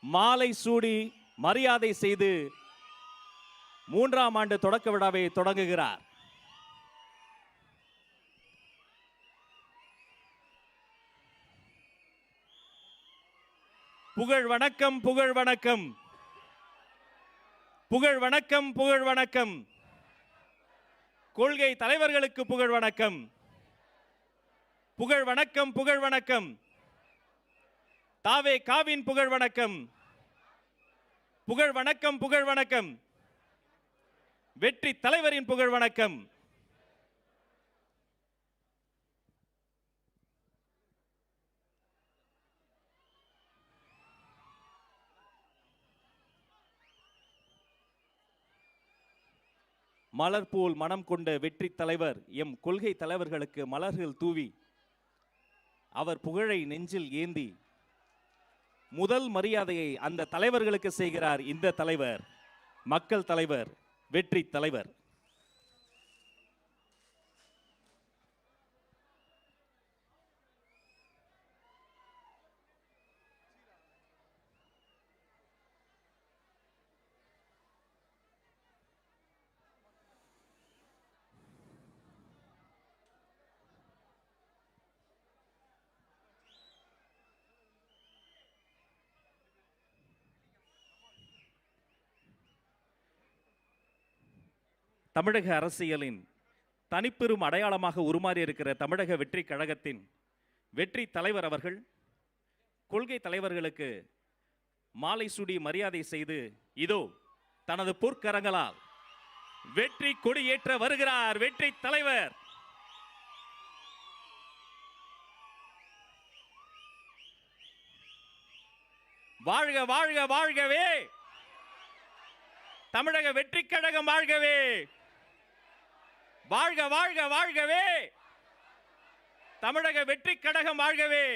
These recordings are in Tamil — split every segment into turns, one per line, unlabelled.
மாலை சூடி மரியாதை செய்து 3ஆம் ஆண்டு தொடக்க விழாவை தொடங்குகிறார். புகழ் வணக்கம், புகழ் வணக்கம், புகழ் வணக்கம், புகழ் வணக்கம். கொள்கை தலைவர்களுக்கு புகழ் வணக்கம், புகழ் வணக்கம், புகழ் வணக்கம். தாவே காவின் புகழ் வணக்கம், புகழ் வணக்கம், புகழ் வணக்கம். வெற்றி தலைவரின் புகழ் வணக்கம். மலர் போல் மனம் கொண்ட வெற்றி தலைவர் எம் கொள்கை தலைவர்களுக்கு மலர்கள் தூவி அவர் புகழை நெஞ்சில் ஏந்தி முதல் மரியாதையை அந்த தலைவர்களுக்கு செய்கிறார் இந்த தலைவர், மக்கள் தலைவர், வெற்றி தலைவர். தமிழக அரசியலின் தனிப்பெரும் அடையாளமாக உருமாறி இருக்கிற தமிழக வெற்றி கழகத்தின் வெற்றி தலைவர் அவர்கள் கொள்கை தலைவர்களுக்கு மாலை சூடி மரியாதை செய்து இதோ தனது பொற்கரங்களால் வெற்றி கொடியேற்ற வருகிறார் வெற்றி தலைவர். வாழ்க வாழ்க வாழ்கவே, தமிழக வெற்றி கழகம் வாழ்கவே, வாழ்க வாழ்க வாழ்கவே, தமிழக வெற்றி கழகம் வாழ்கவே.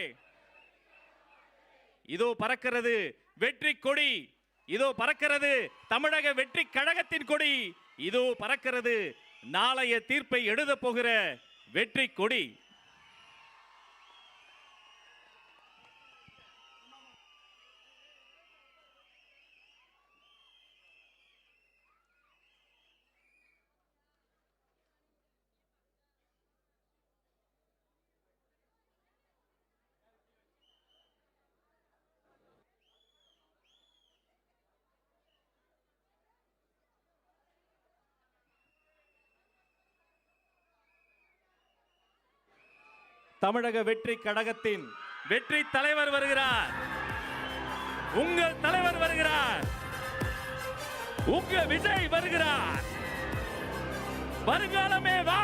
இதோ பறக்கிறது வெற்றி கொடி, இதோ பறக்கிறது தமிழக வெற்றி கழகத்தின் கொடி, இதோ பறக்கிறது நாளைய தீர்ப்பை எழுத போகிற வெற்றி கொடி. தமிழக வெற்றி கழகத்தின் வெற்றி தலைவர் வருகிறார். உங்கள் தலைவர் வருகிறார். உங்க விஜய் வருகிறார். வருங்காலமே வா,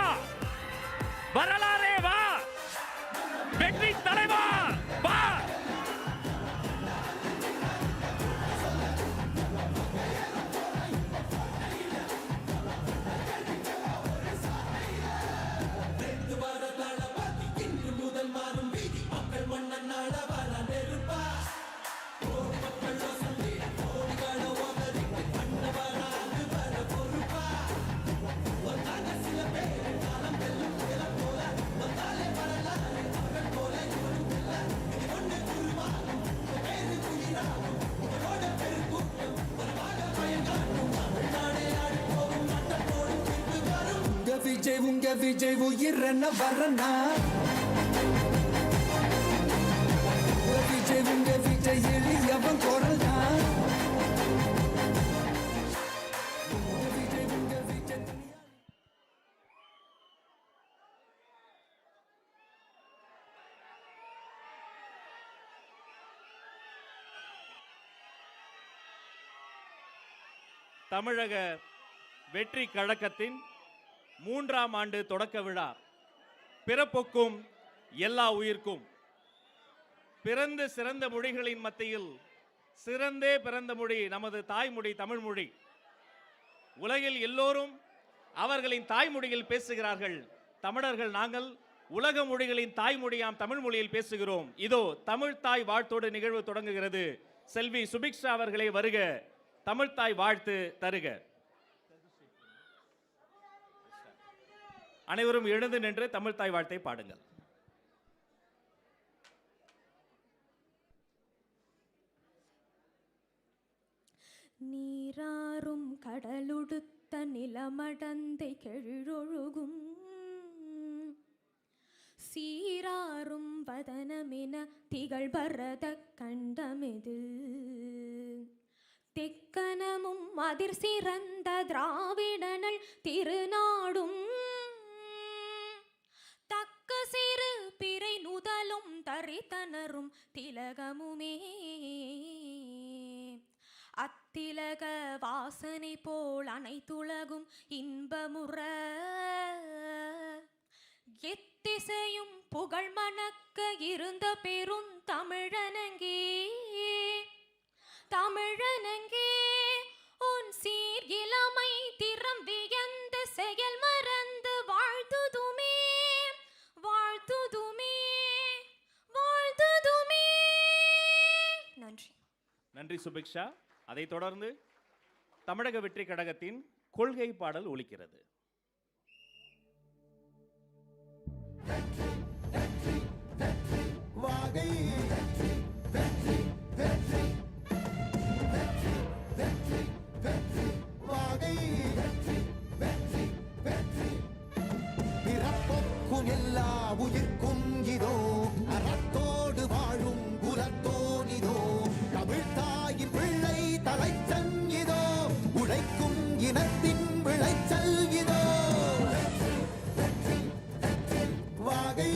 வரலாறே வா, வெற்றி தலைவர் வா.
உங்க விஜய் உயிர் என்ன வரனா, விஜய் உங்க விஜய் எளியவன் குரல்னா.
தமிழக வெற்றி கழகத்தின் 3ஆம் ஆண்டு தொடக்க விழா. பிறப்புக்கும் எல்லா உயிர்க்கும். பிறந்து சிறந்த மொழிகளின் மத்தியில் சிறந்தே பிறந்த மொழி நமது தாய்மொழி தமிழ் மொழி. உலகில் எல்லோரும் அவர்களின் தாய்மொழியில் பேசுகிறார்கள். தமிழர்கள் நாங்கள் உலக மொழிகளின் தாய்மொழியாம் தமிழ் மொழியில் பேசுகிறோம். இதோ தமிழ் தாய் வாழ்த்தோடு நிகழ்வு தொடங்குகிறது. செல்வி சுபிக்ஷா அவர்களே வருக, தமிழ் தாய் வாழ்த்து தருக. அனைவரும் எழுந்து நின்று தமிழ் தாய் வாழ்த்தை பாடுங்கள்.
நீராறும் கடலுடுத்த நிலமடந்தை கெழிழொழுகும் சீராறும் வதனமென திகழ் பரத கண்டமிதில் தெக்கனமும் அதிர் சிறந்த திராவிடனல் திருநாடும் தக்க சிறு பிறை நுதலும் தரித்தனரும் திலகமுமே அத்திலக வாசனை போல் அனைத்துலகும் இன்பமுற எத்திசையும் புகழ் மணக்க இருந்த பெரும் தமிழனங்கே தமிழனங்கே உன் சீர் இளமை திறம் வியந்த செயல் மறந்து வாழ்த்துதுமே வாழ்த்துதுமே வாழ்த்துதுமே. நன்றி.
நன்றி சுபிக்ஷா. அதைத் தொடர்ந்து தமிழக வெற்றி கழகத்தின் கொள்கை பாடல் ஒலிக்கிறது.
எல்லா உயிர்க்கும் இதோ அறத்தோடு வாழும் குலத்தோனிதோ தமிழ் தாயின் பிள்ளை தலைச்சன் இதோ உழைக்கும் இனத்தின் விளைச்சல் இதோ வாகை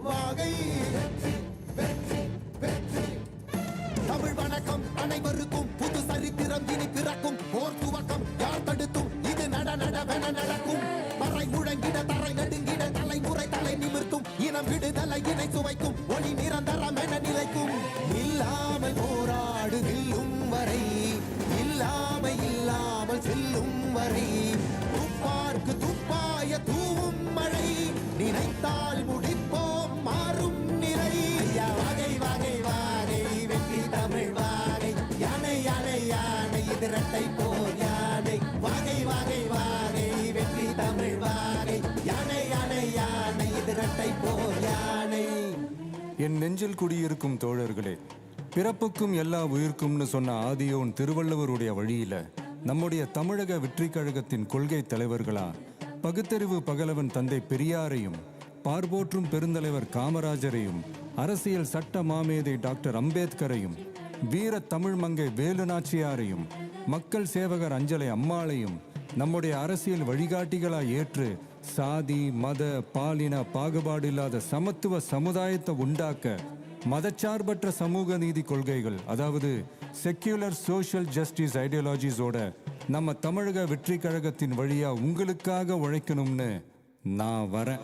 வாகை தமிழ் வணக்கம் அனைவருக்கும் புது சரித்திரம் இனி பிறக்கும் போர் துவக்கம் யார் தடுத்தும் இது நடவென நடக்கும் மறை முழங்கிட தரை நடுங்கிட தலைமுறை தலை நிமிர்த்தும் இனம் விடுதலை இணை சுவைக்கும் ஒளி நிரந்தரம் என நிலைக்கும் இல்லாமல் போராடு வெல்லும் வரை இல்லாமல் செல்லும் வரை துப்பார்க்கு துப்பாய தூவும் மழை நினைத்தால் முடிப்போம் மாறும் நிலை வகை வகை வாகை வெற்றி தமிழ் வாகை யானை யானை யானை இது இரட்டை போர் யானை வாகை வாகை வாகை வெற்றி தமிழ் வாகை யானை யானை யானை இது இரட்டை போர் யானை.
என் நெஞ்சில் குடியிருக்கும் தோழர்களே, பிறப்புக்கும் எல்லா உயிர்க்கும்னு சொன்ன ஆதியோன் திருவள்ளுவருடைய வழியில நம்முடைய தமிழக வெற்றி கழகத்தின் கொள்கை தலைவர்களா பகுத்தறிவு பகலவன் தந்தை பெரியாரையும் பார்போற்றும் பெருந்தலைவர் காமராஜரையும் அரசியல் சட்ட மாமேதை டாக்டர் அம்பேத்கரையும் வீர தமிழ் மங்கை வேலு நாச்சியாரையும் மக்கள் சேவகர் அஞ்சலை அம்மாளையும் நம்முடைய அரசியல் வழிகாட்டிகளாய் ஏற்று சாதி மத பாலின பாகுபாடு இல்லாத சமத்துவ சமுதாயத்தை உண்டாக்க மதச்சார்பற்ற சமூக நீதி கொள்கைகள், அதாவது செக்யூலர் சோஷியல் ஜஸ்டிஸ் ஐடியாலஜிஸோட நம்ம தமிழக வெற்றி கழகத்தின் வழியா உங்களுக்காக உழைக்கணும்னு நான் வரேன்.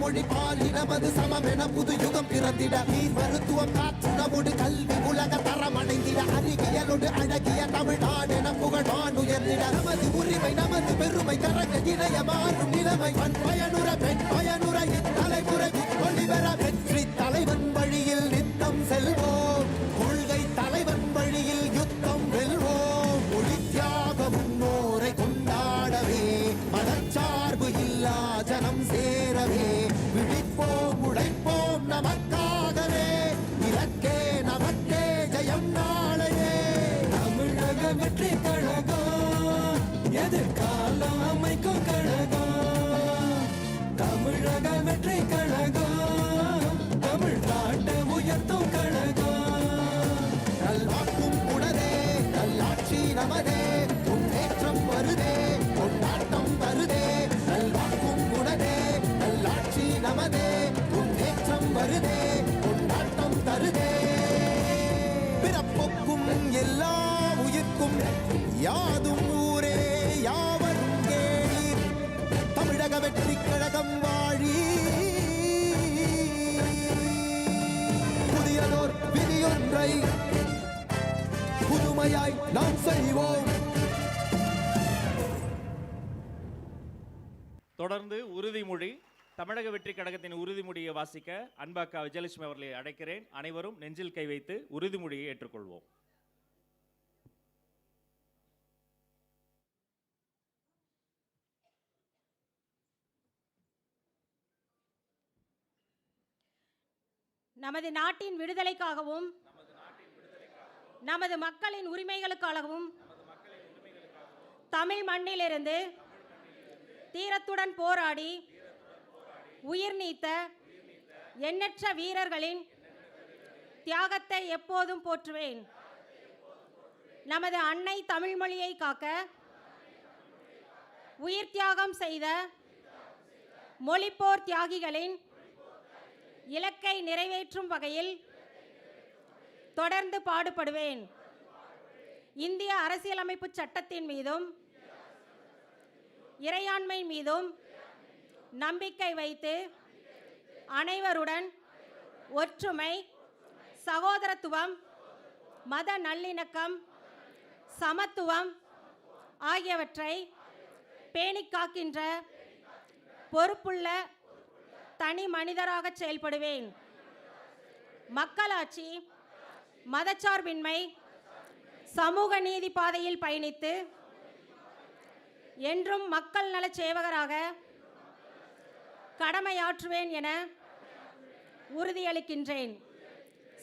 மொழி பாலினமது சமமென புது யுகம் பிறந்திட நீர் மருத்துவம் காற்றுணவோடு கல்வி உலக தரமடைந்திட அறிவியலோடு அழகிய தமிழ்நாடு என புகழ்வான் உயர்ந்திட நமது உரிமை நமது பெருமை தரங்க இணைய மாறும் நிலைமை பயனுற பெண் பயனுற இத்தலைமுறை ஒளிவர வெற்றி தலைவன் வழியில் நித்தம் செல்வோம் கொள்கை தலைவன் வழியில் யுத்தம் வெல்வோம் ஒளி தியாக முன்னோரை கொண்டாடவே மதச்சார்பு இல்லா ஜனம் சேரவே விழிப்போம் உழைப்போம் நமக்காகவே இலக்கே நமக்கே ஜெயம் நாளையே.
தமிழக வெற்றி கழகம் எதிர்காலம் அமைக்கும் கழகம். தமிழக வெற்றி கழகம் தமிழ்நாட்டை உயர்த்தும் கழகம்.
நல்வாக்கும் உடனே நல்லாட்சி நமதே முன்னேற்றம் வருதே கொண்டாட்டம் வருதே. நல்வாக்கும் உடனே நல்லாட்சி நமதே முன்னேற்றம் வருதே கொண்டாட்டம் தருதே. பிறப்புக்கும் எல்லா உயிர்க்கும் யாதும் கடுமையாய் நாம் செய்வோம்.
தொடர்ந்து உறுதிமொழி தமிழக வெற்றி கழகத்தின் உறுதிமொழியை வாசிக்க அன்பாக்கா விஜயலட்சுமி அவர்களை அழைக்கிறேன். அனைவரும் நெஞ்சில் கை வைத்து உறுதிமொழியை ஏற்றுக்கொள்வோம்.
நமது நாட்டின் விடுதலைக்காகவும் நமது மக்களின் உரிமைகளுக்காகவும் தமிழ் மண்ணிலிருந்து தீரத்துடன் போராடி உயிர் நீத்த எண்ணற்ற வீரர்களின் தியாகத்தை எப்போதும் போற்றுவேன். நமது அன்னை தமிழ் மொழியை காக்க உயிர் தியாகம் செய்த மொழிப்போர் தியாகிகளின் இலக்கை நிறைவேற்றும் வகையில் தொடர்ந்து பாடுபடுவேன். இந்திய அரசியலமைப்பு சட்டத்தின் மீதும் இறையாண்மை மீதும் நம்பிக்கை வைத்து அனைவருடன் ஒற்றுமை, சகோதரத்துவம், மத நல்லிணக்கம், சமத்துவம் ஆகியவற்றை பேணிக் காக்கின்ற பொறுப்புள்ள தனி மனிதராக செயல்படுவேன். மக்களாட்சி, மதச்சார்பின்மை, சமூக நீதி பாதையில் பயணித்து என்றும் மக்கள் நல சேவகராக கடமையாற்றுவேன் என உறுதியளிக்கின்றேன்.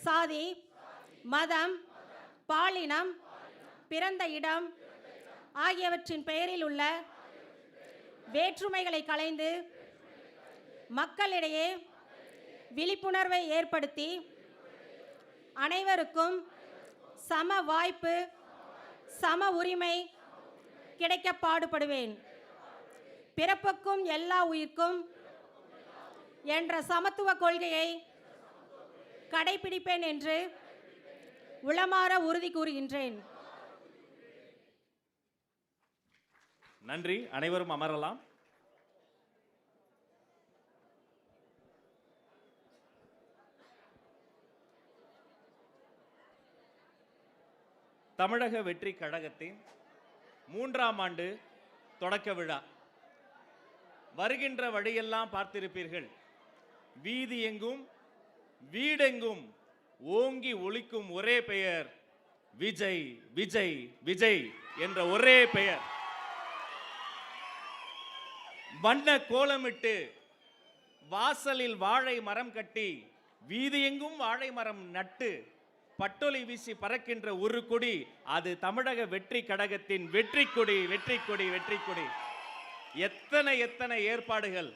சாதி, மதம், பாலினம், பிறந்த இடம் ஆகியவற்றின் பெயரில் உள்ள வேற்றுமைகளை களைந்து மக்களிடையே விழிப்புணர்வை ஏற்படுத்தி அனைவருக்கும் சம வாய்ப்பு, சம உரிமை கிடைக்க பாடுபடுவேன். பிறப்புக்கும் எல்லா உயிர்க்கும் என்ற சமத்துவ கொள்கையை கடைபிடிப்பேன் என்று உளமாற உறுதி கூறுகின்றேன்.
நன்றி. அனைவரும் அமரலாம். தமிழக வெற்றி கழகத்தின் 3ஆம் ஆண்டு தொடக்க விழா. வருகின்ற வழியெல்லாம் பார்த்திருப்பீர்கள். வீதி எங்கும் வீடெங்கும் ஓங்கி ஒலிக்கும் ஒரே பெயர் விஜய், விஜய், விஜய் என்ற ஒரே பெயர். வண்ண கோலமிட்டு வாசலில் வாழை மரம் கட்டி வீதி எங்கும் வாழை மரம் நட்டு பட்டொலி வீசி பறக்கின்ற ஒரு கொடி, அது தமிழக வெற்றி கழகத்தின் வெற்றி கொடி, வெற்றி கொடி, வெற்றி கொடி. எத்தனை எத்தனை ஏற்பாடுகள்.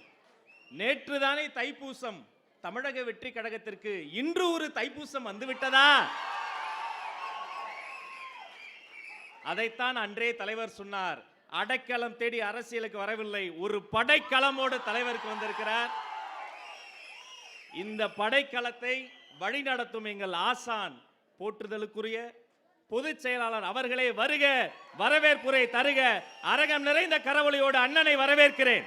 நேற்றுதானே தைப்பூசம். தமிழக வெற்றி கழகத்திற்கு இன்று ஒரு தைப்பூசம் வந்துவிட்டதா? அதைத்தான் அன்றே தலைவர் சொன்னார். அடைக்கலம் தேடி அரசியலுக்கு வரவில்லை, ஒரு படைக்களமோடு தலைவருக்கு வந்திருக்கிறார். இந்த படைக்களத்தை வழிநடத்தும் எங்கள் ஆசான், போற்றுதலுக்குரிய பொதுச் செயலாளர் அவர்களே வருக, வரவேற்புரை தருக. அரங்கம் நிறைந்த கரவொலியோடு அண்ணனை வரவேற்கிறேன்.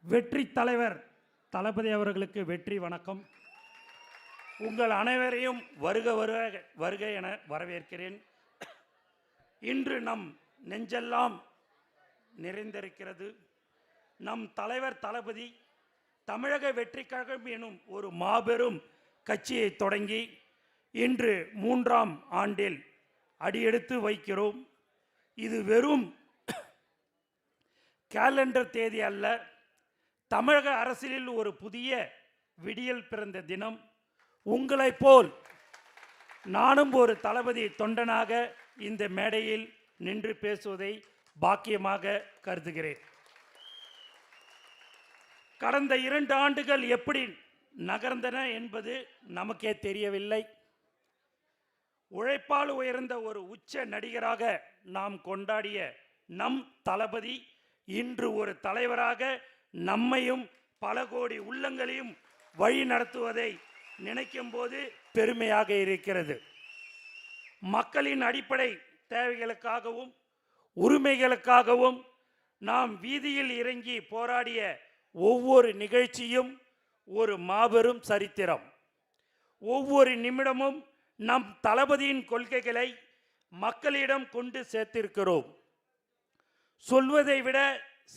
வெற்றி தலைவர் தளபதி அவர்களுக்கு வெற்றி வணக்கம். உங்கள் அனைவரையும் வருக வருக வருக என வரவேற்கிறேன். இன்று நம் நெஞ்செல்லாம் நிறைந்திருக்கிறது. நம் தலைவர் தளபதி தமிழக வெற்றி கழகம் எனும் ஒரு மாபெரும் கட்சியை தொடங்கி இன்று 3ஆம் ஆண்டில் அடியெடுத்து வைக்கிறோம். இது வெறும் கேலண்டர் தேதி அல்ல, தமிழக அரசியலில் ஒரு புதிய விடியல் பிறந்த தினம். உங்களைப் போல் நானும் ஒரு தளபதி தொண்டனாக இந்த மேடையில் நின்று பேசுவதை பாக்கியமாக கருதுகிறேன். கடந்த 2 ஆண்டுகள் எப்படி நகர்ந்தன என்பது நமக்கே தெரியவில்லை. உழைப்பால் உயர்ந்த ஒரு உச்ச நடிகராக நாம் கொண்டாடிய நம் தளபதி இன்று ஒரு தலைவராக நம்மையும் பல கோடி உள்ளங்களையும் வழி நடத்துவதை நினைக்கும் போது பெருமையாக இருக்கிறது. மக்களின் அடிப்படை தேவைகளுக்காகவும் உரிமைகளுக்காகவும் நாம் வீதியில் இறங்கி போராடிய ஒவ்வொரு நிகழ்ச்சியும் ஒரு மாபெரும் சரித்திரம். ஒவ்வொரு நிமிடமும் நம் தளபதியின் கொள்கைகளை மக்களிடம் கொண்டு சேர்த்திருக்கிறோம். சொல்வதை விட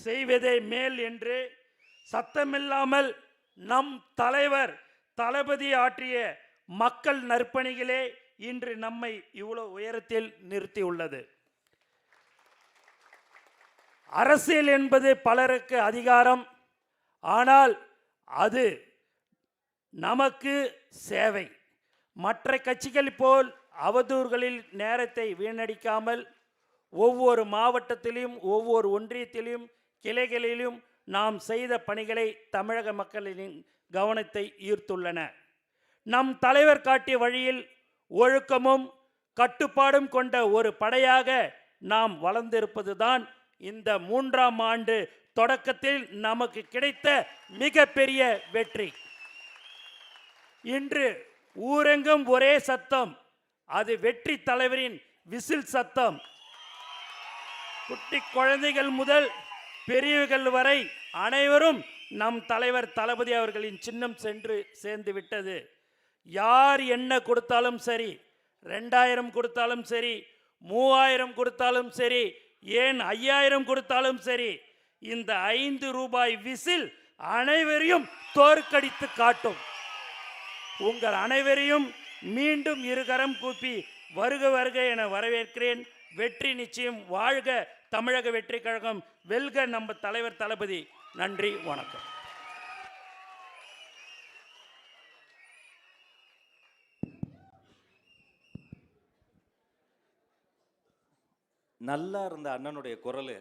செய்வதே மேல் என்று சத்தமில்லாமல் நம் தலைவர் தளபதி ஆற்றிய மக்கள் நற்பணிகளே இன்று நம்மை இவ்வளவு உயரத்தில் நிறுத்தியுள்ளது. அரசியல் என்பது பலருக்கு அதிகாரம், ஆனால் அது நமக்கு சேவை. மற்ற கட்சிகள் போல் அவதூறுகளில் நேரத்தை வீணடிக்காமல் ஒவ்வொரு மாவட்டத்திலும் ஒவ்வொரு ஒன்றியத்திலும் கிளைகளிலும் நாம் செய்த பணிகளை தமிழக மக்களின் கவனத்தை ஈர்த்துள்ளன. நம் தலைவர் காட்டிய வழியில் ஒழுக்கமும் கட்டுப்பாடும் கொண்ட ஒரு படையாக நாம் வளர்ந்திருப்பதுதான் இந்த 3ஆம் ஆண்டு தொடக்கத்தில் நமக்கு கிடைத்த மிகப்பெரிய வெற்றி. இன்று ஊரெங்கும் ஒரே சத்தம், அது வெற்றி தலைவரின் விசில் சத்தம். குட்டி குழந்தைகள் முதல் பெரியவர்கள் வரை அனைவரும் நம் தலைவர் தளபதி அவர்களின் சின்னம் சென்று சேர்ந்து விட்டது. யார் என்ன கொடுத்தாலும் சரி, 2000 கொடுத்தாலும் சரி, 3000 கொடுத்தாலும் சரி, ஏன் 5000 கொடுத்தாலும் சரி, இந்த 5 ரூபாய் விசில் அனைவரையும் தோற்கடித்து காட்டும். உங்கள் அனைவரையும் மீண்டும் இருகரம் கூப்பி வருக வருக என வரவேற்கிறேன். வெற்றி நிச்சயம். வாழ்க தமிழக வெற்றி கழகம், வெல்க நம்ம தலைவர் தளபதி. நன்றி, வணக்கம்.
நல்லா இருந்த அண்ணனுடைய குரல்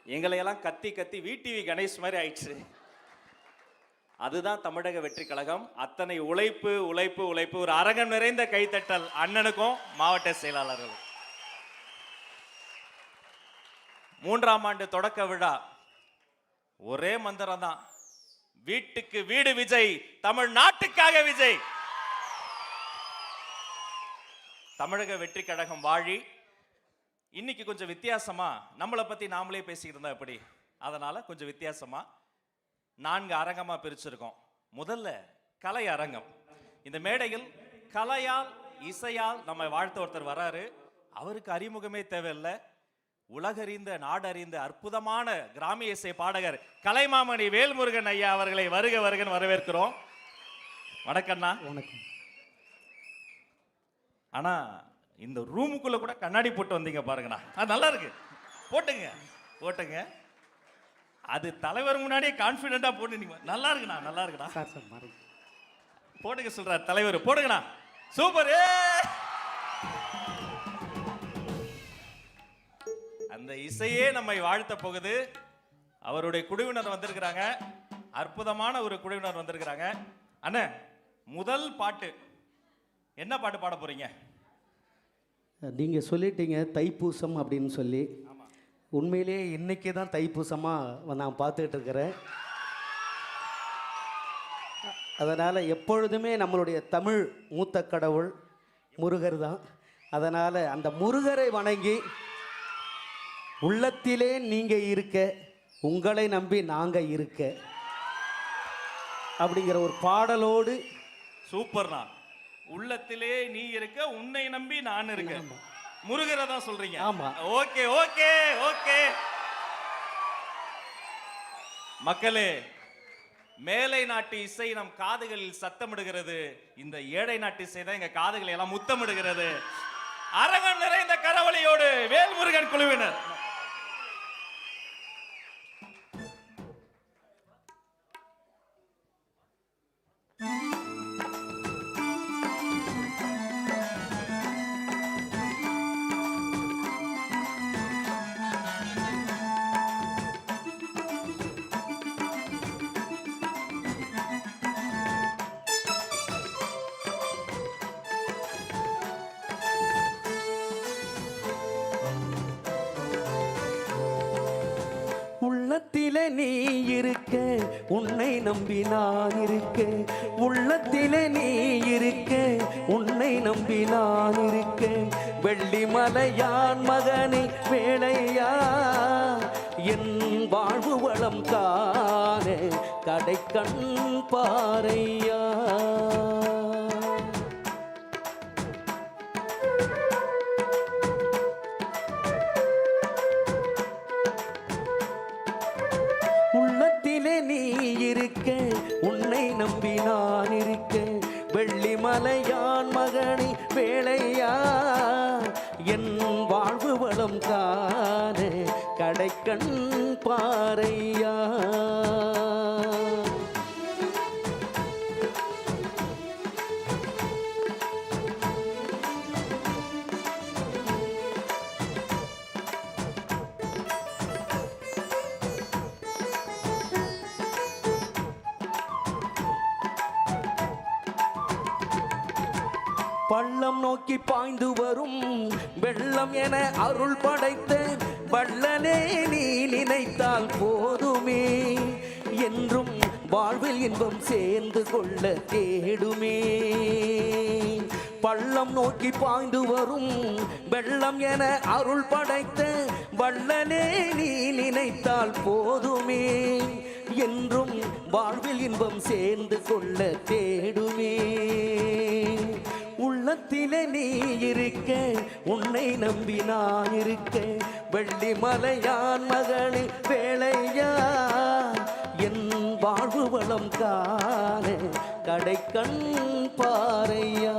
எங்களையெல்லாம் கத்தி கத்தி விடிவி கணேஷ் மாதிரி ஆயிடுச்சு. அதுதான் தமிழக வெற்றி கழகம். அத்தனை உழைப்பு உழைப்பு உழைப்பு. ஒரு அரங்கம் நிறைந்த கைத்தட்டல் அண்ணனுக்கும் மாவட்ட செயலாளர்களும். 3ஆம் ஆண்டு தொடக்க விழா ஒரே மந்திரம் தான், வீட்டுக்கு வீடு விஜய், தமிழ்நாட்டுக்காக விஜய். தமிழக வெற்றி கழகம் வாழி. இன்னைக்கு கொஞ்சம் வித்தியாசமா நம்மளை பத்தி நாமளே பேசிக்கிட்டு இருந்தா எப்படி, அதனால கொஞ்சம் வித்தியாசமா 4 அரங்கமா பிரிச்சிருக்கோம். முதல்ல கலை அரங்கம். இந்த மேடையில் கலையால் இசையால் நம்ம வாழ்த்த ஒருத்தர் வராரு. அவருக்கு அறிமுகமே தேவையில்லை. உலகறிந்த நாடறிந்த அற்புதமான கிராமிய இசை பாடகர் கலைமாமணி வேல்முருகன் ஐயா அவர்களை வருக வருகன்னு வரவேற்கிறோம். வணக்கம்ண்ணா.
வணக்கம்.
ஆனா இந்த ரூமுக்குள்ள கூட கண்ணாடி போட்டு வந்தீங்க பாருங்கண்ணா, அது நல்லா இருக்கு. போட்டுங்க போட்டுங்க. அது தலைவர் முன்னாடியே கான்பிடண்டா போட்டு நீங்க நல்லா இருக்குண்ணா, நல்லா இருக்குண்ணா.
சார் சார் மாறி
போடுங்க சொல்றார் தலைவர், போடுங்கண்ணா. சூப்பர். அந்த இசையே நம்மை வாழ்த்த போகுது. அவருடைய குழுவினர் வந்திருக்கிறாங்க. அற்புதமான ஒரு குழுவினர் வந்திருக்கிறாங்க. அண்ணா, முதல் பாட்டு என்ன பாட்டு பாட போறீங்க?
நீங்கள் சொல்லிட்டீங்க தைப்பூசம் அப்படின்னு சொல்லி. உண்மையிலேயே இன்னைக்கு தான் தைப்பூசமாக நான் பார்த்துக்கிட்டு இருக்கிறேன். அதனால் எப்பொழுதுமே நம்மளுடைய தமிழ் மூத்த கடவுள் முருகர் தான். அதனால் அந்த முருகரை வணங்கி உள்ளத்திலே நீங்கள் இருக்க, உங்களை நம்பி நாங்கள் இருக்க அப்படிங்கிற ஒரு பாடலோடு.
சூப்பர்ண்ணா. உள்ளத்திலே நீ இருக்க, உன்னை நம்பி நான் இருக்கேன். முருகரை தான் சொல்றீங்க?
ஆமா.
Okay okay okay. மக்களே, மேலை நாட்டு இசை நம் காதுகளில் சத்தமிடுகிறது. இந்த ஏழை நாட்டு இசை தான் எங்க காதுகளை எல்லாம் முத்தமிடுகிறது. அரங்கம் நிறைந்த கரவொலியோடு வேல்முருகன் குழுவினர்.
உள்ளத்திலே நீ இருக்க, உன்னை நம்பி நான் இருக்க. உள்ளத்திலே நீ இருக்க, உன்னை நம்பி நான் இருக்க. வெள்ளிமலையான் மகனை வேளையா, என் வாழ்வு வளம் காண கடைக்கண் பாரையா. உள்ளத்திலே நீ இருக்க, உன்னை நம்பி நான் இருக்க, வெள்ளிமலையான் மகனி வேளையா. என் வாழ்வு வளம் காண கடைக்கண் பாரையா. பள்ளம் நோக்கி பாய்ந்து வரும் வெள்ளம் என அருள் படைத்த வள்ளலே நீ நினைத்தால் போதுமே, என்றும் வாழ்வில் இன்பம் சேர்ந்து கொள்ள தேடுமே. பள்ளம் நோக்கி பாய்ந்து வரும் வெள்ளம் என அருள் படைத்த வள்ளலே நீ நினைத்தால் போதுமே, என்றும் வாழ்வில் இன்பம் சேர்ந்து கொள்ள தேடுமே. உள்ளத்திலே நீ இருக்க, உன்னை நம்பி நான் இருக்க, வெள்ளிமலையான் மகனே வேளையா. என் வாழ்வு வளம் காண கடைக்கண் பாரையா.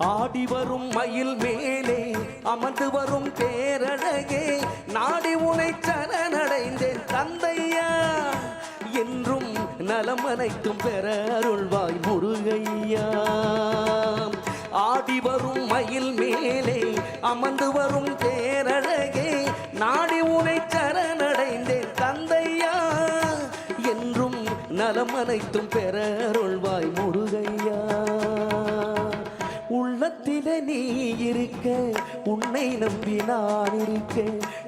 ஆடி வரும் மயில் மேலே அமர்ந்து வரும் பேரழகே, நாடி உனை சரணடைந்தேன் தந்தையா. என்றும் நலம் அனைத்தும் பெற அருள்வாய் முருகையா. ஆடி வரும் மயில் மேலே அமர்ந்து வரும் பேரழகே, நாடி உனை சரணடைந்தேன் தந்தையா. என்றும் நலம் அனைத்தும் பெற அருள்வாய் முருகையா. உள்ளத்திலே நீ இருக்க, உன்னை நம்பி நான் இருக்க,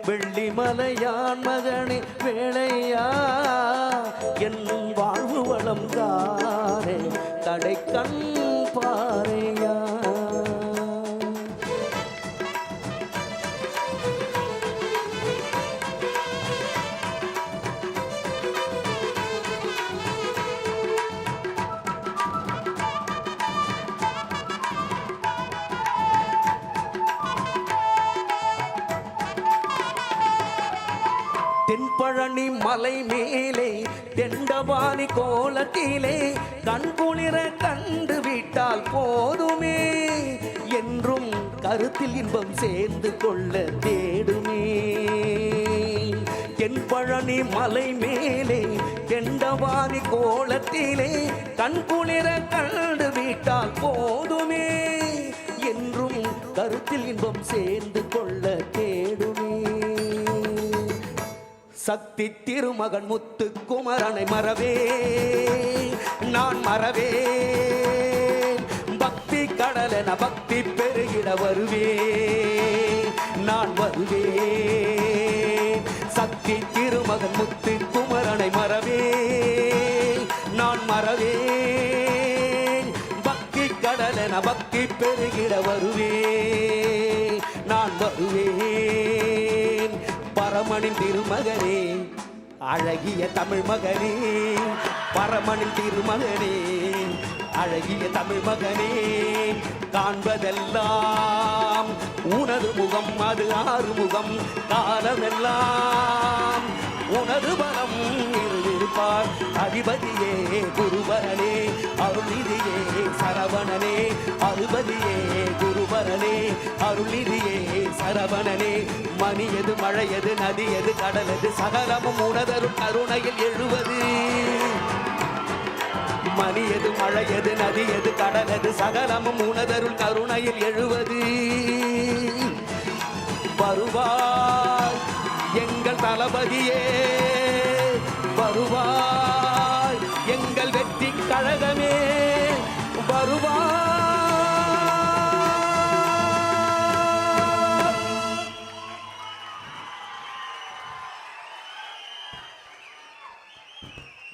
வெள்ளிமலையான் மகனே வேளையா. என் வாழ்வு வளம் காண கடைக்கண் பாரையா. தென்பழனி மலை மேலே தெண்டவாணி கோலத்திலே கண்குளிர கண்டு விட்டால் போதுமே, என்றும் கருத்தில் இன்பம் சேர்ந்து கொள்ள தேடுமே. தென்பழனி மலை மேலே தெண்டவாணி கோலத்திலே கண்குளிர கண்டு விட்டால் போதுமே, என்றும் கருத்தில் இன்பம் சேர்ந்து கொள்ள தேடுமே. சக்தி திருமகன் முத்து குமரனை மறவே நான் மறவே, பக்தி கடலென பக்தி பெருகிட வருவே நான் வருவே. சக்தி திருமகன் முத்து குமரனை மறவே நான் மறவே, பக்தி கடலென பக்தி பெருகிட வருவே நான் வருவேன். பரமனின் திருமகனே அழகிய தமிழ் மகனே, பரமனின் திருமகனே அழகிய தமிழ் மகனே, காண்பதெல்லாம் உனது முகம், அது ஆறுமுகம், காலமெல்லாம் உனது பலம் இருப்பார். அதிபதியே குருபரனே, அருள்நிதியே சரவணனே, அதிபதியே குருபரனே, அருள்நிதியே சரவணனே. மணியது மழையது நதியது கடலது சகலமும் உனதரும் கருணையில் எழுவது. மணியது மழையது நதியது கடலது சகலமும் உனதருள் கருணையில் எழுவது. வருவாய் எங்கள் தளபதியே, வருவாய் எங்கள் வெற்றி கழகமே, வருவாய்.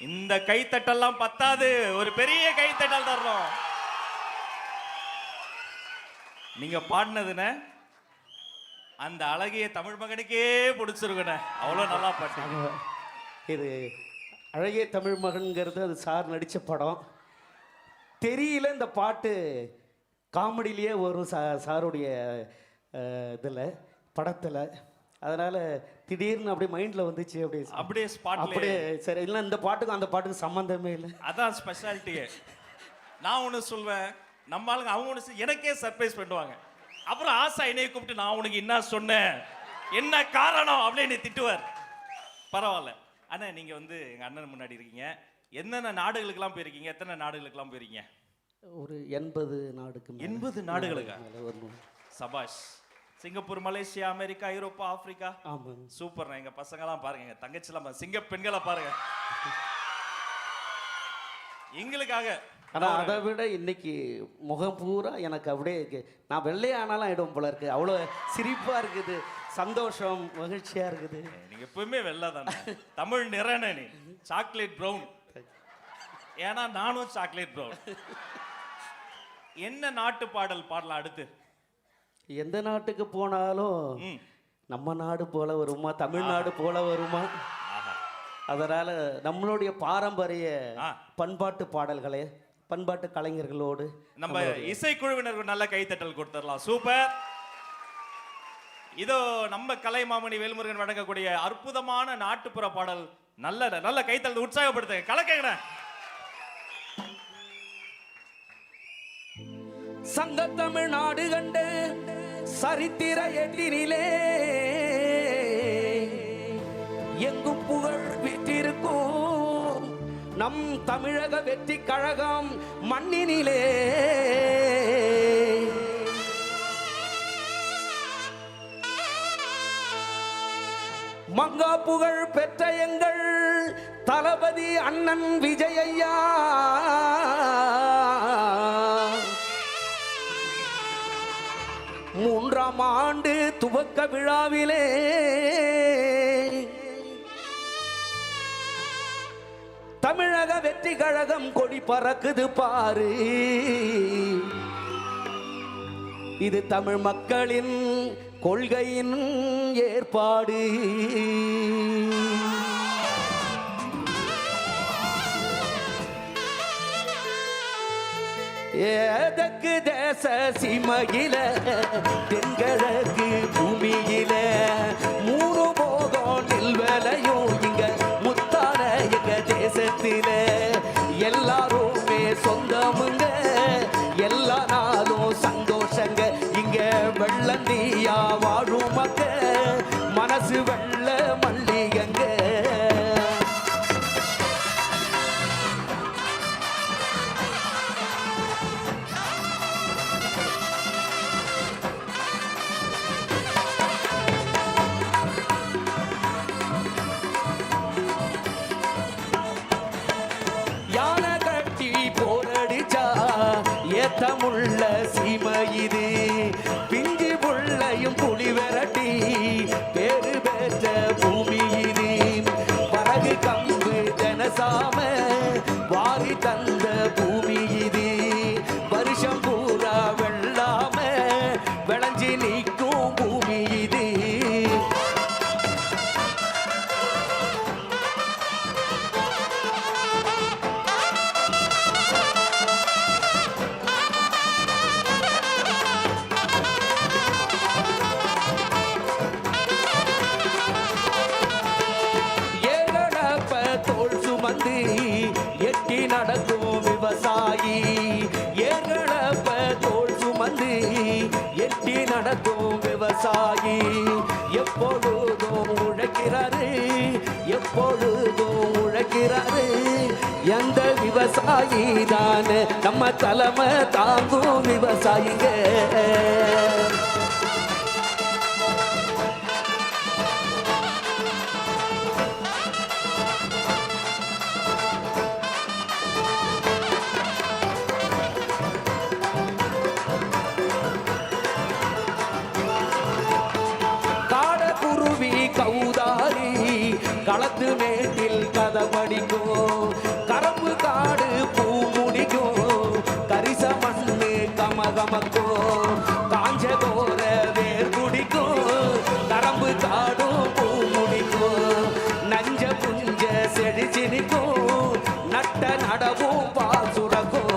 இந்த கைத்தட்டெல்லாம் பத்தாது, ஒரு பெரிய கைத்தட்டல் தரணும். நீங்க பாடினதுன அந்த அழகிய தமிழ் மகனுக்கே பிடிச்சிருக்குண்ணே. அவ்வளோ நல்லா பாட்டீங்க.
இது அழகிய தமிழ் மகன்கிறது அது சார் நடித்த படம். தெரியல இந்த பாட்டு காமெடியிலேயே வரும் சாருடைய இதில் படத்தில். அதனால் திடீர்னு அப்படியே மைண்டில் வந்துச்சு.
அப்படியே ஸ்பாட்ல
அப்படியே சரி. இல்லை இந்த பாட்டுக்கும் அந்த பாட்டுக்கும் சம்மந்தமே இல்லை.
அதான் ஸ்பெஷாலிட்டியே. நான் ஒன்று சொல்வேன், நம்ம ஆளுங்க அவங்க ஒன்று எனக்கே சர்ப்ரைஸ் பண்ணுவாங்க. அப்புறம் ஆசா என்னைய கூப்பிட்டு நான் உனக்கு என்ன சொன்னேன், என்ன காரணம் அப்படின்னு திட்டுவார். பரவாயில்ல அண்ணா, நீங்கள் வந்து எங்கள் அண்ணன் முன்னாடி இருக்கீங்க. என்னென்ன நாடுகளுக்கெல்லாம் போயிருக்கீங்க? எத்தனை நாடுகளுக்கெல்லாம் போயிருக்கீங்க?
ஒரு 80 நாடுக்கு
80 நாடுகளுக்கா?
வரணும்.
சபாஷ். சிங்கப்பூர், மலேசியா, அமெரிக்கா, ஐரோப்பா, ஆப்பிரிக்கா.
ஆமாம்.
சூப்பர்ண்ணா. எங்கள் பசங்களாம் பாருங்க, எங்கள் தங்கச்சிலாம் சிங்க பெண்களை பாருங்க எங்களுக்காக.
ஆனால் அதை விட இன்னைக்கு முகம் பூரா எனக்கு அப்படியே நான் வெள்ளையானாலும் ஆயிடும் போல இருக்கு. அவ்வளோ சிரிப்பாக இருக்குது, சந்தோஷம், மகிழ்ச்சியாக இருக்குது.
நீங்க எப்பவுமே வெள்ளை தானே, தமிழ் நிறன. நீ சாக்லேட் ப்ரௌன், ஏன்னா நானும் சாக்லேட் ப்ரௌன். என்ன நாட்டு பாடல் பாடலாம் அடுத்து?
எந்த நாட்டுக்கு போனாலும் நம்ம நாடு போல வருமா, தமிழ்நாடு போல வருமா? அதனால நம்மளுடைய பாரம்பரிய பண்பாட்டு பாடல்களே, பண்பாட்டு கலைஞர்களோடு
நம்ம இசைக்குழுவினருக்கு நல்ல கைத்தட்டல் கொடுத்துடலாம். சூப்பர். இதோ நம்ம கலைமாமணி வேல்முருகன் வழங்கக்கூடிய அற்புதமான நாட்டுப்புற பாடல். நல்ல நல்ல கைத்தட்டல் உற்சாகப்படுத்துங்க, கலக்குங்க.
சங்க தமிழ்நாடு கண்டு சரித்திர எட்டினிலே எங்கும் புகழ் விட்டிருக்கும் நம் தமிழக வெற்றி கழகம் மண்ணினிலே. மங்கா புகழ் பெற்ற எங்கள் தளபதி அண்ணன் விஜயையா மூன்றாம் ஆண்டு துவக்க விழாவிலே தமிழக வெற்றி கழகம் கொடி பறக்குது பாரு. இது தமிழ் மக்களின் கொள்கையின் ஏற்பாடு. ஏதற்கு தேச சீமையில தென்கிழக்கு பூமியில மூணு போகம் நெல்வேலையும் இங்க முத்தான எங்க தேசத்தில எல்லாருமே சொந்தமுங்க, எல்லா நாளும் சந்தோஷங்க. இங்க வெள்ளந்தியா வாழும் மக்க மனசு வெள்ள மல்லிகங்க. தமிழ்ல சீமை இது பிஞ்சி புள்ளையும் புலி விரட்டி பேரு பெற்ற பூமி இது. பறகு கம்பு ஜனசாம வாரி தந்த பூமி இது. வருஷம் பூரா வெள்ளாம விளைஞ்சி நீக்கும் பூமி இது. எட்டி நடக்கும் விவசாயி ஏங்களப்ப தோல் சுமந்து எட்டி நடக்கும் விவசாயி எப்பொழுதும் உழைக்கிறாரு, எப்பொழுதும் உழைக்கிறாரு. எந்த விவசாயி தான் நம்ம தலைமை தாங்கும் விவசாயிங்க. களத்து மேட்டில் கதை படிக்கும் கரம்பு காடு பூ முடிக்கும் கரிச மண்ணு கமகமக்கும் காஞ்ச கோர வேர் குடிக்கும் கரம்பு காடும் பூ முடிக்கும் நஞ்ச புஞ்ச செடிச்சு நிற்கும் நட்ட நடவும் பால் சுரக்கும்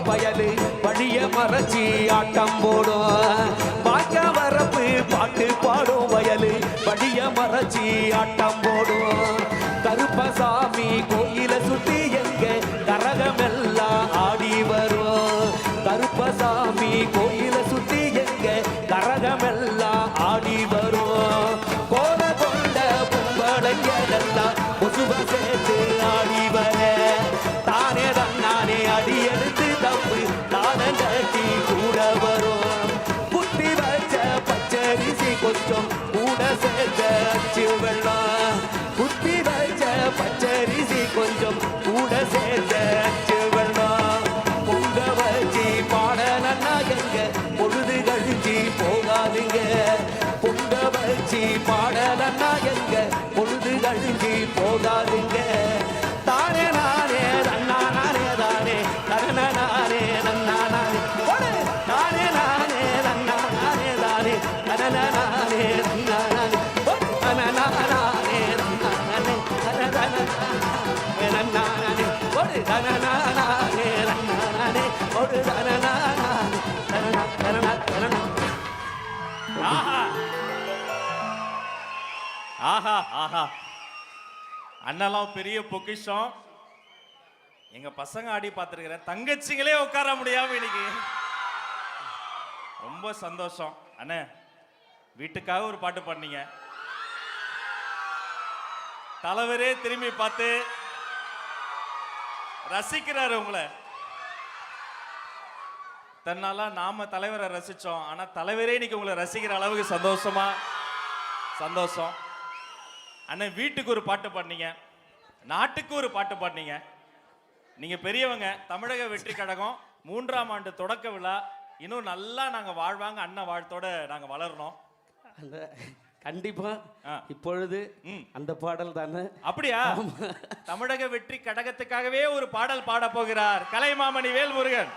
வயலு வழிய மறைச்சி ஆட்டம் போடும் பாக்க வரப்பு பாட்டு பாடும் வயலு வழிய மறைச்சி ஆட்டம் போடும் கருப்பசாமி கோயில சுத்தி எங்க கரகமெல்லாம் ஆடி வரும் கருப்பசாமி கோயில சுத்தி எங்க கரகமெல்லாம் ஆடி வரும் கோல கொண்ட பொம்பளைங்களெல்லாம் கொசுவ சேர்த்து ஆடி வர தானே தன்னானே அடி எடுத்து தப்பு தானம் கட்டி கூட வரும் புத்தி வச்ச பச்சரிசி கொஞ்சம் கூட சேர்த்த அச்சு வெள்ளம் புத்தி வச்ச பச்சரிசி கொஞ்சம் கூட சேர்த்த அச்சு வெள்ளம் பொங்க வச்சு பாடலன்னா எங்க பொழுது கழிஞ்சி போகாதுங்க பொங்க வச்சு பாடலன்னா எங்க பொழுது கழிஞ்சி போகாதுங்க தானே நானே நன்னா நானே தானே தரண நானே நன்னா நானே தானே நானே நன்னா நானே தானே தரண நானே நன்னா நானே தன நானே நன்னா நானே நன்னா நானே ஒரு தன நானே நன்னா நானே ஒரு தன நானே தரண தரண தரண
ஆஹா ஆஹா ஆஹா அண்ணெல்லாம் பெரிய பொக்கிஷம். எங்க பசங்க ஆடி பார்த்துருக்கிறேன், தங்கச்சிங்களே உட்கார முடியாம இன்னைக்கு ரொம்ப சந்தோஷம். அண்ணே வீட்டுக்காக ஒரு பாட்டு பாடினீங்க, தலைவரே திரும்பி பார்த்து ரசிக்கிறாரு உங்களை. தன்னால நாம தலைவரை ரசிச்சோம், ஆனா தலைவரே இன்னைக்கு உங்களை ரசிக்கிற அளவுக்கு சந்தோஷம். அண்ணன் வீட்டுக்கு ஒரு பாட்டு பாடினீங்க, நாட்டுக்கு ஒரு பாட்டு பாடினீங்க. நீங்க பெரியவங்க. தமிழக வெற்றி கழகம் 3ஆம் ஆண்டு தொடக்க விழா இன்னும் நல்லா நாங்க வாழ்வாங்க, அண்ணன் வாழ்த்தோட நாங்க வளரணும்.
அந்த கண்டிப்பா இப்பொழுது அந்த பாடல் தானே.
அப்படியா? தமிழக வெற்றி கழகத்துக்காகவே ஒரு பாடல் பாட போகிறார் கலைமாமணி வேல்முருகன்.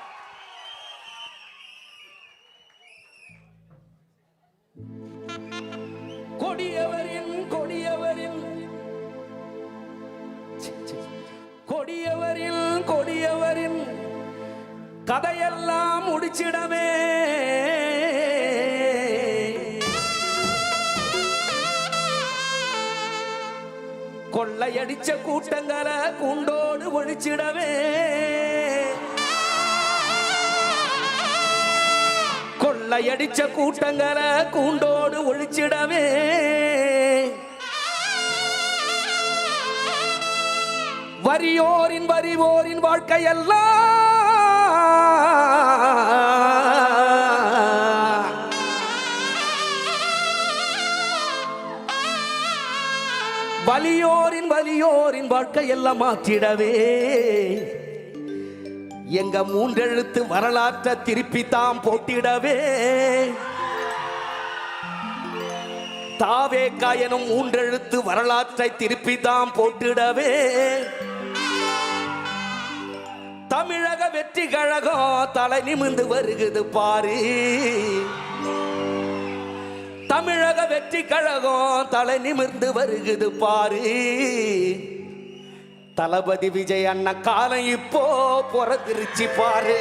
கொடியவரின் கதையெல்லாம் முடிச்சிடவே கொள்ளையடிச்ச கூட்டங்களை கூண்டோடு ஒழிச்சிடவே கொள்ளையடிச்ச கூட்டங்களை கூண்டோடு ஒழிச்சிடவே வரிவோரின் வாழ்க்கையெல்லாம் வலியோரின் வாழ்க்கையெல்லாம் மாற்றிடவே எங்க 3 எழுத்து வரலாற்றை திருப்பி தாம் போட்டிடவே தாவேக்கா எனும் 3 எழுத்து வரலாற்றை திருப்பி தாம் போட்டிடவே தமிழக வெற்றி கழகம் தலை நிமிர்ந்து வருகுது பாரு. தமிழக வெற்றி கழகம் தலை நிமிர்ந்து வருகுது பாரு. தளபதி விஜய் அண்ணா காலம் இப்போ பிறந்திருச்சு பாரு.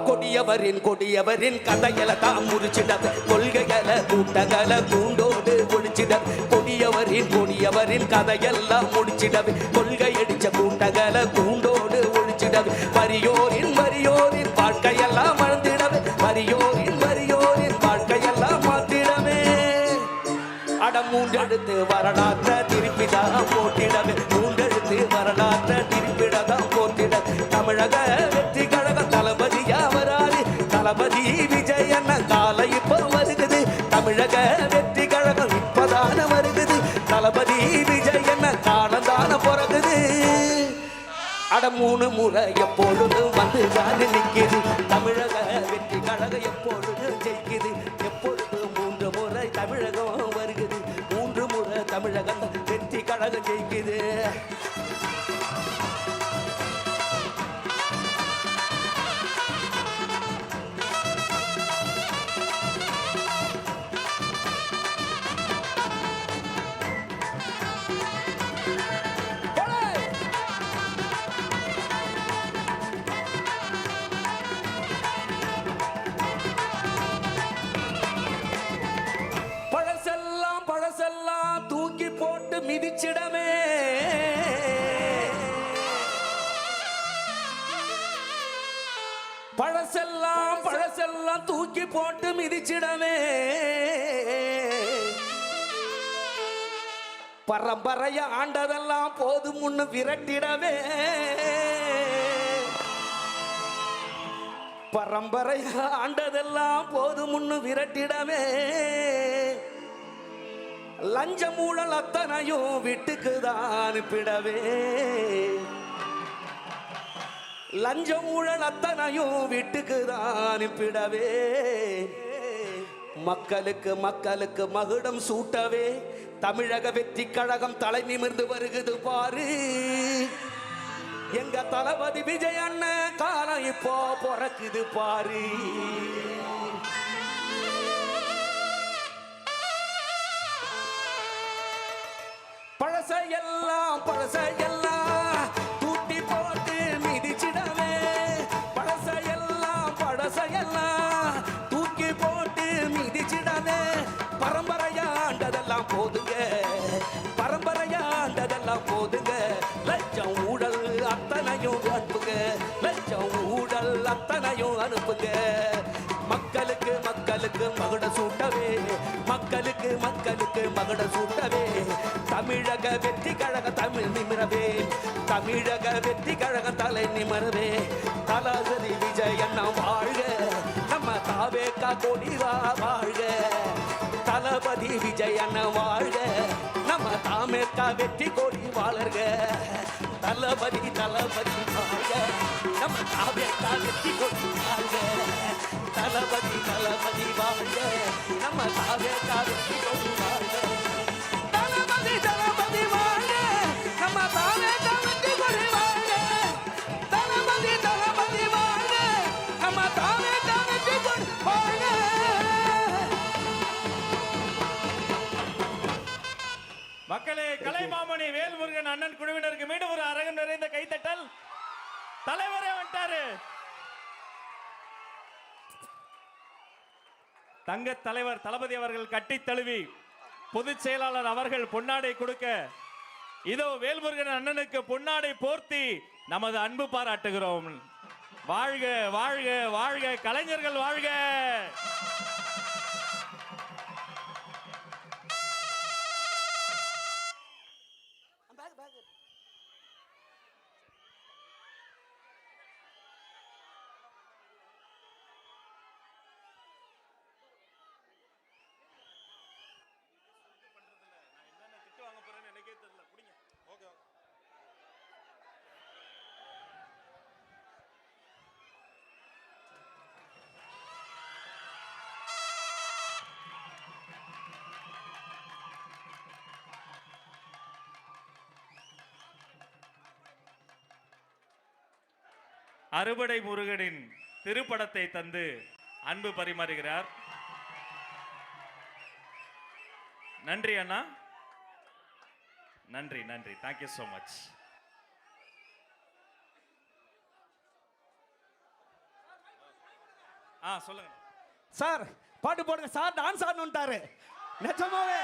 கொடியவரின் கதையில தான் முடிச்சிடது, கொள்கைகளை கூட்டங்களை கூண்டோடு ஒழிச்சிடது. கொடியவரின் கதையெல்லாம் முடிச்சிடது, கொள்கை அடிச்ச கூட்டங்களை கூண்டோடு ஒழிச்சிடது. வரியோரின் வாழ்க்கையெல்லாம் மறந்திடவே, வரியோரின் வாழ்க்கையெல்லாம் மாற்றிடவே. அட 3 எழுத்து வரலாற்றை திருப்பிதான் போட்டிடவே, 3 எழுத்து வரலாற்றை திருப்பிடதான் தமிழக வெற்றி கழக தளபதியா வராரு. தளபதி விஜய் அண்ண கால இப்ப வருகுது. தமிழக வெற்றி கழகம் இப்பதான வருகுது. தளபதி விஜய் அண்ண காலந்தான பிறகுது. அட 3 முறை எப்பொழுது வந்து தான் நிற்கிது. தமிழக வெற்றி கழகம் எப்பொழுது ஜெயிக்குது. எப்பொழுது 3 முறை தமிழகம் வருகுது. 3 முறை தமிழகம் வெற்றி கழகம் ஜெயிக்குது. பழசெல்லாம் பழசெல்லாம் தூக்கி போட்டு மிதிச்சிடமே. பழசெல்லாம் பழசெல்லாம் தூக்கி போட்டு மிதிச்சிடமே. பரம்பரைய ஆண்டதெல்லாம் போதும் முன்னு விரட்டிடவே. பரம்பரைய ஆண்டதெல்லாம் போதும் முன்னு விரட்டிடவே. லஞ்ச மூடல் அத்தனையும் வீட்டுக்குதான் அனுப்பிடவே. லஞ்ச ஊழல் அத்தனையும் வீட்டுக்குதான் அனுப்பிடவே. மக்களுக்கு மக்களுக்கு மகுடம் சூட்டவே தமிழக வெற்றி கழகம் தலை நிமிர்ந்து வருகுது பாரு. எங்க தளபதி விஜய் அண்ணன் காலம் இப்போ பிறக்குது பாரு. பழசையெல்லாம் பழசையெல்லாம் தூட்டி போட்டு மிதிச்சிடவே. பழசையெல்லாம் பழசையெல்லாம் தூக்கி போட்டு மிதிச்சிடவே. பரம்பரையாண்டதெல்லாம் போதுங்க. பரம்பரையாண்டதெல்லாம் போதுங்க. லஞ்சம் ஊழல் அத்தனையும் அனுப்புங்க. லஞ்சம் ஊழல் அத்தனையும் அனுப்புங்க. மக்களுக்கு மக்களுக்கு மகுட சூட்டவே. மக்களுக்கு மக்களுக்கு மகுட சூட்டவே. தமிழக வெற்றி கழக தமிழ் நிமிரவே. தமிழக வெற்றி கழக தலை நிமிரவே. தளபதி விஜய் அண்ணா வாழ்க. நம்ம தாவேக்கா கொடிவா வாழ்க. தளபதி விஜய் அண்ணா வாழ்க. நம்ம தாமேக்கா வெற்றி கொடி வாழர்க. தளபதி தளபதி வாழ்க. நம்ம தாவேக்கா வெற்றி கொடி வாழ்க. தளபதி தளபதி வாழ்க. நம்ம தாவேக்கா வெற்றி கொடி வாழ்க. தளபதி தளபதி வாழ்க. நம்ம தாவேக்கா வெற்றி கொடி வாழ்க. தளபதி தளபதி வாழ்க. நம்ம தாவேக்கா வெற்றி கொடி வாழ்க.
மக்களே, கலைமாமணி வேல்முருகன் அண்ணன் குழுவினருக்கு மீண்டும் ஒரு அரங்கம் நிறைந்த கைத்தட்டல். தலைவரே வந்துட்டாரு. தங்க தலைவர் தளபதி அவர்கள் கட்டி தழுவி பொதுச் செயலாளர் அவர்கள் பொன்னாடை கொடுக்க இதோ வேல்முருகன் அண்ணனுக்கு பொன்னாடை போர்த்தி நமது அன்பு பாராட்டுகிறோம். வாழ்க வாழ்க வாழ்க கலைஞர்கள் வாழ்க. அறுபடை முருகனின் திருப்படத்தை தந்து அன்பு பரிமாறுகிறார். நன்றி அண்ணா, நன்றி நன்றி. Thank you so much. சொல்லுங்க
சார். பாட்டு போடுங்க சார். டான்ஸ் ஆடணும்ட்டாரு. நிஜமாவே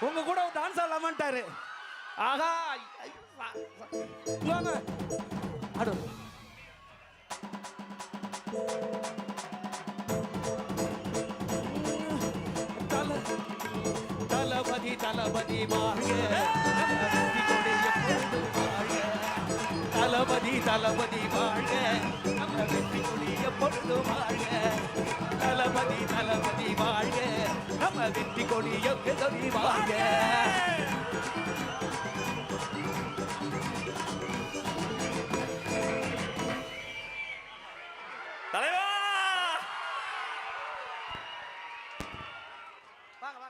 உங்க கூட டான்ஸ் ஆடலாமான்ட்டாரு. ஆகா ஆடு. தளபதி தளபதி வாழ்க. தளபதி தளபதி வாழ்க நம்ம வெற்றி கொடி எப்பொழுதும் வாழ்க தளபதி தளபதி வாழ்க நம்ம வெற்றி கொடி எப்பொழுதும் வாழ்க
தலைவா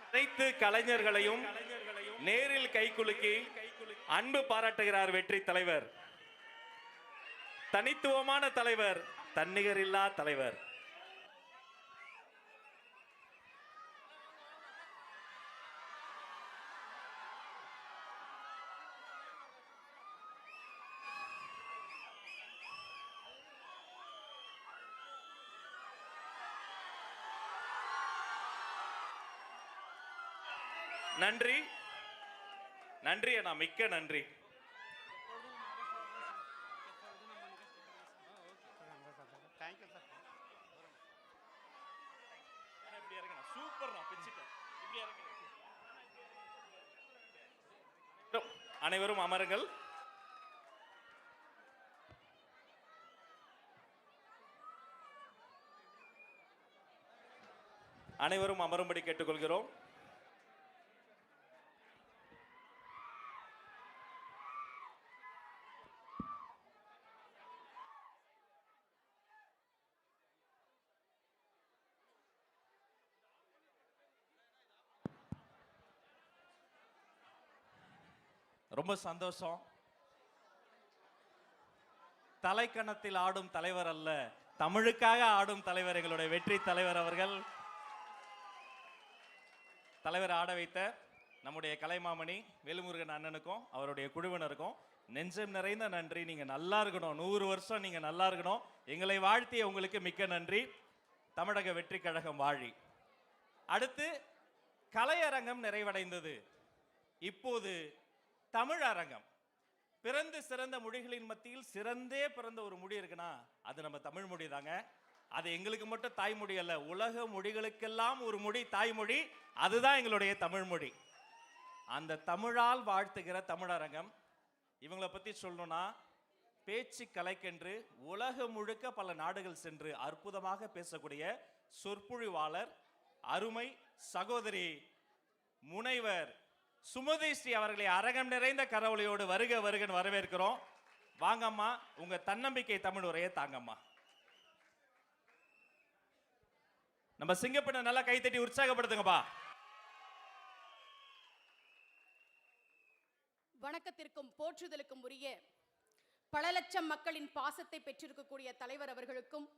அனைத்து கலைஞர்களையும் நேரில் கைகுலுக்கி அன்பு பாராட்டுகிறார் வெற்றி தலைவர். தனித்துவமான தலைவர், தன்னிகரில்லா தலைவர். நன்றி நன்றி அண்ணா, மிக்க நன்றி. அனைவரும் அமருங்கள். அனைவரும் அமரும்படி கேட்டுக்கொள்கிறோம். ரொம்ப சந்தோஷம். தலைக்கணத்தில் ஆடும் தலைவர் அல்ல, தமிழுக்காக ஆடும் தலைவர் எங்களுடைய வெற்றி தலைவர் அவர்கள். தலைவர் ஆட வைத்த நம்முடைய கலைமாமணி வேலுமுருகன் அண்ணனுக்கும் அவருடைய குழுவினருக்கும் நெஞ்சம் நிறைந்த நன்றி. நீங்க நல்லா இருக்கணும், 100 வருஷம் நீங்க நல்லா இருக்கணும். எங்களை வாழ்த்திய உங்களுக்கு மிக்க நன்றி. தமிழக வெற்றி கழகம் வாழி. அடுத்து கலையரங்கம் நிறைவடைந்தது. இப்போது தமிழ் அரங்கம். பிறந்து சிறந்த மொழிகளின் மத்தியில் சிறந்தே பிறந்த ஒரு மொழி இருக்குன்னா அது நம்ம தமிழ் மொழி தாங்க. அது எங்களுக்கு மட்டும் தாய்மொழி அல்ல, உலக மொழிகளுக்கெல்லாம் ஒரு மொழி தாய்மொழி, அதுதான் எங்களுடைய தமிழ் மொழி. அந்த தமிழால் வாழ்த்துகிற தமிழரங்கம். இவங்களை பற்றி சொல்லணும்னா, பேச்சு கலைக்கென்று உலகம் முழுக்க பல நாடுகள் சென்று அற்புதமாக பேசக்கூடிய சொற்பொழிவாளர் அருமை சகோதரி முனைவர் சுமதி ஸ்ரீ அவர்களை அரங்கம் நிறைந்த கரவொலியோடு வருக வருகன்னு வரவேற்கிறோம். வாங்கம்மா, உங்க தன்னம்பிக்கை தமிழ் உரையை தாங்கம்மா. நம்ம சிங்கப்பெண்ணை நல்லா கைத்தட்டி உற்சாகப்படுத்துங்கப்பா.
வணக்கத்திற்கும் போற்றுதலுக்கும் உரிய பல லட்சம் மக்களின் பாசத்தை பெற்றிருக்கக்கூடிய தலைவர் அவர்களுக்கும்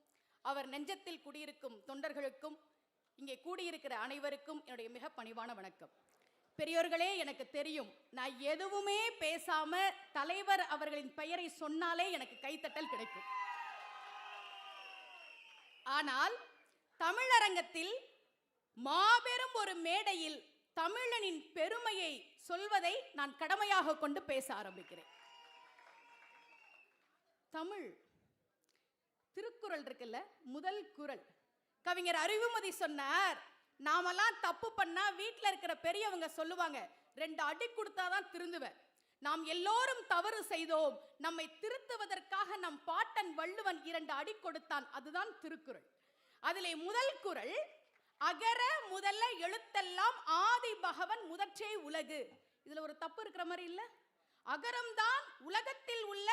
அவர் நெஞ்சத்தில் குடியிருக்கும் தொண்டர்களுக்கும் இங்கே கூடியிருக்கிற அனைவருக்கும் என்னுடைய மிக பணிவான வணக்கம். பெரியோர்களே, எனக்கு தெரியும், நான் எதுவுமே பேசாம தலைவர் அவர்களின் பெயரை சொன்னாலே எனக்கு கைத்தட்டல் கிடைக்கும். ஆனால் தமிழரங்கத்தில் மாபெரும் ஒரு மேடையில் தமிழனின் பெருமையை சொல்வதை நான் கடமையாக கொண்டு பேச ஆரம்பிக்கிறேன். தமிழ் திருக்குறள் இருக்குல்ல, முதல் குறள் கவிஞர் அறிவுமதி சொன்னார், நாமெல்லாம் தப்பு பண்ணா வீட்டில் இருக்கிற பெரியவங்க சொல்லுவாங்க, 2 அடி கொடுத்தாதான் திருந்துவேன். நாம் எல்லோரும் தவறு செய்தோம், நம்மை திருத்துவதற்காக நம் பாட்டன் வள்ளுவன் 2 அடி கொடுத்தான். அதுதான் திருக்குறள். அதிலே முதல் குறள், அகர முதல்ல எழுத்தெல்லாம் ஆதி பகவன் முதற்றே உலகு. இதுல ஒரு தப்பு இருக்கிற மாதிரி இல்ல? அகரம்தான் உலகத்தில் உள்ள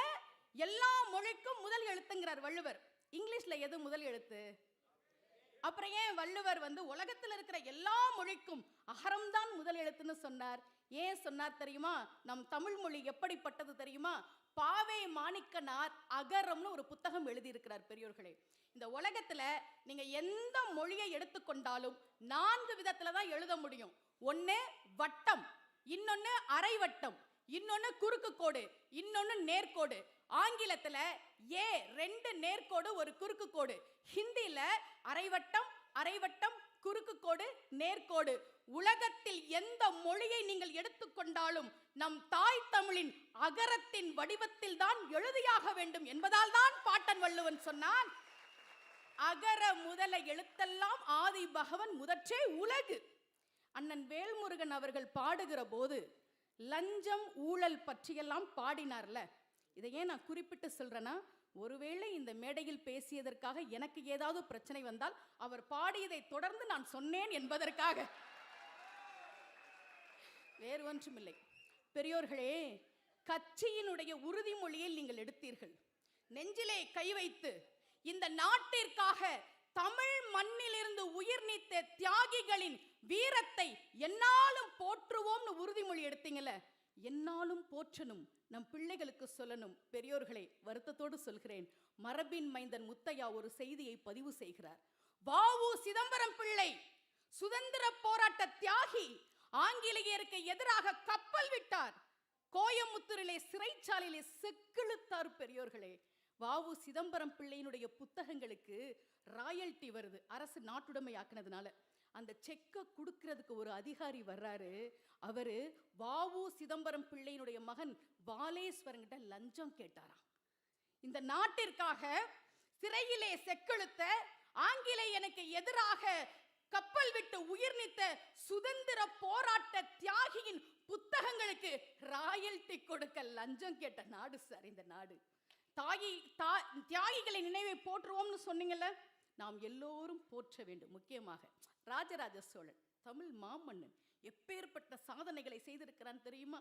எல்லா மொழிக்கும் முதல் எழுத்துங்கிறார் வள்ளுவர். இங்கிலீஷ்ல எது முதல் எழுத்து? அப்புறம் ஏன் வள்ளுவர் உலகத்தில் இருக்கிற எல்லா மொழிக்கும் அகரம்தான் முதல் எழுத்துன்னு சொன்னார்? ஏன் சொன்னார் தெரியுமா? நம் தமிழ் மொழி எப்படிப்பட்டது தெரியுமா? பாவே மாணிக்கனார் அகரம்னு ஒரு புத்தகம் எழுதியிருக்கிறார். பெரியோர்களே, இந்த உலகத்துல நீங்க எந்த மொழியை எடுத்துக்கொண்டாலும் 4 விதத்துல தான் எழுத முடியும். ஒன்னு வட்டம், இன்னொன்னு அரை வட்டம், இன்னொன்னு குறுக்கு கோடு, இன்னொன்னு நேர்கோடு. ஆங்கிலத்துல 2 நேர்கோடு 1 குறுக்கு கோடு. ஹிந்தியில அரைவட்டம் அரைவட்டம் குறுக்கு கோடு நேர்கோடு. உலகத்தில் எந்த மொழியை நீங்கள் எடுத்துக்கொண்டாலும் நம் தாய் தமிழின் அகரத்தின் வடிவத்தில் தான் எழுதியாக வேண்டும் என்பதால் தான் பாட்டன் வள்ளுவன் சொன்னான், அகர முதல எழுத்தெல்லாம் ஆதி பகவன் முதற்றே உலகு. அண்ணன் வேல்முருகன் அவர்கள் பாடுகிற போது லஞ்சம் ஊழல் பற்றியெல்லாம் பாடினார்ல, இதை ஏன் நான் குறிப்பிட்டு சொல்றேன்னா, ஒருவேளை இந்த மேடையில் பேசியதற்காக எனக்கு ஏதாவது பிரச்சனை வந்தால் அவர் பாடியதை தொடர்ந்து நான் சொன்னேன் என்பதற்காக, வேறு ஒன்றுமில்லை. பெரியோர்களே, கட்சியினுடைய உறுதிமொழியை நீங்கள் எடுத்தீர்கள். நெஞ்சிலே கை வைத்து இந்த நாட்டிற்காக தமிழ் மண்ணிலிருந்து உயிர் நீத்த தியாகிகளின் வீரத்தை என்னாலும் போற்றுவோம்னு உறுதிமொழி எடுத்தீங்கல்ல, என்னாலும் போற்றணும், நம் பிள்ளைகளுக்கு சொல்லணும். பெரியோர்களே, வருத்தத்தோடு சொல்கிறேன், மரபின் மைந்தன் முத்தையா ஒரு செய்தியை பதிவு செய்கிறார். வ.உ. சிதம்பரம் பிள்ளை சுதந்திர போராட்ட தியாகி, ஆங்கிலேயருக்கு எதிராக கப்பல் விட்டார், கோயமுத்தூரிலே சிறைச்சாலையிலே செக்கிழுத்தார். பெரியோர்களே, வ.உ. சிதம்பரம் பிள்ளையினுடைய புத்தகங்களுக்கு ராயல்டி வருது, அரசு நாட்டுடைமை ஆக்கினதுனால. அந்த செக்கை கொடுக்கிறதுக்கு ஒரு அதிகாரி வர்றாரு. அவரு வ.உ. சிதம்பரம் பிள்ளையினுடைய மகன் வாலேஸ்வரங்கிட்ட லஞ்சம் கேட்டாராம். இந்த நாட்டிற்காக சிறையிலே செக்கெழுத்த, ஆங்கிலேயனுக்கு எதிராக கப்பல் விட்டு உயிர் நீத்த சுதந்திர போராட்ட தியாகியின் புத்தகங்களுக்கு ராயல்டி கொடுக்க லஞ்சம் கேட்ட நாடு சார் இந்த நாடு. தியாகிகளை நினைவை போற்றுவோம்னு சொன்னீங்கல்ல, நாம் எல்லோரும் போற்ற வேண்டும். முக்கியமாக ராஜராஜ சோழன், தமிழ் மாமன்னன், எப்பேற்பட்ட சாதனைகளை செய்திருக்கிறான் தெரியுமா?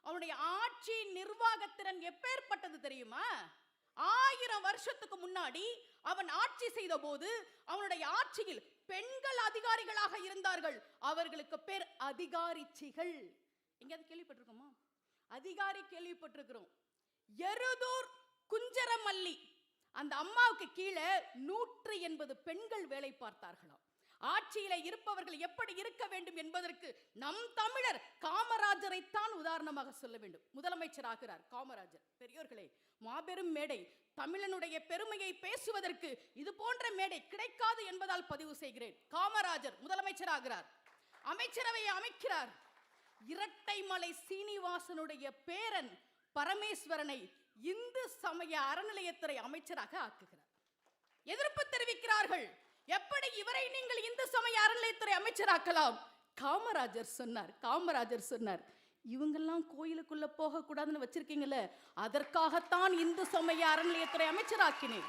அவனுடைய ஆட்சி நிர்வாகத்திறன் எப்பேற்பட்டது தெரியுமா? 1000 வருஷத்துக்கு முன்னாடி அவன் ஆட்சி செய்த போது அவனுடைய ஆட்சியில் பெண்கள் அதிகாரிகளாக இருந்தார்கள். அவர்களுக்கு பேர் அதிகாரிச்சிகள். எங்கேயாவது கேள்விப்பட்டிருக்கோமா? அதிகாரி கேள்விப்பட்டிருக்கிறோம். எருதூர் குஞ்சரமல்லி, அந்த அம்மாவுக்கு கீழே 180 பெண்கள் வேலை பார்த்தார்களாம். ஆட்சியில இருப்பவர்கள் எப்படி இருக்க வேண்டும் என்பதற்கு நம் தமிழர் காமராஜரைத்தான் உதாரணமாக சொல்ல வேண்டும். முதலமைச்சர் ஆகிறார் காமராஜர். பெரியோர்களே, மாபெரும் மேடை. தமிழனுடைய பெருமையை பேசுவதற்கு இது போன்ற மேடை கிடைக்காது என்பதால் பதிவு செய்கிறேன். காமராஜர் முதலமைச்சர் ஆகிறார், அமைச்சரவையை அமைக்கிறார். இரட்டைமலை சீனிவாசனுடைய பேரன் பரமேஸ்வரனை இந்து சமய அறநிலையத்துறை அமைச்சராக ஆக்குகிறார். எதிர்ப்பு தெரிவிக்கிறார்கள். எப்படி இவரை நீங்கள் இந்து சமய அறநிலையத்துறை அமைச்சராக்கலாம்? காமராஜர் சொன்னார், இவங்கெல்லாம் கோயிலுக்குள்ள போக கூடாதுன்னு வச்சிருக்கீங்கல்ல, அதற்காகத்தான் இந்து சமய அறநிலையத்துறை அமைச்சராக்கினேன்.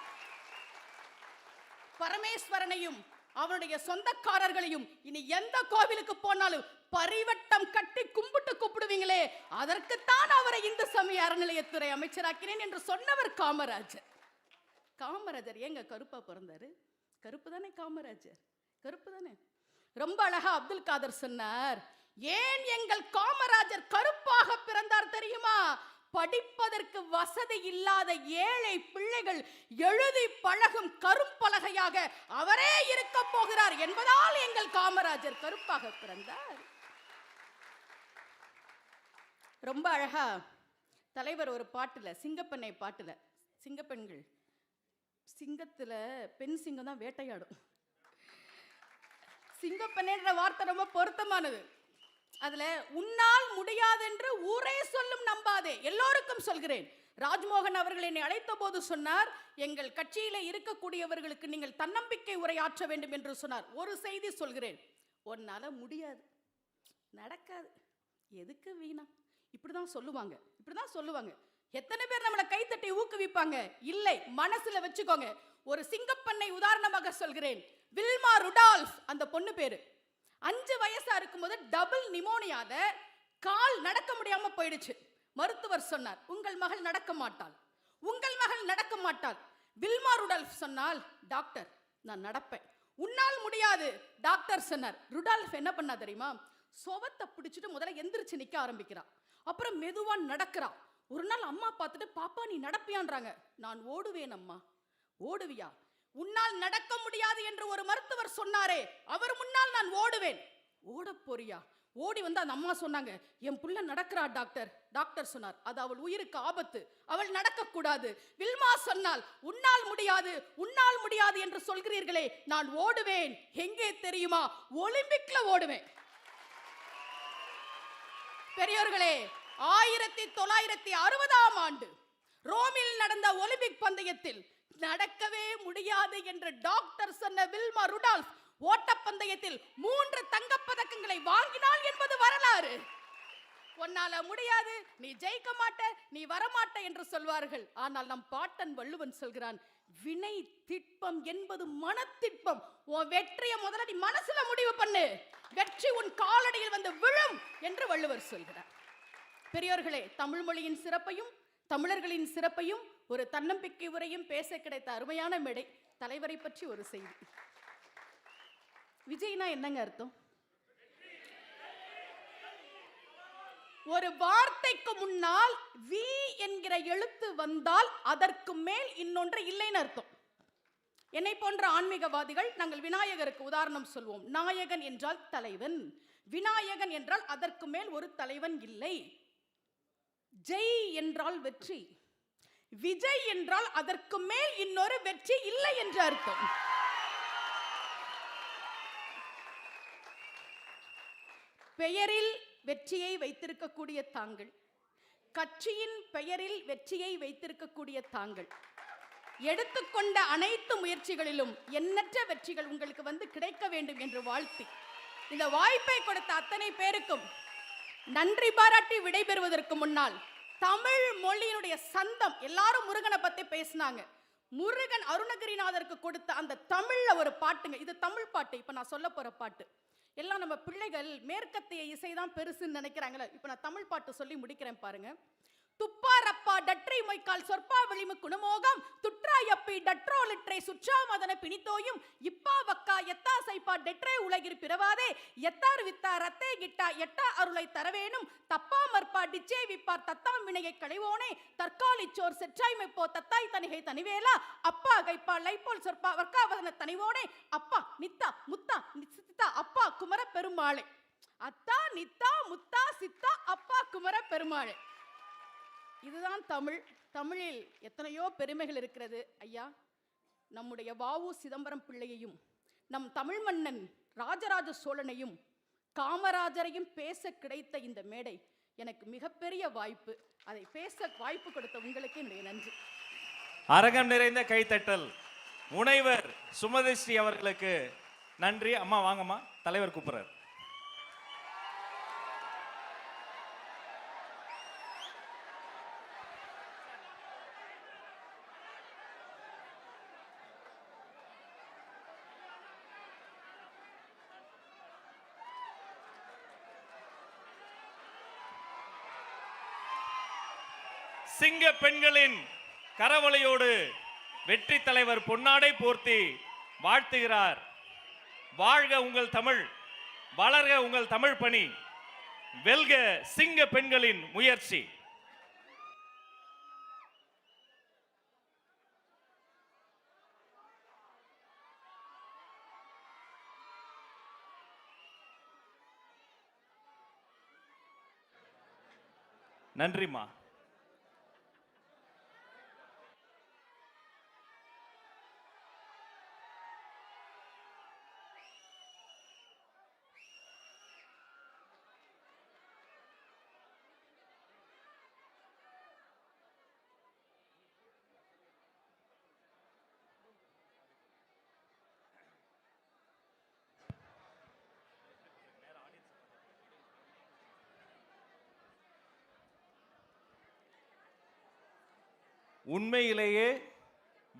பரமேஸ்வரனையும் அவருடைய சொந்தக்காரர்களையும் இனி எந்த கோவிலுக்கு போனாலும் பரிவட்டம் கட்டி கும்பிட்டு கூப்பிடுவீங்களே, அதற்குத்தான் அவரை இந்து சமய அறநிலையத்துறை அமைச்சராக்கினேன் என்று சொன்னவர் காமராஜர். காமராஜர் ஏங்க கருப்பா பிறந்தாரு? கருப்பு தானே காமராஜர், கருப்பு தானே. ரொம்ப அழகா அப்துல் காதர் சொன்னார், ஏன் எங்கள் காமராஜர் கருப்பாக பிறந்தார் தெரியுமா? படிப்பதற்கு வசதி இல்லாத ஏழை பிள்ளைகள் எழுதி பழகும் கரும்பலகையாக அவரே இருக்க போகிறார் என்பதால் எங்கள் காமராஜர் கருப்பாக பிறந்தார். ரொம்ப அழகா தலைவர் ஒரு பாட்டுல, சிங்கப்பெண்ணை பாட்டுல, சிங்கப்பெண்கள், சிங்கத்துல பெண் சிங்கம் தான் வேட்டையாடும். சிங்கப்பெண்ணுன்ற வார்த்தை ரொம்ப பொருத்தமானது. அதுல உன்னால் முடியாதென்று ஊரே சொல்லும் நம்பாதே, எல்லோருக்கும் சொல்கிறேன். ராஜ்மோகன் அவர்கள் என்னை அழைத்த போது சொன்னார், எங்கள் கட்சியில இருக்கக்கூடியவர்களுக்கு நீங்கள் தன்னம்பிக்கை உரையாற்ற வேண்டும் என்று சொன்னார். ஒரு செய்தி சொல்கிறேன், உன்னால முடியாது, நடக்காது, எதுக்கு வீணா, இப்படிதான் சொல்லுவாங்க. எத்தனை பேர் நம்மளை கைத்தட்டி ஊக்குவிப்பாங்க? இல்லை, மனசுல வச்சுக்கோங்க. ஒரு சிங்கப்பெண்ணை உதாரணமாக சொல்கிறேன், வில்மா ருடால்ஃப், அந்த பொண்ணு பேரு. 5 வயசா இருக்கும்போது டபுள் நிமோனியால கால் நடக்க முடியாம போயிடுச்சு. மருத்துவர் சொன்னார், உங்கள் மகள் நடக்க மாட்டாள். வில்மா ருடால்ஃப் சொன்னால், டாக்டர் நான் நடப்பேன். உன்னால் முடியாது, டாக்டர் சொன்னார். ருடால்ஃப் என்ன பண்ணா தெரியுமா? சுவத்தை பிடிச்சிட்டு முதல்ல எந்திரிச்சு நிக்க ஆரம்பிக்கிறா, அப்புறம் மெதுவா நடக்கிறா. ஒரு நாள் அம்மா பார்த்துட்டு, பாப்பா நீ நடப்பியான்றாங்க. நான் ஓடுவேன் அம்மா. ஓடுவியா? உன்னால் நடக்க முடியாது என்று ஒரு மருத்துவர் சொன்னாரே, அவர் முன்னால் நான் ஓடுவேன். ஓட போறியா? ஓடி வந்து அந்த அம்மா சொன்னாங்க, என் புள்ள நடக்கிறா டாக்டர். டாக்டர் சொன்னார், அது அவள் உயிருக்கு ஆபத்து, அவள் நடக்க கூடாது. வில்மா சொன்னால், உன்னால் முடியாது என்று சொல்கிறீர்களே, நான் ஓடுவேன். எங்கே தெரியுமா? ஒலிம்பிக்ல ஓடுவேன். பெரியோர்களே, 1960ஆம் ஆண்டு ரோமில் நடந்த ஒலிம்பிக் பந்தயத்தில் நடக்கவே முடியாது என்று டாக்டர் சொன்ன வில்மா ருடால்ஃப் ஓட்டப்பந்தயத்தில் 3 தங்கப்பதக்கங்களை வாங்கினாள் என்பது வரலாறு. உன்னால முடியாது, நீ ஜெயிக்க மாட்ட, நீ வரமாட்ட என்று சொல்வார்கள். ஆனால் நம் பாட்டன் வள்ளுவன் சொல்கிறான், வினை திட்பம் என்பது மனத்திட்பம். உன் வெற்றியை முதல்ல நீ மனசுல முடிவு பண்ணு, வெற்றி உன் காலடியில் வந்து விழும் என்று வள்ளுவர் சொல்கிறார். பெரியோர்களே, தமிழ் மொழியின் சிறப்பையும் தமிழர்களின் சிறப்பையும் ஒரு தன்னம்பிக்கை உரையும் பேச கிடைத்த அருமையான மேடை. தலைவரை பற்றி ஒரு செய்தி. விஜய்னா என்னங்க அர்த்தம்? ஒரு வார்த்தைக்கு முன்னால் வி என்கிற எழுத்து வந்தால் அதற்கு மேல் இன்னொன்று இல்லைன்னு அர்த்தம். என்னை போன்ற ஆன்மீகவாதிகள் நாங்கள் விநாயகருக்கு உதாரணம் சொல்வோம். நாயகன் என்றால் தலைவன், விநாயகன் என்றால் அதற்கு மேல் ஒரு தலைவன் இல்லை. ஜெய் என்றால் வெற்றி, விஜய் என்றால் அதற்கு மேல் இன்னொரு வெற்றி இல்லை என்று அர்த்தம். பெயரில் வெற்றியை வைத்திருக்கக்கூடிய தாங்கள், கட்சியின் பெயரில் வெற்றியை வைத்திருக்கக்கூடிய தாங்கள், எடுத்துக்கொண்ட அனைத்து முயற்சிகளிலும் எண்ணற்ற வெற்றிகள் உங்களுக்கு வந்து கிடைக்க வேண்டும் என்று வாழ்த்தி, இந்த வாய்ப்பை கொடுத்த அத்தனை பேருக்கும் நன்றி பாராட்டி விடைபெறுவதற்கு முன்னால், தமிழ் மொழியினுடைய சந்தம், எல்லாரும் முருகனை பத்தி பேசினாங்க. முருகன் அருணகிரிநாதருக்கு கொடுத்த அந்த தமிழ்ல ஒரு பாட்டுங்க, இது தமிழ் பாட்டு. இப்ப நான் சொல்ல போற பாட்டு எல்லாம் நம்ம பிள்ளைகள் மேற்கத்திய இசைதான் பெருசுன்னு நினைக்கிறாங்களே. இப்ப நான் தமிழ் பாட்டு சொல்லி முடிக்கிறேன் பாருங்க. துப்பா ரப்பா டற்றை மொய்க்கால் சொற்பா விளிமு குணமோகம் துற்றாயப்பி டற்றோ லிற்றை சுற்றாமதன பிணித்தோயும் இப்பா வக்கா எத்தா சைப்பா டெற்றை உலகிர் பிறவாதே எத்தார் வித்தா ரத்தே கிட்டா எட்டா அருளை தரவேணும் தப்பா மற்பா டிச்சே விப்பார் தத்தாம் வினையை களைவோனே தற்காலிச்சோர் செற்றாய்மைப்போ தத்தாய் தனிகை தனிவேலா அப்பா கைப்பா லைப்போல் சொற்பா வர்க்காவதன தனிவோனே அப்பா நித்தா முத்தா சித்தா அப்பா குமர பெருமாளே. அத்தா நித்தா முத்தா சித்தா அப்பா குமர பெருமாளே. இதுதான் தமிழ். தமிழில் எத்தனையோ பெருமைகள் இருக்கிறது. ஐயா, நம்முடைய வ.உ. சிதம்பரம் பிள்ளையையும் நம் தமிழ் மன்னன் ராஜராஜ சோழனையும் காமராஜரையும் பேச கிடைத்த இந்த மேடை எனக்கு மிகப்பெரிய வாய்ப்பு. அதை பேச வாய்ப்பு கொடுத்த உங்களுக்கு என்னுடைய நன்றி.
அரங்கம் நிறைந்த கைத்தட்டல் முனைவர் சுமதி ஸ்ரீ அவர்களுக்கு நன்றி. அம்மா வாங்கம்மா, தலைவர் கூப்பிடுறார். சிங்க பெண்களின் கரவொலியோடு வெற்றி தலைவர் பொன்னாடை போர்த்தி வாழ்த்துகிறார். வாழ்க உங்கள் தமிழ், வளர்க உங்கள் தமிழ் பணி, வெல்க சிங்க பெண்களின் முயற்சி. நன்றிம்மா. உண்மையிலேயே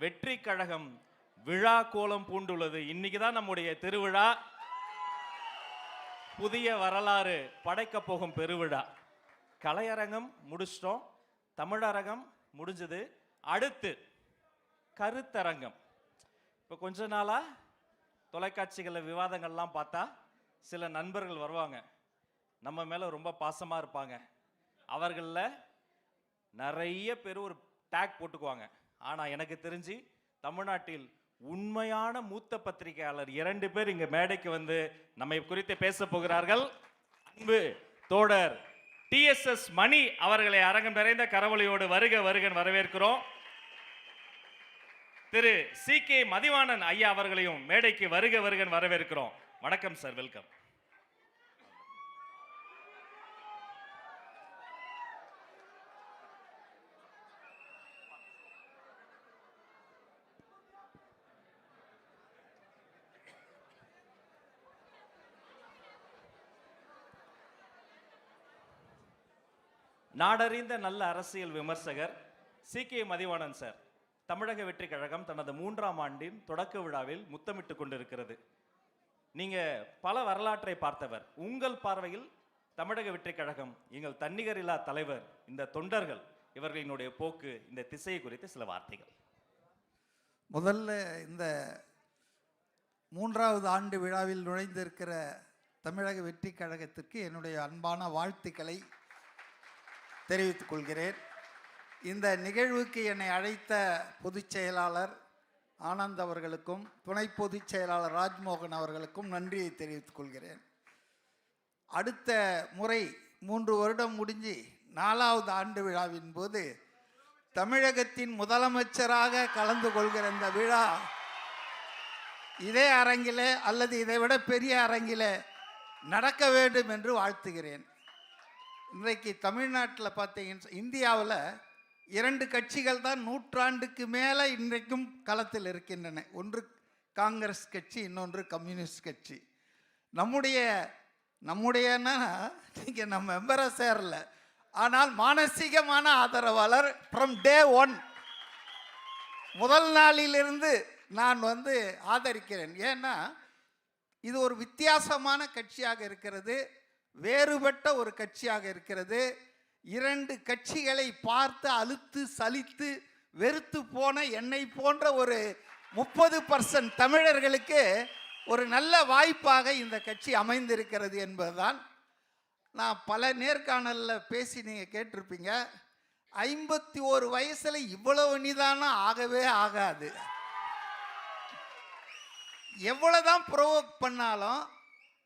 வெற்றி கழகம் விழா கோலம் பூண்டுள்ளது. இன்னைக்கு தான் நம்முடைய திருவிழா, புதிய வரலாறு படைக்க போகும் பெருவிழா. கலையரங்கம் முடிச்சிட்டோம், தமிழரங்கம் முடிஞ்சது, அடுத்து கருத்தரங்கம். இப்போ கொஞ்ச நாளா தொலைக்காட்சிகளில் விவாதங்கள்லாம் பார்த்தா சில நண்பர்கள் வருவாங்க, நம்ம மேலே ரொம்ப பாசமாக இருப்பாங்க. அவர்களில் நிறைய பேர் ஒரு டேக் போட்டுக்குவாங்க. ஆனால் எனக்கு தெரிஞ்சு தமிழ்நாட்டில் உண்மையான மூத்த பத்திரிகையாளர் 2 பேர் இங்கே மேடைக்கு வந்து நம்மை குறித்து பேச போகிறார்கள். அன்பு தோழர் TSS மணி அவர்களை அரங்கம் நிறைந்த கரவொலியோடு வருக வருகன் வரவேற்கிறோம். திரு CK மதிவாணன் ஐயா அவர்களையும் மேடைக்கு வருக வருகன் வரவேற்கிறோம். வணக்கம் சார், வெல்கம். நாடறிந்த நல்ல அரசியல் விமர்சகர் சி.கே. மதிவாணன் சார், தமிழக வெற்றி கழகம் தனது 3ஆம் ஆண்டின் தொடக்க விழாவில் முத்தமிட்டு கொண்டிருக்கிறது. நீங்க பல வரலாற்றை பார்த்தவர். உங்கள் பார்வையில் தமிழக வெற்றி கழகம், எங்கள் தன்னிகரில்லா தலைவர், இந்த தொண்டர்கள் இவர்களினுடைய போக்கு, இந்த திசையை குறித்து சில வார்த்தைகள்.
முதல்ல இந்த 3வது ஆண்டு விழாவில் நுழைந்திருக்கிற தமிழக வெற்றி கழகத்திற்கு என்னுடைய அன்பான வாழ்த்துக்களை தெரிவித்துக் கொள்கிறேன். இந்த நிகழ்வுக்கு என்னை அழைத்த பொதுச் செயலாளர் ஆனந்த் அவர்களுக்கும் துணை பொதுச் செயலாளர் ராஜ்மோகன் அவர்களுக்கும் நன்றியை தெரிவித்துக் கொள்கிறேன். அடுத்த முறை 3 வருடம் முடிஞ்சு 4வது ஆண்டு விழாவின் போது தமிழகத்தின் முதலமைச்சராக கலந்து கொள்கிற இந்த விழா இதே அரங்கிலே அல்லது இதைவிட பெரிய அரங்கிலே நடக்க வேண்டும் என்று வாழ்த்துகிறேன். இன்றைக்கு தமிழ்நாட்டில் பார்த்தீங்கன்னா, இந்தியாவில் 2 கட்சிகள் தான் நூற்றாண்டுக்கு மேலே இன்றைக்கும் களத்தில் இருக்கின்றன. ஒன்று காங்கிரஸ் கட்சி, இன்னொன்று கம்யூனிஸ்ட் கட்சி. நம்முடையன்னா நீங்கள் நம்ம மெம்பரை சேரல, ஆனால் மானசீகமான ஆதரவாளர் ஃப்ரம் டே 1 முதல் நாளிலிருந்து நான் ஆதரிக்கிறேன். ஏன்னா இது ஒரு வித்தியாசமான கட்சியாக இருக்கிறது, வேறுபட்ட ஒரு கட்சியாக இருக்கிறது. 2 கட்சிகளை பார்த்து அலுத்து சலித்து வெறுத்து போன என்னை போன்ற ஒரு 30% தமிழர்களுக்கு ஒரு நல்ல வாய்ப்பாக இந்த கட்சி அமைந்திருக்கிறது என்பதுதான். நான் பல நேர்காணலில் பேசி நீங்கள் கேட்டிருப்பீங்க, 51 வயசில் இவ்வளவு நிதானம் ஆகவே ஆகாது. எவ்வளவுதான் ப்ரோவோக் பண்ணாலும்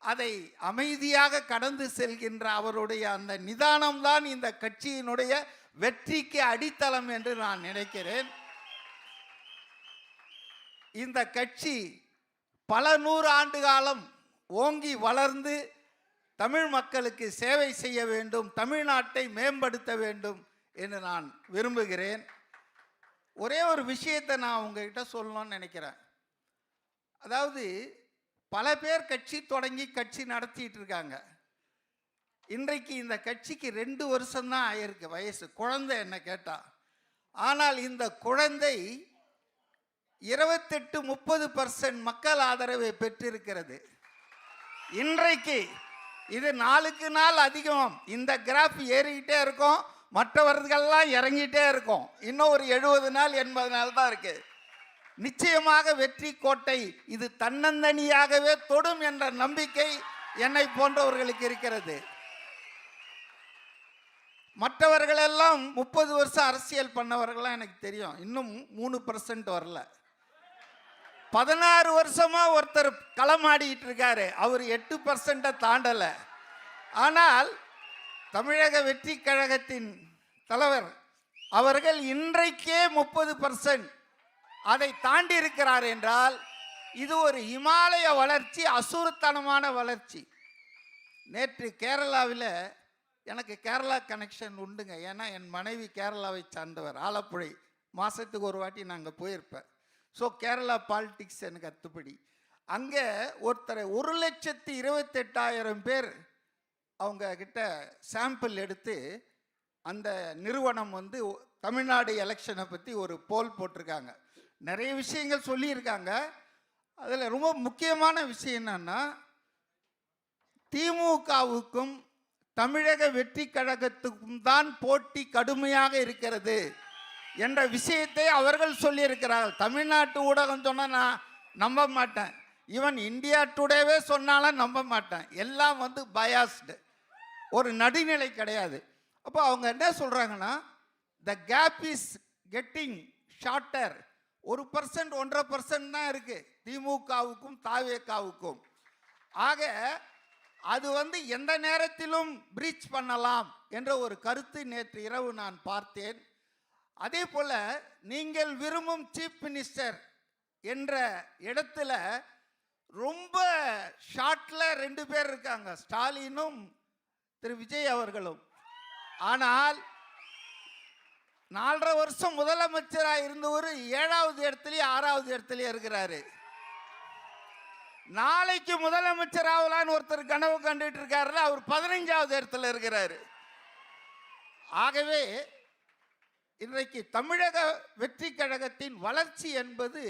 அதை அமைதியாக கடந்து செல்கின்ற அவருடைய அந்த நிதானம்தான் இந்த கட்சியினுடைய வெற்றிக்கு அடித்தளம் என்று நான் நினைக்கிறேன். இந்த கட்சி பல 100 ஆண்டு காலம் ஓங்கி வளர்ந்து தமிழ் மக்களுக்கு சேவை செய்ய வேண்டும், தமிழ்நாட்டை மேம்படுத்த வேண்டும் என்று நான் விரும்புகிறேன். ஒரே ஒரு விஷயத்தை நான் உங்ககிட்ட சொல்லணும்னு நினைக்கிறேன். அதாவது பல பேர் கட்சி தொடங்கி கட்சி நடத்திட்டு இருக்காங்க. இன்றைக்கு இந்த கட்சிக்கு 2 வருஷம்தான் ஆயிருக்கு வயசு, குழந்தை என்ன கேட்டா. ஆனால் இந்த குழந்தை 28-30% மக்கள் ஆதரவை பெற்றிருக்கிறது. இன்றைக்கு இது நாளுக்கு நாள் அதிகம். இந்த கிராஃப் ஏறிக்கிட்டே இருக்கும், மற்றவர்கள்லாம் இறங்கிட்டே இருக்கும். இன்னும் ஒரு 70 நாள் 80 நாள் தான் இருக்கு. நிச்சயமாக வெற்றி கோட்டை இது தன்னந்தனியாகவே தொடும் என்ற நம்பிக்கை என்னை போன்றவர்களுக்கு இருக்கிறது. மற்றவர்களெல்லாம் 30 வருஷம் அரசியல் பண்ணவர்கள்லாம் எனக்கு தெரியும், இன்னும் 3% வரல. 16 வருஷமா ஒருத்தர் களமாடிட்டு இருக்காரு, அவர் 8% தாண்டலை. ஆனால் தமிழக வெற்றி கழகத்தின் தலைவர் அவர்கள் இன்றைக்கே 30% அதை தாண்டி இருக்கிறார் என்றால் இது ஒரு இமாலய வளர்ச்சி, அசுரத்தனமான வளர்ச்சி. நேற்று கேரளாவில், எனக்கு கேரளா கனெக்ஷன் உண்டுங்க, ஏன்னா என் மனைவி கேரளாவை சார்ந்தவர், ஆலப்புழை. மாதத்துக்கு ஒரு வாட்டி நாங்கள் போயிருப்பேன். ஸோ கேரளா பாலிடிக்ஸ் எனக்கு அத்துப்படி. அங்கே ஒருத்தரை 1,28,000 பேர் அவங்க கிட்ட சாம்பிள் எடுத்து அந்த நிறுவனம் தமிழ்நாடு எலெக்ஷனை பற்றி ஒரு போல் போட்டிருக்காங்க. நிறைய விஷயங்கள் சொல்லியிருக்காங்க. அதில் ரொம்ப முக்கியமான விஷயம் என்னன்னா, திமுகவுக்கும் தமிழக வெற்றி கழகத்துக்கும் தான் போட்டி கடுமையாக இருக்கிறது என்ற விஷயத்தை அவர்கள் சொல்லியிருக்கிறார்கள். தமிழ்நாட்டு ஊடகம் சொன்னால் நான் நம்ப மாட்டேன், ஈவன் இந்தியா டுடேவே சொன்னாலும் நம்ப மாட்டேன். எல்லாம் பயாஸ்டு, ஒரு நடுநிலை கிடையாது. அப்போ அவங்க என்ன சொல்கிறாங்கன்னா, த கேப் இஸ் கெட்டிங் ஷார்ட்டர். 1% 1.5% தான் இருக்கு திமுகவுக்கும் தாவேகாவுக்கும். ஆக அது எந்த நேரத்திலும் பிரீச் பண்ணலாம் என்ற ஒரு கருத்து நேற்று இரவு நான் பார்த்தேன். அதே போல நீங்கள் விரும்பும் சீஃப் மினிஸ்டர் என்ற இடத்துல ரொம்ப ஷார்ட்ல 2 பேர் இருக்காங்க, ஸ்டாலினும் திரு விஜய் அவர்களும். ஆனால் 4.5 வருஷம் முதலமைச்சராக இருந்தவர் 7வது இடத்துலயே 6வது இடத்துலயே இருக்கிறாரு. நாளைக்கு முதலமைச்சர் ஆகலான்னு ஒருத்தர் கனவு கண்டுட்டு இருக்காரு, அவர் 15வது இடத்துல இருக்கிறாரு. ஆகவே இன்றைக்கு தமிழக வெற்றி கழகத்தின் வளர்ச்சி என்பது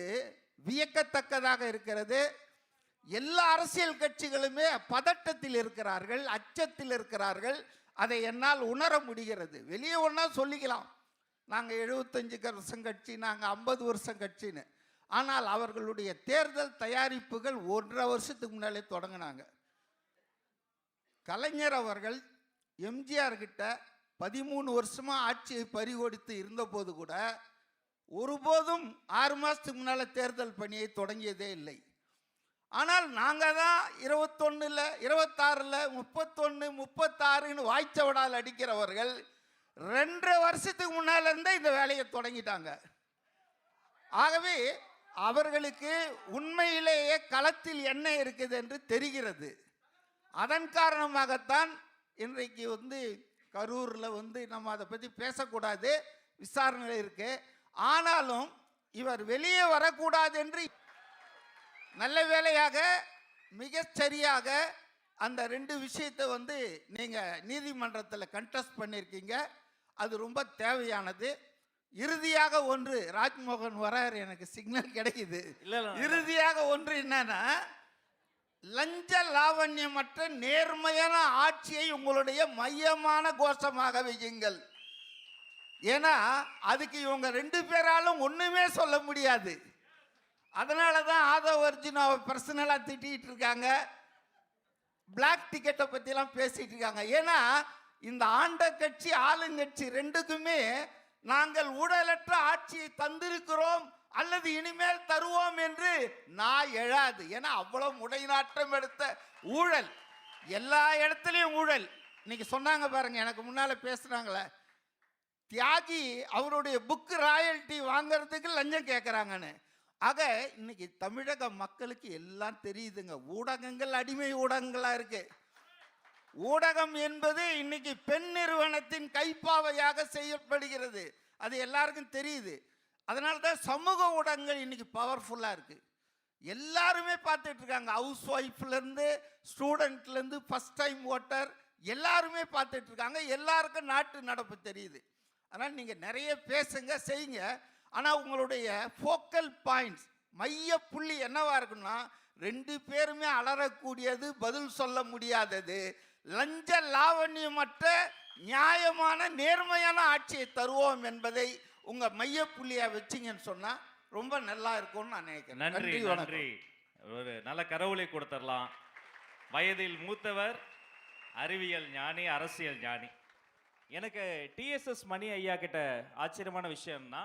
வியக்கத்தக்கதாக இருக்கிறது. எல்லா அரசியல் கட்சிகளுமே பதட்டத்தில் இருக்கிறார்கள், அச்சத்தில் இருக்கிறார்கள். அதை என்னால் உணர முடிகிறது. வெளியே ஒன்றா சொல்லிக்கலாம், நாங்கள் 75 கட்சி, நாங்கள் 50 வருஷம் கட்சின்னு. ஆனால் அவர்களுடைய தேர்தல் தயாரிப்புகள் 1.5 வருஷத்துக்கு முன்னாலே தொடங்கினாங்க. கலைஞர் அவர்கள் எம்ஜிஆர் கிட்ட 13 வருஷமா ஆட்சியை பறிகொடுத்து இருந்தபோது கூட ஒருபோதும் 6 மாதத்துக்கு முன்னால் தேர்தல் பணியை தொடங்கியதே இல்லை. ஆனால் நாங்கள் தான் 21, 26, 31, 36ன்னு வாய்ச்சவடால் அடிக்கிறவர்கள் 2.5 வருஷத்துக்கு முன்னால் இருந்தே இந்த வேலையை தொடங்கிட்டாங்க. ஆகவே அவர்களுக்கு உண்மையிலேயே களத்தில் என்ன இருக்குது என்று தெரிகிறது. அதன் காரணமாகத்தான் இன்றைக்கு கரூரில் நம்ம அதை பற்றி பேசக்கூடாது, விசாரணை இருக்கு. ஆனாலும் இவர் வெளியே வரக்கூடாது என்று நல்ல வேளையாக மிகச்சரியாக அந்த 2 விஷயத்தை நீங்கள் நீதிமன்றத்தில் கண்டெஸ்ட் பண்ணியிருக்கீங்க. அது ரொம்ப தேவையானது. இறுதியாக ஒன்று, ராஜ்மோகன் வரார், எனக்கு சிக்னல் கிடைக்குது. இறுதியாக ஒன்று என்னன்னா, லஞ்ச லாவண்யமற்ற நேர்மையான ஆட்சியை உங்களுடைய மையமான கோஷமாக வையுங்கள். ஏன்னா அதுக்கு இவங்க 2 பேராலும் ஒண்ணுமே சொல்ல முடியாது. அதனால தான் ஆதவ் அர்ஜுனாவை பர்சனலாக திட்டிகிட்டு இருக்காங்க, பிளாக் டிக்கெட்டை பற்றிலாம் பேசிட்டு இருக்காங்க. ஏன்னா இந்த ஆண்ட கட்சி ஆளுங்கட்சி 2க்குமே நாங்கள் ஊழலற்ற ஆட்சியை தந்திருக்கிறோம் அல்லது இனிமேல் தருவோம் என்று நான் எழாது. ஏன்னா அவ்வளவு முடைநாட்டம் எடுத்த ஊழல், எல்லா இடத்துலையும் ஊழல். இன்னைக்கு சொன்னாங்க பாருங்க, எனக்கு முன்னால பேசுறாங்களே, தியாகி அவருடைய புக்கு ராயல்டி வாங்கறதுக்கு லஞ்சம் கேட்குறாங்கன்னு. ஆக இன்னைக்கு தமிழக மக்களுக்கு எல்லாம் தெரியுதுங்க. ஊடகங்கள் அடிமை ஊடகங்களாக இருக்கு. ஊடகம் என்பது இன்னைக்கு பெண் நிறுவனத்தின் கைப்பாவையாக செய்யப்படுகிறது. அது எல்லாருக்கும் தெரியுது. அதனால தான் சமூக ஊடகங்கள் இன்னைக்கு பவர்ஃபுல்லாக இருக்கு. எல்லாருமே பார்த்துட்டு இருக்காங்க. ஹவுஸ் ஒய்ஃப்லேருந்து ஸ்டூடெண்ட்லேருந்து ஃபஸ்ட் டைம் ஓட்டர் எல்லாருமே பார்த்துட்டு இருக்காங்க. எல்லாருக்கும் நாட்டு நடப்பு தெரியுது. அதனால் நீங்கள் நிறைய பேசுங்க, செய்யுங்க. ஆனால் உங்களுடைய ஃபோக்கல் பாயிண்ட்ஸ், மைய புள்ளி என்னவா இருக்குன்னா, 2 பேருமே அலறக்கூடியது, பதில் சொல்ல முடியாதது, லஞ்ச லாவண்யமற்ற நியாயமான நேர்மையான ஆட்சியை தருவோம் என்பதை உங்க மைய புள்ளியா வச்சிங்கன்னு சொன்னா ரொம்ப நல்லா இருக்கும்னு நான் நினைக்கிறேன்.
நன்றி நன்றி. ஒரு நல்ல கரவுளை கொடுத்துடலாம். வயதில் மூத்தவர், அறிவியல் ஞானி, அரசியல் ஞானி. எனக்கு டிஎஸ்எஸ் மணி ஐயா கிட்ட ஆச்சரியமான விஷயம்னா,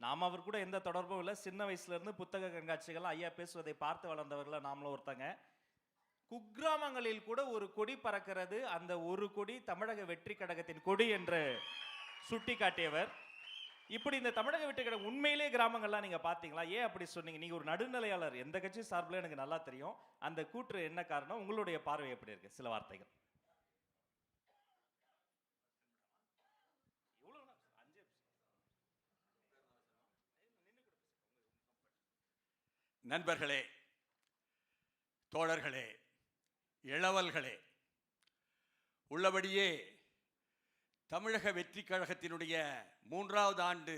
நாம் அவர் கூட எந்த தொடர்பும் இல்லை. சின்ன வயசுல இருந்து புத்தக கண்காட்சிகள் ஐயா பேசுவதை பார்த்து வளர்ந்தவர்கள் நாமளும் ஒருத்தங்க. குக்கிராமங்களில் கூட ஒரு கொடி பறக்கிறது, அந்த ஒரு கொடி தமிழக வெற்றி கழகத்தின் கொடி என்று சுட்டி காட்டியவர். இப்படி இந்த தமிழக வெற்றி கழகம் உண்மையிலே கிராமங்கள்லாம் நீங்க பாத்தீங்களா? ஏன் அப்படி சொன்னீங்க? நீங்க ஒரு நடுநிலையாளர், எந்த கட்சி சார்பில் எனக்கு நல்லா தெரியும். அந்த கூற்று என்ன காரணம்? உங்களுடைய பார்வை எப்படி இருக்கு? சில வார்த்தைகள்.
நண்பர்களே, தோழர்களே, இளவல்களே, உள்ளபடியே தமிழக வெற்றி கழகத்தினுடைய 3வது ஆண்டு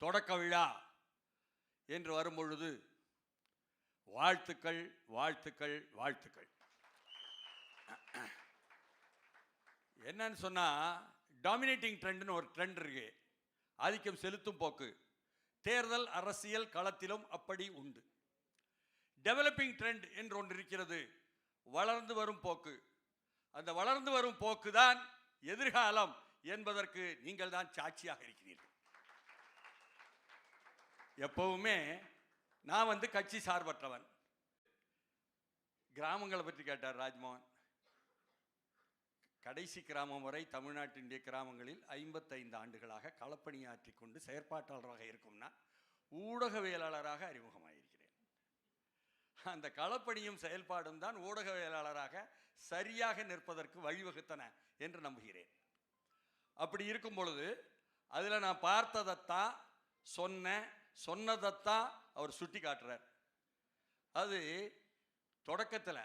தொடக்க விழா என்று வரும்பொழுது வாழ்த்துக்கள், வாழ்த்துக்கள், வாழ்த்துக்கள். என்னன்னு சொன்னா, டாமினேட்டிங் ட்ரெண்ட்னு ஒரு ட்ரெண்ட் இருக்கு, ஆதிக்கம் செலுத்தும் போக்கு. தேர்தல் அரசியல் களத்திலும் அப்படி உண்டு. டெவலப்பிங் ட்ரெண்ட் என்று ஒன்று இருக்கிறது, வளர்ந்து வரும் போக்கு. அந்த வளர்ந்து வரும் போக்கு தான் எதிர்காலம் என்பதற்கு நீங்கள் தான் சாட்சியாக இருக்கிறீர்கள். எப்பவுமே நான் கட்சி சார்பற்றவன். கிராமங்களை பற்றி கேட்டார் ராஜ்மோகன். கடைசி கிராமம் வரை தமிழ்நாட்டினுடைய கிராமங்களில் 55 ஆண்டுகளாக களப்பணியாற்றி கொண்டு செயற்பாட்டாளராக இருக்கும்னா ஊடகவியலாளராக அறிமுகமாயிருக்கிறேன். அந்த களப்பணியும் செயல்பாடும் தான் ஊடகவியலாளராக சரியாக நிற்பதற்கு வழிவகுத்தன என்று நம்புகிறேன். அப்படி இருக்கும் பொழுது அதில் நான் பார்த்ததைத்தான் சொன்னதைத்தான் அவர் சுட்டி காட்டுறார். அது தொடக்கத்தில்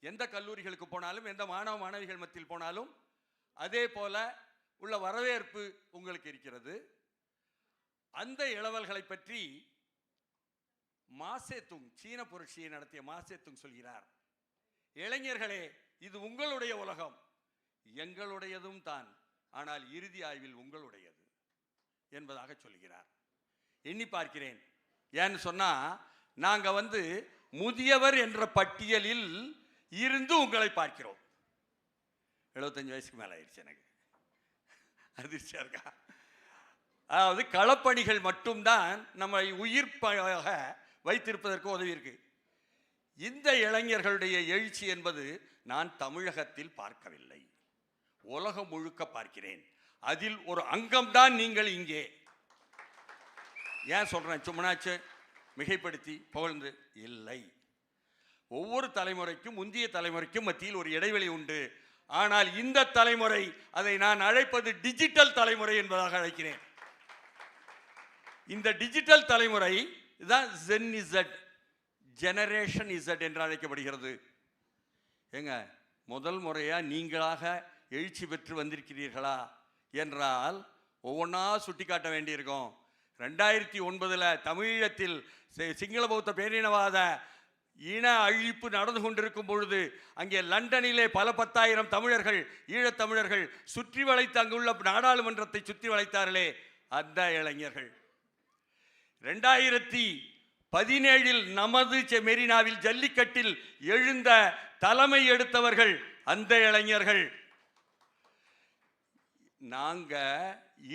எந்த கல்லூரிகளுக்கு போனாலும், எந்த மாணவ மாணவிகள் மத்தியில் போனாலும், அதே போல உள்ள வரவேற்பு உங்களுக்கு இருக்கிறது. அந்த இளவல்களை பற்றி மாசேத்துங், சீன புரட்சியை நடத்திய மாசேத்துங் சொல்கிறார், இளைஞர்களே, இது உங்களுடைய உலகம், எங்களுடையதும் தான், ஆனால் இறுதி ஆய்வில் உங்களுடையது என்பதாக சொல்கிறார். எண்ணி பார்க்கிறேன். ஏன்னு சொன்னா, நாங்க முதியவர் என்ற பட்டியலில் இருந்து உங்களை பார்க்கிறோம். 75 வயசுக்கு மேல ஆயிடுச்சு எனக்கு. அதிர்ச்சியா இருக்கா? அதாவது களப்பணிகள் மட்டும்தான் நம்மை உயிர்ப்பாக வைத்திருப்பதற்கு உதவி இருக்கு. இந்த இளைஞர்களுடைய எழுச்சி என்பது நான் தமிழகத்தில் பார்க்கவில்லை, உலகம் முழுக்க பார்க்கிறேன். அதில் ஒரு அங்கம்தான் நீங்கள் இங்கே. ஏன் சொல்றேன்? சும்மனாச்சு மிகைப்படுத்தி புகழ்ந்து இல்லை. ஒவ்வொரு தலைமுறைக்கும் முந்தைய தலைமுறைக்கும் மத்தியில் ஒரு இடைவெளி உண்டு. ஆனால் இந்த தலைமுறை, அதை நான் அழைப்பது டிஜிட்டல் தலைமுறை என்பதாக அழைக்கிறேன். இந்த டிஜிட்டல் தலைமுறை தான் ஜென் இசட், ஜெனரேஷன் இசட் என்று அழைக்கப்படுகிறது. ஏங்க, முதல் முறையா நீங்களாக எழுச்சி பெற்று வந்திருக்கிறீர்களா என்றால் ஒவ்வொன்றா சுட்டி காட்ட வேண்டியிருக்கும். 2009 தமிழீழத்தில் சிங்கள பௌத்த பேரினவாத இன அழிப்பு நடந்து கொண்டிருக்கும் பொழுது அங்கே லண்டனிலே பல 10,000 தமிழர்கள், ஈழத்தமிழர்கள் சுற்றி வளைத்து அங்குள்ள நாடாளுமன்றத்தை சுற்றி வளைத்தார்களே, அந்த இளைஞர்கள். 2017 நமது மெரினாவில் ஜல்லிக்கட்டில் எழுந்த தலைமை எடுத்தவர்கள் அந்த இளைஞர்கள். நாங்க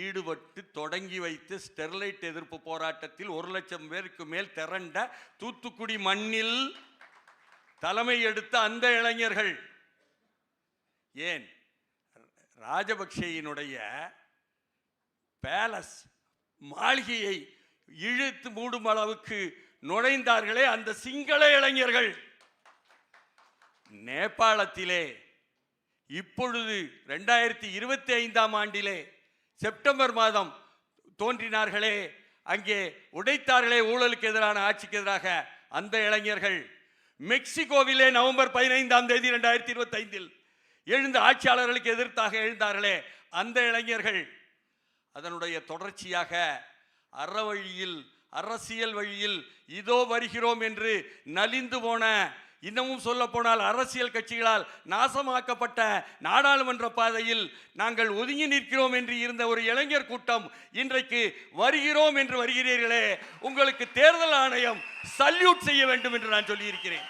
ஈடுபட்டு தொடங்கி வைத்து ஸ்டெர்லைட் எதிர்ப்பு போராட்டத்தில் 1,00,000 பேருக்கு மேல் திரண்ட தூத்துக்குடி மண்ணில் தலைமை எடுத்த அந்த இளைஞர்கள். ஏன், ராஜபக்சேயினுடைய பேலஸ் மாளிகையை இழுத்து மூடும் அளவுக்கு நுழைந்தார்களே அந்த சிங்கள இளைஞர்கள். நேபாளத்திலே இப்பொழுது 2025ஆம் ஆண்டிலே செப்டம்பர் மாதம் தோன்றினார்களே, அங்கே உடைத்தார்களே ஊழலுக்கு எதிரான ஆட்சிக்கு எதிராக அந்த இளைஞர்கள். மெக்சிகோவிலே நவம்பர் 15ஆம் தேதி 2025 எழுந்த ஆட்சியாளர்களுக்கு எதிர்த்தாக எழுந்தார்களே அந்த இளைஞர்கள். அதனுடைய தொடர்ச்சியாக அறவழியில், அரசியல் வழியில் இதோ வருகிறோம் என்று நலிந்து போன, இன்னமும் சொல்ல போனால் அரசியல் கட்சிகளால் நாசமாக்கப்பட்ட நாடாளுமன்ற பாதையில் நாங்கள் ஒதுங்கி நிற்கிறோம் என்று இருந்த ஒரு இளைஞர் கூட்டம் இன்றைக்கு வருகிறோம் என்று வருகிறீர்களே, உங்களுக்கு தேர்தல் ஆணையம் சல்யூட் செய்ய வேண்டும் என்று நான் சொல்லியிருக்கிறேன்.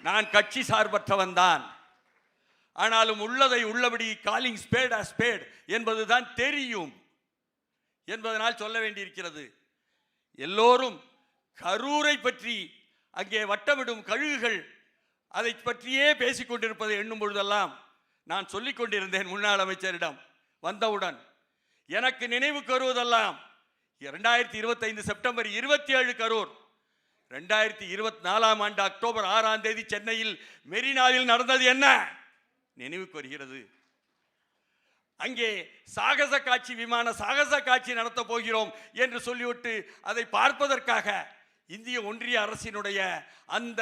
நான் கட்சி சார்பற்றவன் தான், ஆனாலும் உள்ளதை உள்ளபடி காலிங் ஸ்பேட் அ ஸ்பேட் என்பதுதான் தெரியும் என்பதனால் சொல்ல வேண்டியிருக்கிறது. எல்லோரும் கரூரை பற்றி, அங்கே வட்டமிடும் கழுகுகள் அதை பற்றியே பேசிக்கொண்டிருப்பதை எண்ணும் பொழுதெல்லாம் நான் சொல்லிக் கொண்டிருந்தேன் முன்னாள் அமைச்சரிடம். வந்தவுடன் எனக்கு நினைவுக்கு வருவதெல்லாம் 2025 செப்டம்பர் 27 கரூர், 2024ஆம் ஆண்டு அக்டோபர் 6ஆம் தேதி சென்னையில் மெரினாவில் நடந்தது என்ன நினைவுக்கு வருகிறது. அங்கே சாகச காட்சி, விமான சாகச காட்சி நடத்த போகிறோம் என்று சொல்லிவிட்டு அதை பார்ப்பதற்காக இந்திய ஒன்றிய அரசினுடைய அந்த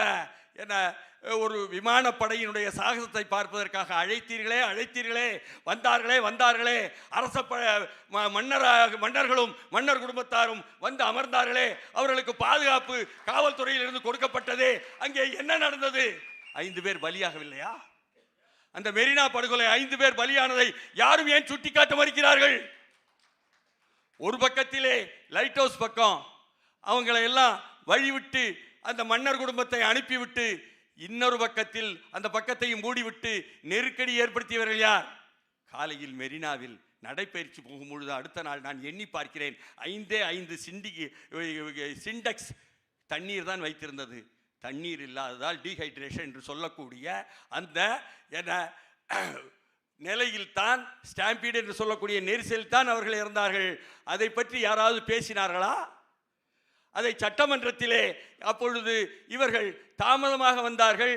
ஒரு விமானப்படையினுடைய சாகசத்தை பார்ப்பதற்காக அழைத்தீர்களே, வந்தார்களே அரச மன்னர்களும் மன்னர் குடும்பத்தாரும் வந்து அமர்ந்தார்களே, அவர்களுக்கு பாதுகாப்பு காவல்துறையிலிருந்து கொடுக்கப்பட்டதே. அங்கே என்ன நடந்தது? 5 பேர் பலியாகவில்லையா? அந்த மெரினா படுகொலை 5 பேர் பலியானதை யாரும் ஏன் சுட்டிக்காட்ட மறுக்கிறார்கள்? ஒரு பக்கத்திலே லைட் ஹவுஸ் பக்கம் அவங்களை எல்லாம் வழிவிட்டு அந்த மன்னர் குடும்பத்தை அனுப்பிவிட்டு, இன்னொரு பக்கத்தில் அந்த பக்கத்தையும் மூடிவிட்டு நெருக்கடி ஏற்படுத்தியவர்கள் யார்? காலையில் மெரினாவில் நடைபயிற்சி போகும்பொழுது அடுத்த நாள் நான் எண்ணி பார்க்கிறேன், 5 சிண்டெக்ஸ் தண்ணீர் தான் வைத்திருந்தது. தண்ணீர் இல்லாததால் டீஹைட்ரேஷன் என்று சொல்லக்கூடிய அந்த நிலையில் தான், ஸ்டாம்பீடு என்று சொல்லக்கூடிய நெரிசல் தான் அவர்கள் இறந்தார்கள். அதை பற்றி யாராவது பேசினார்களா? அதை சட்டமன்றத்திலே அப்பொழுது இவர்கள் தாமதமாக வந்தார்கள்,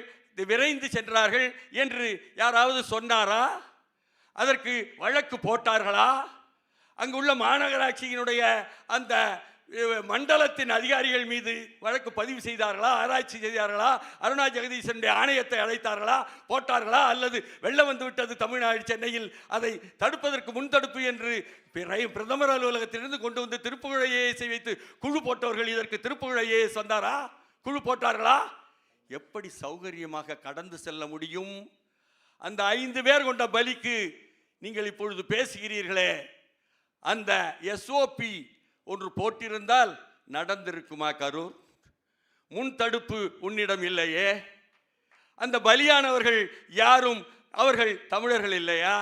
விரைந்து சென்றார்கள் என்று யாராவது சொன்னாரா? அதற்கு வழக்கு போட்டார்களா? அங்குள்ள மாநகராட்சியினுடைய அந்த மண்டலத்தின் அதிகாரிகள் மீது வழக்கு பதிவு செய்தார்களா, ஆராய்ச்சி செய்தார்களா, அருணா ஜெகதீசனுடைய ஆணையத்தை அழைத்தார்களா, போட்டார்களா, அல்லது வெள்ளம் வந்து விட்டது தமிழ்நாடு சென்னையில் அதை தடுப்பதற்கு முன்தடுப்பு என்று பிரதமர் அலுவலகத்திலிருந்து கொண்டு வந்து திருப்புகழ் ஐஏஎஸை வைத்து குழு போட்டவர்கள் இதற்கு திருப்புகழ் ஐஏஎஸ் வந்தாரா, குழு போட்டார்களா? எப்படி சௌகரியமாக கடந்து செல்ல முடியும்? அந்த 5 பேர் கொண்ட பலிக்கு நீங்கள் இப்பொழுது பேசுகிறீர்களே, அந்த எஸ்ஓபி ஒன்று போட்டிருந்தால் நடந்திருக்குமா? கரூர் முன் தடுப்பு உன்னிடம் இல்லையே. அந்த பலியானவர்கள் யாரும் அவர்கள் தமிழர்கள் இல்லையா?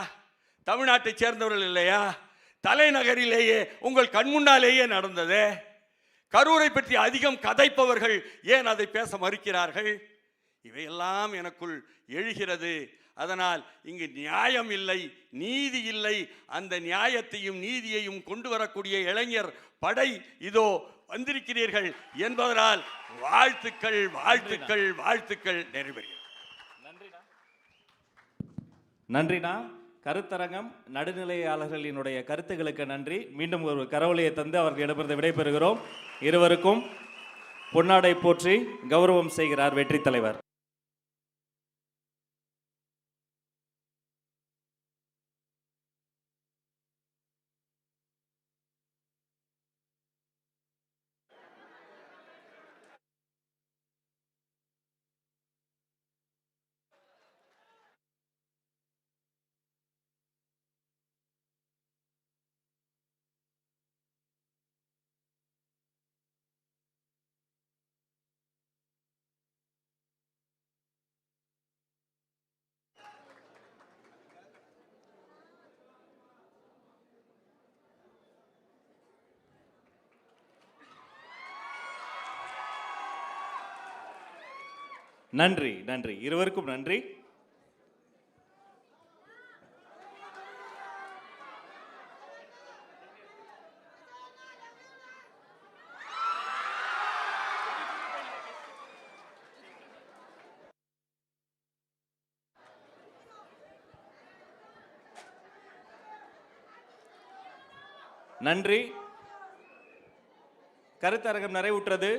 தமிழ்நாட்டைச் சேர்ந்தவர்கள் இல்லையா? தலைநகரிலேயே உங்கள் கண்முன்னாலேயே நடந்ததே. கரூரை பற்றி அதிகம் கதைப்பவர்கள் ஏன் அதை பேச மறுக்கிறார்கள்? இவையெல்லாம் எனக்குள் எழுகிறது. அதனால் இங்கு நியாயம் இல்லை, நீதி இல்லை. அந்த நியாயத்தையும் நீதியையும் கொண்டு வரக்கூடிய இளைஞர் படை இதோ வந்திருக்கிறீர்கள் என்பதனால் வாழ்த்துக்கள், வாழ்த்துக்கள், வாழ்த்துக்கள். நிறைவேறுகிறது.
நன்றிண்ணா. கருத்தரங்கம் நடுநிலையாளர்களினுடைய கருத்துக்களுக்கு நன்றி. மீண்டும் ஒரு கரவொலியை தந்து அவர்களிடமிருந்து விடைபெறுகிறோம். இருவருக்கும் பொன்னாடை போற்றி கௌரவம் செய்கிறார் வெற்றி தலைவர். நன்றி, நன்றி, இருவருக்கும் நன்றி. நன்றி. கருத்தரங்கம் நிறைவுற்றது.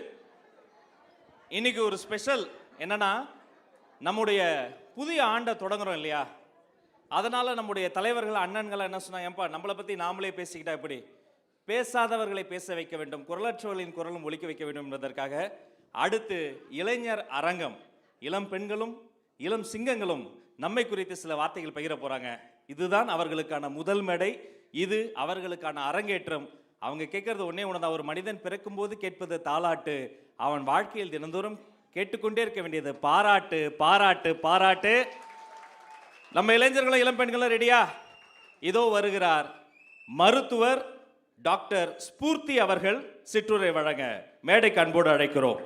இன்னைக்கு ஒரு ஸ்பெஷல் என்னன்னா, நம்முடைய புதிய ஆண்டை தொடங்குறோம் இல்லையா? அதனால நம்முடைய தலைவர்கள் அண்ணன்களை என்ன சொன்னாங்க, ஏன்பா நம்மளை பற்றி நாமளே பேசிக்கிட்டா எப்படி, பேசாதவர்களை பேச வைக்க வேண்டும், குரலற்றவர்களின் குரலும் ஒலிக்க வைக்க வேண்டும் என்பதற்காக அடுத்து இளைஞர் அரங்கம், இளம் பெண்களும் இளம் சிங்கங்களும் நம்மை குறித்து சில வார்த்தைகள் பகிர போறாங்க. இதுதான் அவர்களுக்கான முதல் மேடை, இது அவர்களுக்கான அரங்கேற்றம். அவங்க கேட்கறது ஒன்னே ஒண்ணுதான், ஒரு மனிதன் பிறக்கும் போது கேட்பது தாலாட்டு, அவன் வாழ்க்கையில் தினந்தோறும் கேட்டுக்கொண்டே இருக்க வேண்டியது பாராட்டு, பாராட்டு, பாராட்டு. நம்ம இளைஞர்களும் இளம் பெண்களும் ரெடியா? இதோ வருகிறார் மருத்துவர் டாக்டர் ஸ்பூர்த்தி அவர்கள் சிற்றுரை வழங்க மேடைக்கு அன்போடு அழைக்கிறோம்.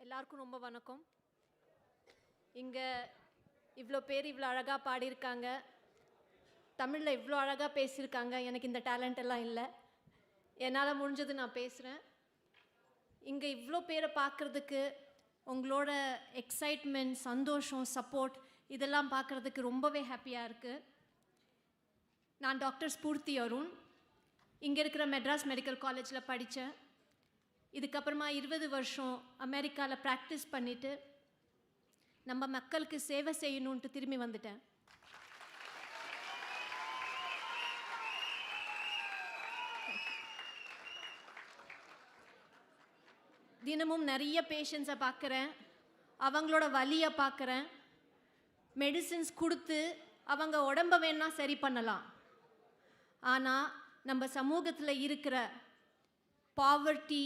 எல்லாருக்கும் ரொம்ப வணக்கம். இங்கே இவ்வளோ பேர் இவ்வளோ அழகாக பாடியிருக்காங்க, தமிழில் இவ்வளோ அழகாக பேசியிருக்காங்க. எனக்கு இந்த டேலண்ட் எல்லாம் இல்லை, என்னால் முடிஞ்சது நான் பேசுகிறேன். இங்கே இவ்வளோ பேரை பார்க்குறதுக்கு உங்களோட எக்ஸைட்மெண்ட், சந்தோஷம், சப்போர்ட் இதெல்லாம் பார்க்குறதுக்கு ரொம்பவே ஹாப்பியாக இருக்குது. நான் டாக்டர் ஸ்பூர்த்தி அருண், இங்கே இருக்கிற மெட்ராஸ் மெடிக்கல் காலேஜில் படித்தேன். இதுக்கப்புறமா 20 வருஷம் அமெரிக்காவில் ப்ராக்டிஸ் பண்ணிவிட்டு நம்ம மக்களுக்கு சேவை செய்யணுன்ட்டு திரும்பி வந்துட்டேன். தினமும் நிறைய பேஷண்ட்ஸை பார்க்குறேன், அவங்களோட வலியை பார்க்குறேன். மெடிசின்ஸ் கொடுத்து அவங்க உடம்பை வேணால் சரி பண்ணலாம், ஆனால் நம்ம சமூகத்தில் இருக்கிற பாவர்ட்டி,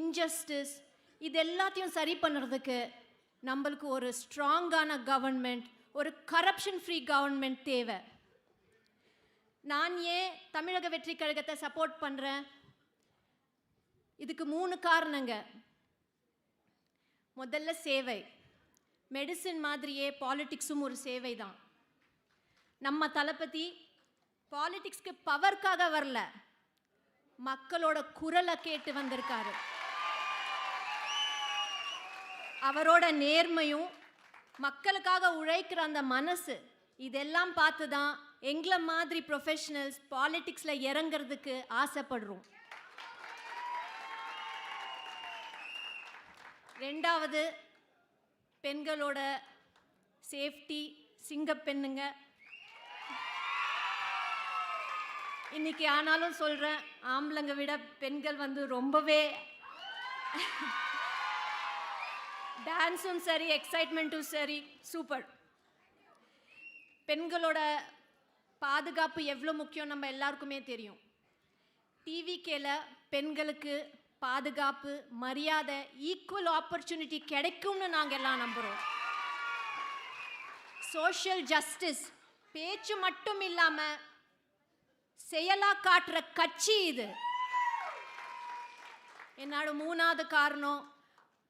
இன்ஜஸ்டிஸ் இது எல்லாத்தையும் சரி பண்ணுறதுக்கு நம்மளுக்கு ஒரு ஸ்ட்ராங்கான கவர்மெண்ட், ஒரு கரப்ஷன் ஃப்ரீ கவர்மெண்ட் தேவை. நான் ஏன் தமிழக வெற்றி கழகத்தை சப்போர்ட் பண்ணுறேன்? இதுக்கு 3 காரணங்க. முதல்ல சேவை. மெடிசின் மாதிரியே பாலிடிக்ஸும் ஒரு சேவை தான். நம்ம தளபதி பாலிடிக்ஸ்க்கு பவர்க்காக வரல, மக்களோட குரலை கேட்டு வந்திருக்காரு. அவரோட நேர்மையும் மக்களுக்காக உழைக்கிற அந்த மனசு இதெல்லாம் பார்த்து தான் எங்களை மாதிரி ப்ரொஃபஷனல்ஸ் பாலிடிக்ஸில் இறங்கிறதுக்கு ஆசைப்படுறோம். ரெண்டாவது, பெண்களோட சேஃப்டி, சிங்கப்பெண்ணுங்க. இன்னைக்கு ஆனாலும் சொல்கிறேன், ஆம்பளைங்க விட பெண்கள் ரொம்பவே டான்ஸும் சரி, எக்ஸைட்மெண்ட்டும் சரி, சூப்பர். பெண்களோட பாதுகாப்பு எவ்வளோ முக்கியம் நம்ம எல்லாருக்குமே தெரியும். டிவிகேல பெண்களுக்கு பாதுகாப்பு, மரியாதை, ஈக்குவல் ஆப்பர்ச்சுனிட்டி கிடைக்கும்னு நாங்கள் எல்லாம் நம்புகிறோம். சோஷியல் ஜஸ்டிஸ் பேச்சு மட்டும் இல்லாமல் செயலா காட்டுற கட்சி இது. என்னோட மூணாவது காரணம்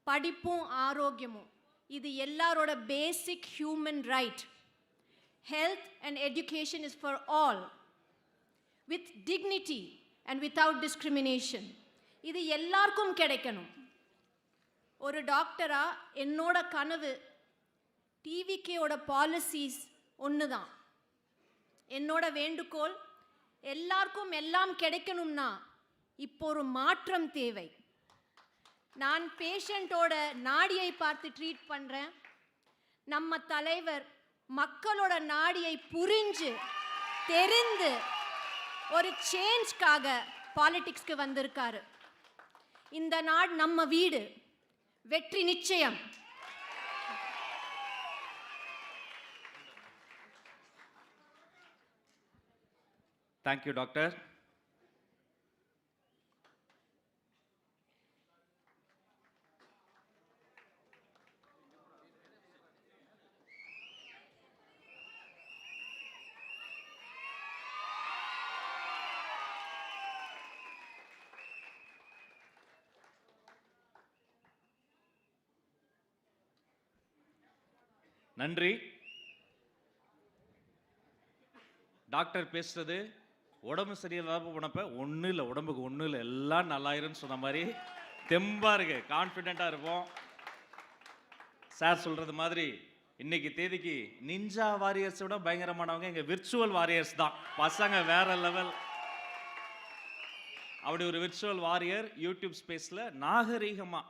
படிப்பும் ஆரோக்கியமும். இது எல்லாரோட பேசிக் human right. Health and education is for all with dignity and without discrimination. இது எல்லாருக்கும் கிடைக்கணும். ஒரு டாக்டரா என்னோட கனவு டிவிகேயோட பாலிசிஸ் ஒன்று தான். என்னோட வேண்டுகோள், எல்லாருக்கும் எல்லாம் கிடைக்கணும்னா இப்போ ஒரு மாற்றம் தேவை. நான் பேஷண்ட்டோட நாடியை பார்த்து ட்ரீட் பண்ணுறேன். நம்ம தலைவர் மக்களோட நாடியை புரிஞ்சு தெரிந்து ஒரு சேஞ்ச்காக பாலிடிக்ஸ்க்கு வந்திருக்காரு. இந்த நாடு நம்ம வீடு, வெற்றி நிச்சயம்.
Thank you doctor. நன்றி. டாக்டர் பேசுறது உடம்பு சரியில்லாம போனப்ப ஒன்றும் இல்லை, உடம்புக்கு ஒன்றும் இல்லை, எல்லாம் நல்லாயிருன்னு சொன்ன மாதிரி தெம்பா இருக்கு, கான்ஃபிடென்ட்டாக இருப்போம். சார் சொல்றது மாதிரி இன்னைக்கு தேதிக்கு நிஞ்சா வாரியர்ஸை விட பயங்கரமானவங்க எங்க விர்ச்சுவல் வாரியர்ஸ் தான். பசங்க வேற லெவல். அப்படி ஒரு விர்ச்சுவல் வாரியர் யூடியூப் ஸ்பேஸில் நாகரீகமாக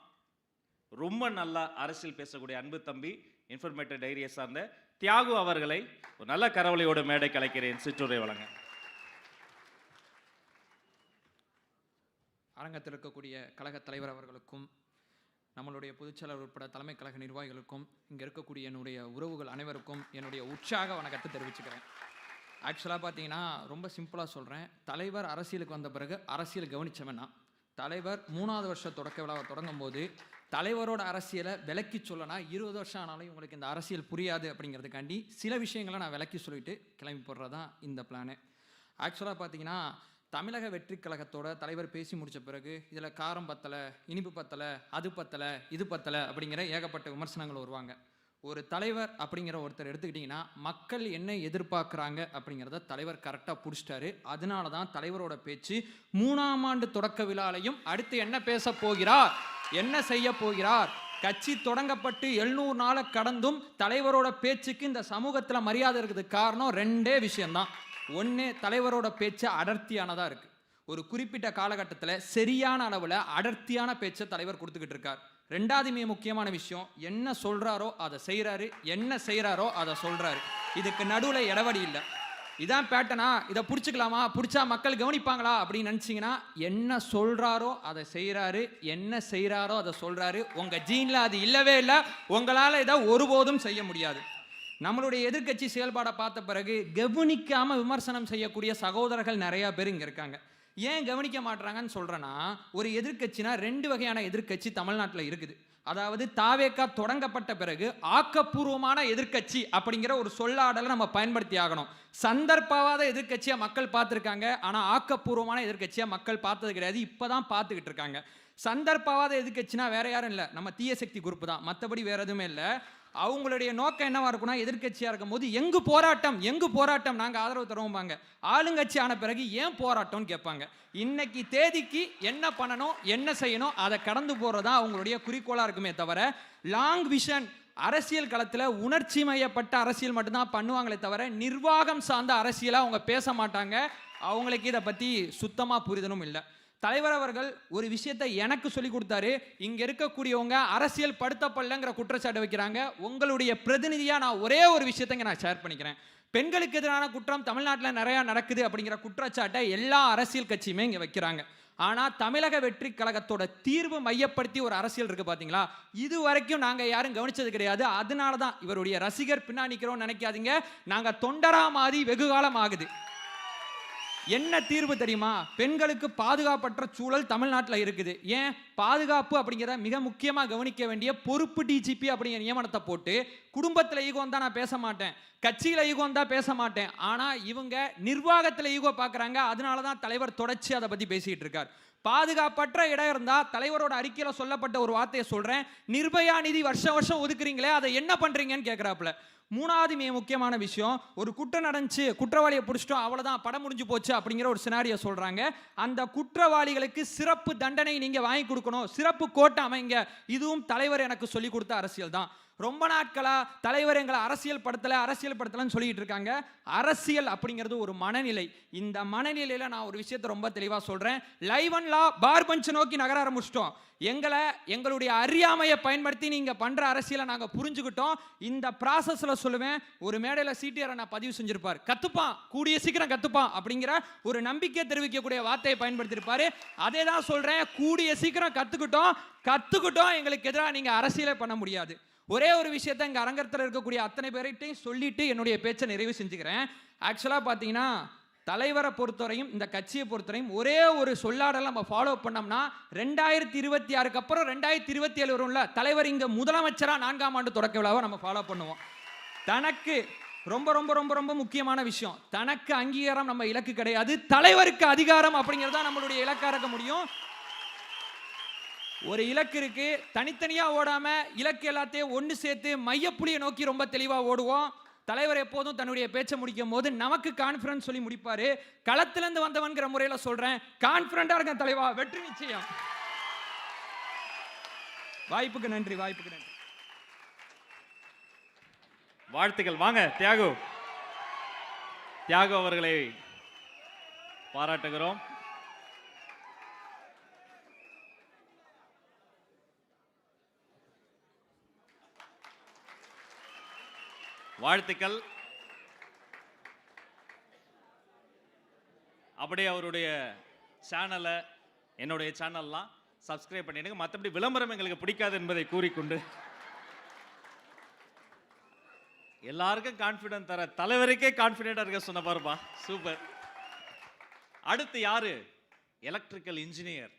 ரொம்ப நல்லா அரசியல் பேசக்கூடிய அன்பு தம்பி, இன்ஃபர்மேட்டிவ் டைரியை சார்ந்த தியாகு அவர்களை ஒரு நல்ல கரவலையோட மேடை கலைக்கிறேன். சிற்றுரை வழங்க.
அரங்கத்தில் இருக்கக்கூடிய கழக தலைவர் அவர்களுக்கும், நம்மளுடைய பொதுச்செயலாளர் உட்பட தலைமை கழக நிர்வாகிகளுக்கும், இங்கே இருக்கக்கூடிய என்னுடைய உறவுகள் அனைவருக்கும் என்னுடைய உற்சாக வணக்கத்தை தெரிவிச்சுக்கிறேன். ஆக்சுவலாக பார்த்தீங்கன்னா ரொம்ப சிம்பிளாக சொல்கிறேன். தலைவர் அரசியலுக்கு வந்த பிறகு அரசியல் கவனித்தவனா, தலைவர் 3வது வருஷ தொடக்க விழாவை தொடங்கும் போது தலைவரோட அரசியலை விளக்கி சொல்லனா 20 வருஷம் ஆனாலும் இவங்களுக்கு இந்த அரசியல் புரியாது அப்படிங்கிறதுக்காண்டி சில விஷயங்களை நான் விளக்கி சொல்லிட்டு கிளம்பி போடுறது தான் இந்த பிளானு. ஆக்சுவலாக பார்த்தீங்கன்னா தமிழக வெற்றி கழகத்தோட தலைவர் பேசி முடித்த பிறகு இதில் காரம் பத்தலை, இனிப்பு பத்தலை, அது பத்தலை, இது பத்தலை அப்படிங்கிற ஏகப்பட்ட விமர்சனங்கள் வருவாங்க. ஒரு தலைவர் அப்படிங்கிற ஒருத்தர் எடுத்துக்கிட்டிங்கன்னா மக்கள் என்ன எதிர்பார்க்குறாங்க அப்படிங்கிறத தலைவர் கரெக்டாக பிடிச்சிட்டாரு. அதனால தான் தலைவரோட பேச்சு 3ஆம் ஆண்டு தொடக்க விழாலையும் அடுத்து என்ன பேச போகிறார், என்ன செய்ய போகிறார், கட்சி தொடங்கப்பட்டு 700 நாளை கடந்தும் தலைவரோட பேச்சுக்கு இந்த சமூகத்தில் மரியாதை இருக்குது. காரணம் 2 விஷயம்தான். ஒன்று, தலைவரோட பேச்சு அடர்த்தியானதாக இருக்குது. ஒரு குறிப்பிட்ட காலகட்டத்தில் சரியான அளவில் அடர்த்தியான பேச்சை தலைவர் கொடுத்துக்கிட்டு இருக்கார். 2வது மிக முக்கியமான விஷயம், என்ன சொல்கிறாரோ அதை செய்கிறாரு, என்ன செய்கிறாரோ அதை சொல்கிறாரு. இதுக்கு நடுவில் இடவடி இல்லை. இதான் பேட்டனா, இதை பிடிச்சிக்கலாமா, பிடிச்சா மக்கள் கவனிப்பாங்களா அப்படின்னு நினச்சிங்கன்னா, என்ன சொல்கிறாரோ அதை செய்கிறாரு, என்ன செய்கிறாரோ அதை சொல்கிறாரு. உங்கள் ஜீனில் அது இல்லவே இல்லை, உங்களால் இதை ஒருபோதும் செய்ய முடியாது. நம்மளுடைய எதிர்க்கட்சி செயல்பாடை பார்த்த பிறகு கவனிக்காமல் விமர்சனம் செய்யக்கூடிய சகோதரர்கள் நிறையா பேர் இங்கே இருக்காங்க. ஏன் கவனிக்க மாட்டுறாங்கன்னு சொல்கிறேன்னா, ஒரு எதிர்க்கட்சினா 2 வகையான எதிர்க்கட்சி தமிழ்நாட்டில் இருக்குது. அதாவது தாவேக்கா தொடங்கப்பட்ட பிறகு ஆக்கப்பூர்வமான எதிர்க்கட்சி அப்படிங்கிற ஒரு சொல்லாடலை நம்ம பயன்படுத்தி ஆகணும். சந்தர்ப்பவாத எதிர்க்கட்சியாக மக்கள் பார்த்துருக்காங்க, ஆனால் ஆக்கப்பூர்வமான எதிர்க்கட்சியாக மக்கள் பார்த்தது கிடையாது, இப்போ தான் பார்த்துக்கிட்டு இருக்காங்க. சந்தர்ப்பவாத எதிர்க்கட்சினா வேற யாரும் இல்லை, நம்ம தீய சக்தி குரூப் தான், மற்றபடி வேற எதுவுமே இல்லை. அவங்களுடைய நோக்கம் என்னவா இருக்குன்னா, எதிர்க்கட்சியாக இருக்கும் போது எங்கு போராட்டம் நாங்கள் ஆதரவு தருவோம்பாங்க. ஆளுங்கட்சி ஆன பிறகு ஏன் போராட்டம்னு கேட்பாங்க. இன்னைக்கு தேதிக்கு என்ன பண்ணணும், என்ன செய்யணும், அதை கடந்து போகிறதா அவங்களுடைய குறிக்கோளாக இருக்குமே தவிர, லாங் விஷன் அரசியல் களத்தில் உணர்ச்சி மையப்பட்ட அரசியல் மட்டும்தான் பண்ணுவாங்களே தவிர, நிர்வாகம் சார்ந்த அரசியலாக அவங்க பேச மாட்டாங்க. அவங்களுக்கு இதை பற்றி சுத்தமாக புரிதலும் இல்லை. தலைவர் அவர்கள் ஒரு விஷயத்தை எனக்கு சொல்லி கொடுத்தாரு. இங்கே இருக்கக்கூடியவங்க அரசியல் படுத்தப்படலைங்கிற குற்றச்சாட்டு வைக்கிறாங்க. உங்களுடைய பிரதிநிதியாக நான் ஒரே ஒரு விஷயத்தை இங்கே நான் ஷேர் பண்ணிக்கிறேன். பெண்களுக்கு எதிரான குற்றம் தமிழ்நாட்டில் நிறையா நடக்குது அப்படிங்கிற குற்றச்சாட்டை எல்லா அரசியல் கட்சியுமே இங்கே வைக்கிறாங்க. ஆனால் தமிழக வெற்றி கழகத்தோட தீர்வு மையப்படுத்தி ஒரு அரசியல் இருக்குது பார்த்தீங்களா, இது வரைக்கும் நாங்கள் யாரும் கவனிச்சது கிடையாது. அதனால தான் இவருடைய ரசிகர் பின்னாடி நிற்கிறோம்னு நினைக்காதீங்க. நாங்கள் தொண்டரா மாறி வெகு காலம் ஆகுது. என்ன தீர்வு தெரியுமா? பெண்களுக்கு பாதுகாப்பற்ற சூழல் தமிழ்நாட்டில் இருக்குது. ஏன் பாதுகாப்பு அப்படிங்கிற மிக முக்கியமாக கவனிக்க வேண்டிய பொறுப்பு டிஜிபி அப்படிங்கிற நியமனத்தை போட்டு, குடும்பத்தில் ஈகோ தான் நான் பேச மாட்டேன், கட்சியில் ஈகோ தான் பேச மாட்டேன், ஆனால் இவங்க நிர்வாகத்தில் ஈகோ பார்க்குறாங்க. அதனால தான் தலைவர் தொடர்ச்சி அதை பற்றி பேசிக்கிட்டு இருக்கார். பாதுகாப்பற்ற இடம் இருந்தால் தலைவரோட அறிக்கையில் சொல்லப்பட்ட ஒரு வார்த்தையை சொல்கிறேன், நிர்பயா நிதி வருஷம் ஒதுக்குறீங்களே, அதை என்ன பண்ணுறீங்கன்னு கேட்குறாப்புல. மூணாவது மிக முக்கியமான விஷயம், ஒரு குற்றம் நடந்துச்சு, குற்றவாளியை பிடிச்சிட்டோம், அவ்வளோதான், படம் முடிஞ்சு போச்சு அப்படிங்கிற ஒரு சினாரியை சொல்கிறாங்க. அந்த குற்றவாளிகளுக்கு சிறப்பு தண்டனை நீங்கள் வாங்கி கொடுக்கணும், சிறப்பு கோட்டை அமைங்க. இதுவும் தலைவர் எனக்கு சொல்லி கொடுத்த அரசியல் தான். ரொம்ப நாட்களாக தலைவர் எங்களை அரசியல் படுத்தலைன்னு சொல்லிட்டு இருக்காங்க. அரசியல் அப்படிங்கிறது ஒரு மனநிலை. இந்த மனநிலையில் நான் ஒரு விஷயத்தை ரொம்ப தெளிவாக சொல்கிறேன். Live and law bar punch நோக்கி நகர ஆரம்பிச்சிட்டோம். எங்களுடைய அறியாமையை பயன்படுத்தி நீங்கள் பண்ணுற அரசியலை நாங்கள் புரிஞ்சுக்கிட்டோம். இந்த ப்ராசஸில் சொல்லுவேன், ஒரு மேடையில் சிடிஆர் நான் பதிவு செஞ்சிருப்பார், கற்றுப்பான், கூடிய சீக்கிரம் கற்றுப்பான் அப்படிங்கிற ஒரு நம்பிக்கை தெரிவிக்கக்கூடிய வார்த்தையை பயன்படுத்தியிருப்பார். அதே தான் சொல்கிறேன், கூடிய சீக்கிரம் கற்றுக்கிட்டோம். எங்களுக்கு எதிராக நீங்கள் அரசியலே பண்ண முடியாது. ஒரே ஒரு விஷயத்தை இங்கே அரங்கத்தில் இருக்கக்கூடிய அத்தனை பேர்கிட்டையும் சொல்லிட்டு என்னுடைய பேச்சை நிறைவு செஞ்சுக்கிறேன். ஆக்சுவலாக பார்த்தீங்கன்னா, தலைவரை பொறுத்தவரையும் இந்த கட்சியை பொறுத்தவரையும் ஒரே ஒரு சொல்லாடல் நம்ம ஃபாலோ பண்ணோம்னா, 2026 அப்புறம் 2027 வரும்ல, தலைவர் இங்கே முதலமைச்சராக 4ஆம் ஆண்டு தொடக்க விழாவை நம்ம ஃபாலோ பண்ணுவோம். தனக்கு ரொம்ப ரொம்ப ரொம்ப ரொம்ப முக்கியமான விஷயம், தனக்கு அங்கீகாரம் நம்ம இலக்கு கிடையாது, தலைவருக்கு அதிகாரம் அப்படிங்கிறதா நம்மளுடைய இலக்காக இருக்க முடியும். ஒரு இலக்கு இருக்கு, தனித்தனியா ஓடாம இலக்கு எல்லாத்தையும் ஒன்று சேர்த்து மையப்புள்ளியை நோக்கி ரொம்ப தெளிவா ஓடுவோம். தலைவர் எப்போதும் தன்னுடைய பேச்சை முடிக்கும் போது நமக்கு கான்ஃபிடன்ஸ் சொல்லி முடிப்பாரு. களத்திலிருந்து வந்தவன்கிற முறையில் சொல்றேன், கான்ஃபிடண்டா இருக்க தலைவா, வெற்றி நிச்சயம். வாய்ப்புக்கு நன்றி.
வாழ்த்துக்கள். வாங்க தியாகு அவர்களை பாராட்டுகிறோம். வாழ்த்துக்கள். அப்படியே அவருடைய சேனலை, என்னுடைய சேனல்லாம் சப்ஸ்கிரைப் பண்ணிடுங்க. மற்றபடி விளம்பரம் எங்களுக்கு பிடிக்காது என்பதை கூறிக்கொண்டு, எல்லாருக்கும் கான்ஃபிடன்ட் தர தலைவருக்கே கான்ஃபிடென்டா இருக்க சொன்ன பாருப்பா, சூப்பர். அடுத்து யாரு? Electrical engineer.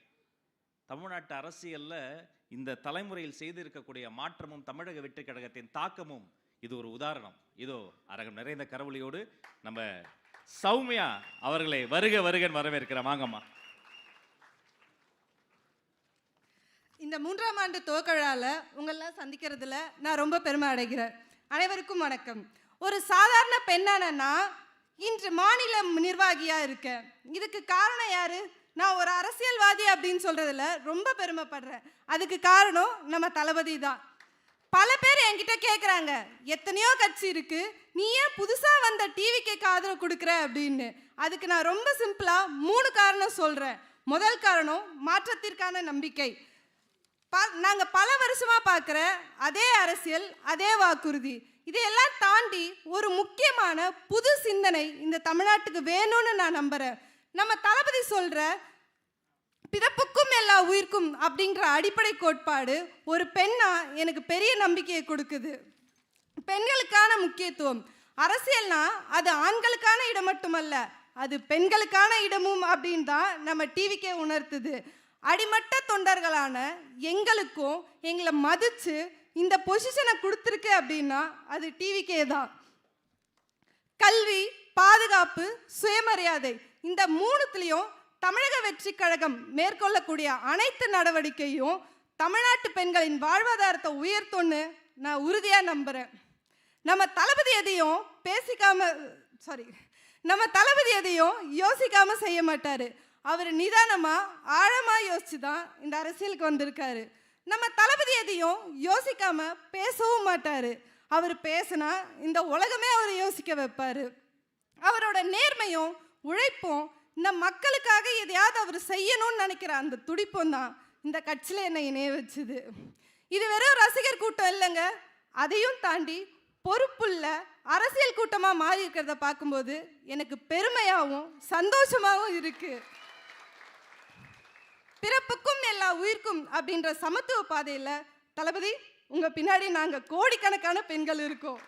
தமிழ்நாட்டு அரசியல்ல இந்த தலைமுறையில் செய்திருக்கக்கூடிய மாற்றமும் தமிழக வெற்றி கழகத்தின் தாக்கமும் இது ஒரு உதாரணம். இதோ அரங்கம் நிறைந்த கரவொலியோடு நம்ம சௌமியா அவர்களை வருக வரவேற்கிறேன். வாங்கம்மா.
இந்த 3ஆம் ஆண்டு துவக்க விழாவில் உங்களெல்லாம் சந்திக்கிறதுல நான் ரொம்ப பெருமை அடைகிறேன். அனைவருக்கும் வணக்கம். ஒரு சாதாரண பெண்ணானா இன்று மாநில நிர்வாகியாக இருக்கேன். இதுக்கு காரணம் யாரு? நான் ஒரு அரசியல்வாதி அப்படின்னு சொல்றதுல ரொம்ப பெருமைப்படுறேன். அதுக்கு காரணம் நம்ம தளபதி தான். பல பேர் என்கிட்ட கேட்குறாங்க, எத்தனையோ கட்சி இருக்கு, நீ ஏன் புதுசாக வந்த டிவிக்கு ஆதரவு கொடுக்குற அப்படின்னு. அதுக்கு நான் ரொம்ப சிம்பிளாக 3 காரணம் சொல்கிறேன். முதல் காரணம் மாற்றத்திற்கான நம்பிக்கை. நாங்கள் பல வருஷமாக பார்க்குற அதே அரசியல், அதே வாக்குறுதி, இதையெல்லாம் தாண்டி ஒரு முக்கியமான புது சிந்தனை இந்த தமிழ்நாட்டுக்கு வேணும்னு நான் நம்புகிறேன். நம்ம தளபதி சொல்கிற பிறப்புக்கும் எல்லா உயிர்க்கும் அப்படிங்கிற அடிப்படை கோட்பாடு ஒரு பெண்ணா எனக்கு பெரிய நம்பிக்கையை கொடுக்குது. பெண்களுக்கான முக்கியத்துவம், அரசியல்னா அது ஆண்களுக்கான இடம் மட்டுமல்ல, அது பெண்களுக்கான இடமும் அப்படின்னு தான் நம்ம டிவிக்கே உணர்த்துது. அடிமட்ட தொண்டர்களான எங்களுக்கும் எங்களை மதித்து இந்த பொசிஷனை கொடுத்துருக்கு அப்படின்னா அது டிவிக்கே தான். கல்வி, பாதுகாப்பு, சுயமரியாதை, இந்த 3த்துலேயும் தமிழக வெற்றி கழகம் மேற்கொள்ளக்கூடிய அனைத்து நடவடிக்கையும் தமிழ்நாட்டு பெண்களின் வாழ்வாதாரத்தை உயர்த்தும்னு நான் உறுதியாக நம்புகிறேன். நம்ம தளபதி எதையும் யோசிக்காம செய்ய மாட்டார். அவர் நிதானமாக ஆழமாக யோசிச்சு தான் இந்த அரசியலுக்கு வந்திருக்காரு. நம்ம தளபதி எதையும் யோசிக்காம பேசவும் மாட்டார். அவர் பேசினா இந்த உலகமே அவரை யோசிக்க வைப்பார். அவரோட நேர்மையும் உழைப்பும், இந்த மக்களுக்காக எதையாவது அவர் செய்யணும்னு நினைக்கிற அந்த துடிப்பும் தான் இந்த கட்சியில் என்னை இணைய வச்சுது. இது வெறும் ரசிகர் கூட்டம் இல்லைங்க, அதையும் தாண்டி பொறுப்புள்ள அரசியல் கூட்டமாக மாறி இருக்கிறத பார்க்கும்போது எனக்கு பெருமையாகவும் சந்தோஷமாகவும் இருக்கு. பிறப்புக்கும் எல்லா உயிர்க்கும் அப்படின்ற சமத்துவ பாதையில் தளபதி உங்கள் பின்னாடி நாங்கள் கோடிக்கணக்கான பெண்கள் இருக்கோம்.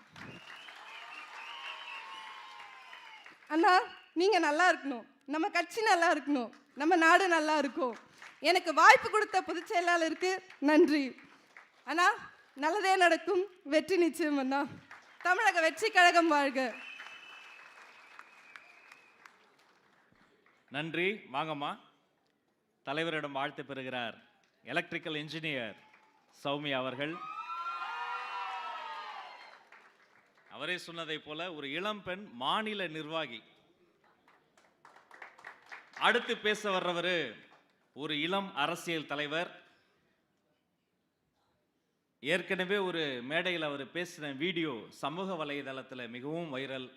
அண்ணா, நீங்கள் நல்லா இருக்கணும், நம்ம கட்சி நல்லா இருக்கணும், நம்ம நாடு நல்லா இருக்கும். எனக்கு வாய்ப்பு கொடுத்த பொதுச் செயலாளருக்கு நன்றி. அண்ணா, நல்லதே நடக்கும், வெற்றி நிச்சயம் அண்ணா. தமிழக வெற்றி கழகம் வாழ்க.
நன்றி. வாங்கம்மா. தலைவரிடம் வாழ்த்து பெறுகிறார் எலக்ட்ரிக்கல் இன்ஜினியர் சௌமியா அவர்கள். அவரே சொன்னதை போல ஒரு இளம் பெண் மாநில நிர்வாகி. அடுத்து பேச வர்றவர் ஒரு இளம் அரசியல் தலைவர். ஏற்கனவே ஒரு மேடையில் அவர் பேசின வீடியோ சமூக வலைதளத்தில் மிகவும் வைரல்.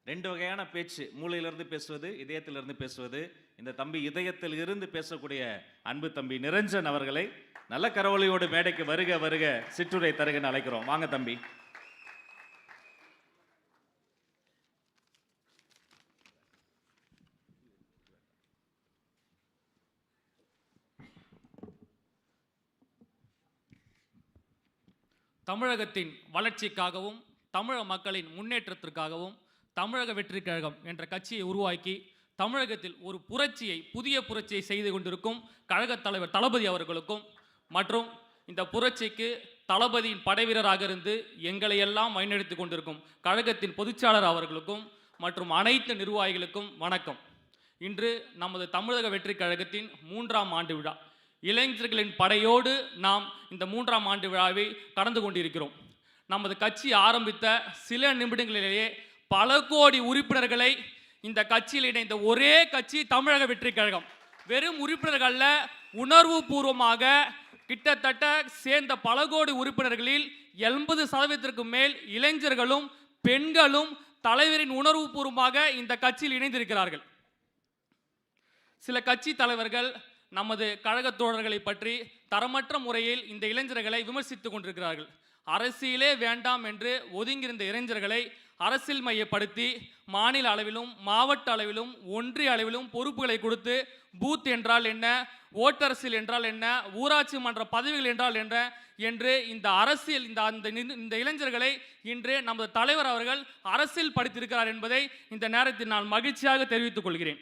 2 வகையான பேச்சு, மூளையிலிருந்து பேசுவது, இதயத்திலிருந்து பேசுவது. இந்த தம்பி இதயத்தில் இருந்து பேசக்கூடிய அன்பு தம்பி நிரஞ்சன் அவர்களை நல்ல கரவொலியோடு மேடைக்கு வருக வருக சிற்றுரை தருகன்னு அழைக்கிறோம். வாங்க தம்பி.
தமிழகத்தின் வளர்ச்சிக்காகவும் தமிழக மக்களின் முன்னேற்றத்திற்காகவும் தமிழக வெற்றி கழகம் என்ற கட்சியை உருவாக்கி தமிழகத்தில் ஒரு புதிய புரட்சியை செய்து கொண்டிருக்கும் கழகத் தலைவர் தளபதி அவர்களுக்கும் மற்றும் இந்த புரட்சிக்கு தளபதியின் படைவீரராக இருந்து எங்களை எல்லாம் வழிநடத்தி கொண்டிருக்கும் கழகத்தின் பொதுச்சாளர் அவர்களுக்கும் மற்றும் அனைத்து நிர்வாகிகளுக்கும் வணக்கம். இன்று நமது தமிழக வெற்றி கழகத்தின் 3ஆம் ஆண்டு விழா. இளைஞர்களின் படையோடு நாம் இந்த 3ஆம் ஆண்டு விழாவை கடந்து கொண்டிருக்கிறோம். நமது கட்சி ஆரம்பித்த சில நிமிடங்களிலேயே பல கோடி உறுப்பினர்களை இந்த கட்சியில் இணைந்த ஒரே கட்சி தமிழக வெற்றி கழகம். வெறும் உறுப்பினர்கள்ல, உணர்வு பூர்வமாக கிட்டத்தட்ட சேர்ந்த பல கோடி உறுப்பினர்களில் 80% மேல் இளைஞர்களும் பெண்களும் தலைவரின் உணர்வு பூர்வமாக இந்த கட்சியில் இணைந்திருக்கிறார்கள். சில கட்சி தலைவர்கள் நமது கழக தோழர்களை பற்றி தரமற்ற முறையில் இந்த இளைஞர்களை விமர்சித்துக் கொண்டிருக்கிறார்கள். அரசியலே வேண்டாம் என்று ஒதுங்கியிருந்த இளைஞர்களை அரசியல் மையப்படுத்தி மாநில அளவிலும் மாவட்ட அளவிலும் ஒன்றிய அளவிலும் பொறுப்புகளை கொடுத்து பூத் என்றால் என்ன, ஓட்டரசியல் என்றால் என்ன, ஊராட்சி மன்ற பதவிகள் என்றால் என்ன என்று இந்த அரசியல் இந்த இளைஞர்களை இன்று நமது தலைவர் அவர்கள் அரசியல் படித்திருக்கிறார் என்பதை இந்த நேரத்தில் நான் மகிழ்ச்சியாக தெரிவித்துக் கொள்கிறேன்.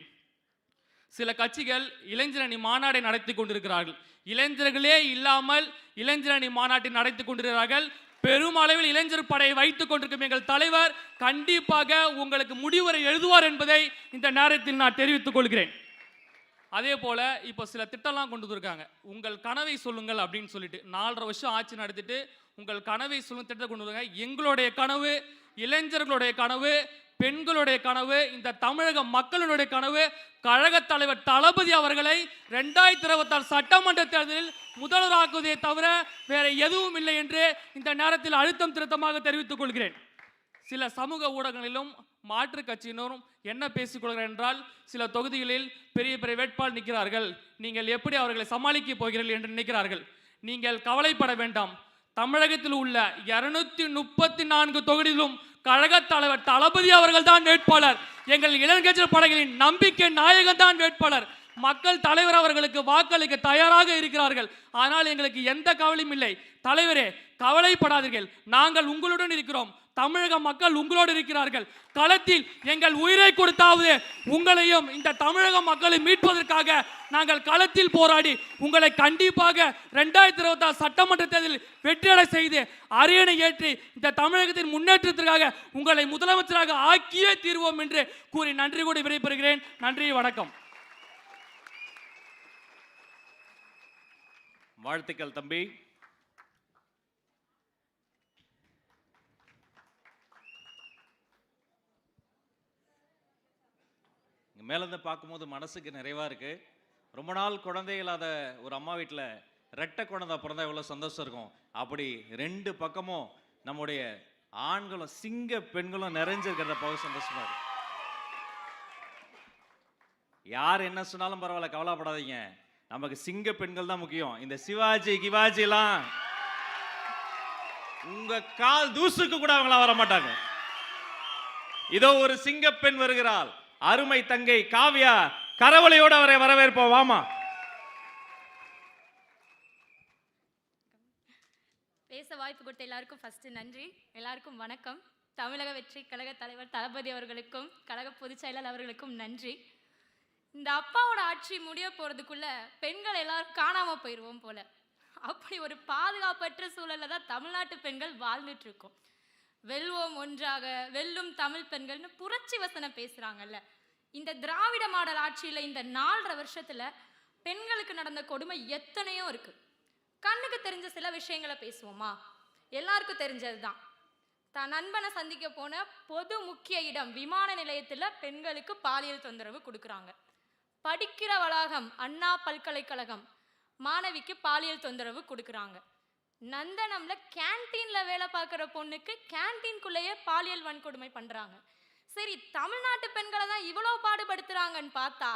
சில கட்சிகள் இளைஞரணி மாநாட்டை நடத்தி கொண்டிருக்கிறார்கள். இளைஞர்களே இல்லாமல் இளைஞரணி மாநாட்டை நடத்தி கொண்டிருக்கிறார்கள். பெருமளவில் இளைஞர் படையை வைத்துக் கொண்டிருக்கும் எங்கள் தலைவர் கண்டிப்பாக உங்களுக்கு முடிவுரை எழுதுவார் என்பதை இந்த நேரத்தில் நான் தெரிவித்துக் கொள்கிறேன். அதே போல இப்போ சில திட்டம்லாம் கொண்டு வந்திருக்காங்க. உங்கள் கனவை சொல்லுங்கள் அப்படின்னு சொல்லிட்டு 4.5 வருஷம் ஆட்சி நடத்திட்டு உங்கள் கனவை சொல்லும் திட்டத்தை கொண்டு வந்தாங்க. எங்களுடைய கனவு, இளைஞர்களுடைய கனவு, பெண்களுடைய கனவு, இந்த தமிழக மக்களுடைய கனவு கழக தலைவர் தளபதி அவர்களை 2026 சட்டமன்ற தேர்தலில் முதல்வராக்குவதை தவிர வேற எதுவும் இல்லை என்று இந்த நேரத்தில் அழுத்தம் திருத்தமாக தெரிவித்துக் கொள்கிறேன். சில சமூக ஊடகங்களிலும் மாற்று கட்சியினரும் என்ன பேசிக்கொள்கிறார் என்றால், சில தொகுதிகளில் பெரிய பெரிய வேட்பாளர் நிற்கிறார்கள், நீங்கள் எப்படி அவர்களை சமாளிக்க போகிறீர்கள் என்று நினைக்கிறார்கள். நீங்கள் கவலைப்பட வேண்டாம். தமிழகத்தில் உள்ள 234 தொகுதியிலும் கழக தலைவர் தளபதி அவர்கள் தான் வேட்பாளர். எங்கள் இளைஞர் படைகளின் நம்பிக்கை நாயகன் தான் வேட்பாளர். மக்கள் தலைவர் அவர்களுக்கு வாக்களிக்க தயாராக இருக்கிறார்கள். ஆனால் எங்களுக்கு எந்த கவலையும் இல்லை. தலைவரே, கவலைப்படாதீர்கள், நாங்கள் உங்களுடன் இருக்கிறோம். தமிழக மக்கள் உங்களோடு இருக்கிறார்கள். களத்தில் எங்கள் உயிரை கொடுத்தாவது உங்களையும் இந்த தமிழக மக்களை மீட்பதற்காக நாங்கள் களத்தில் போராடி உங்களை கண்டிப்பாக 2026 சட்டமன்ற தேர்தலில் வெற்றியடை செய்து அரியணை ஏற்றி இந்த தமிழகத்தின் முன்னேற்றத்திற்காக உங்களை முதலமைச்சராக ஆக்கியே தீர்வோம் என்று கூறி நன்றி கூடி விடைபெறுகிறேன். நன்றி, வணக்கம்.
வாழ்த்துக்கள் தம்பி. மேலேருந்து பார்க்கும்போது மனசுக்கு நிறைவா இருக்கு. ரொம்ப நாள் குழந்தை இல்லாத ஒரு அம்மா வீட்டில் ரெட்டை குழந்தை பிறந்தா எவ்வளோ சந்தோஷம் இருக்கும். அப்படி ரெண்டு பக்கமும் நம்முடைய ஆண்களும் சிங்க பெண்களும் நிறைஞ்சிருக்கிறத பார்க்க சந்தோஷமா இருக்கு. யார் என்ன சொன்னாலும் பரவாயில்ல, கவலைப்படாதீங்க. நமக்கு சிங்க பெண்கள் தான் முக்கியம். இந்த சிவாஜி கிவாஜிலாம் உங்க கால் தூசுக்கு கூட அவங்களாம் வர மாட்டாங்க. இதோ ஒரு சிங்க பெண் வருகிறாள், அருமை தங்கை காவ்யா. கரவளையோடு அவரை வரவேற்போம். வாமா.
பேச வாய்ப்பு கொடுத்த எல்லாருக்கும் ஃபர்ஸ்ட் நன்றி. எல்லாருக்கும் வணக்கம். தமிழக வெற்றி கழக தலைவர் தளபதி அவர்களுக்கும் கழக பொதுச் செயலாளர் அவர்களுக்கும் நன்றி. இந்த அப்பாவோட ஆட்சி முடிய போறதுக்குள்ள பெண்கள் எல்லாரும் காணாம போயிடுவோம் போல. அப்படி ஒரு பாதுகாப்பற்ற சூழல்ல தான் தமிழ்நாட்டு பெண்கள் வாழ்ந்துட்டு இருக்கோம். வெல்வோம் ஒன்றாக, வெல்லும் தமிழ் பெண்கள்னு புரட்சி வசனம் பேசுறாங்கல்ல. இந்த திராவிட மாடல் ஆட்சியில இந்த 4.5 வருஷத்துல பெண்களுக்கு நடந்த கொடுமை எத்தனையோ இருக்கு. கண்ணுக்கு தெரிஞ்ச சில விஷயங்களை பேசுவோமா? எல்லாருக்கும் தெரிஞ்சதுதான். தான் நண்பனை சந்திக்க போன பொது முக்கிய இடம் விமான நிலையத்துல பெண்களுக்கு பாலியல் தொந்தரவு கொடுக்குறாங்க. படிக்கிற வளாகம் அண்ணா பல்கலைக்கழகம் மாணவிக்கு பாலியல் தொந்தரவு கொடுக்குறாங்க. நந்தனம்ல கேன்டீன்ல வேலை பார்க்குற பொண்ணுக்கு கேன்டீன்குள்ளேயே பாலியல் வன்கொடுமை பண்றாங்க. சரி, தமிழ்நாட்டு பெண்களை தான் இவ்வளோ பாடுபடுத்துறாங்கன்னு பார்த்தா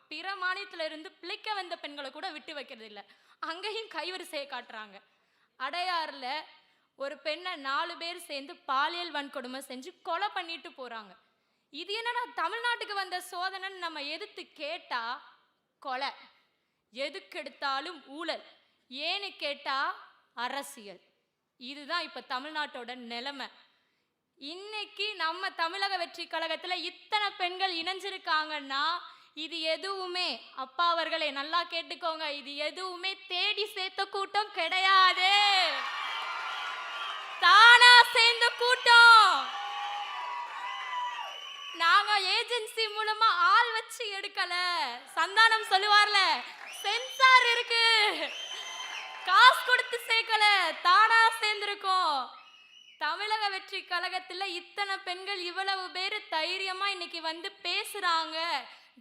பிற மாநிலத்துல இருந்து பிழைக்க வந்த பெண்களை கூட விட்டு வைக்கிறது இல்லை. அங்கேயும் கைவரிசையை காட்டுறாங்க. அடையாறுல ஒரு பெண்ணை 4 பேர் சேர்ந்து பாலியல் வன்கொடுமை செஞ்சு கொலை பண்ணிட்டு போறாங்க. இது என்னன்னா தமிழ்நாட்டுக்கு வந்த சோதனைன்னு நம்ம எதிர்த்து கேட்டா கொலை, எதுக்கெடுத்தாலும் ஊழல், ஏன்னு கேட்டா அரசியல். இதுதான் இப்ப தமிழ்நாட்டோட நிலைமை. இன்னைக்கு நம்ம தமிழக வெற்றி கழகத்துல இத்தனை பெண்கள் இணைஞ்சிருக்காங்கன்னா இது எதுவுமே, அப்பா அவர்களே நல்லா கேட்டுக்கோங்க, இது எதுவுமே தேடி சேர்த்த கூட்டம் கிடையாது. தானா சேர்ந்த கூட்டம். நாங்க ஏஜென்சி மூலமா ஆள் வச்சு எடுக்கல. சந்தானம் சொல்லுவார்ல, சென்சார் இருக்கு, காசு கொடுத்து சேர்க்கல, தானா சேர்ந்திருக்கோம். தமிழக வெற்றி கழகத்துல இத்தனை பெண்கள் இவ்வளவு பேரு தைரியமா இன்னைக்கு வந்து பேசுறாங்க,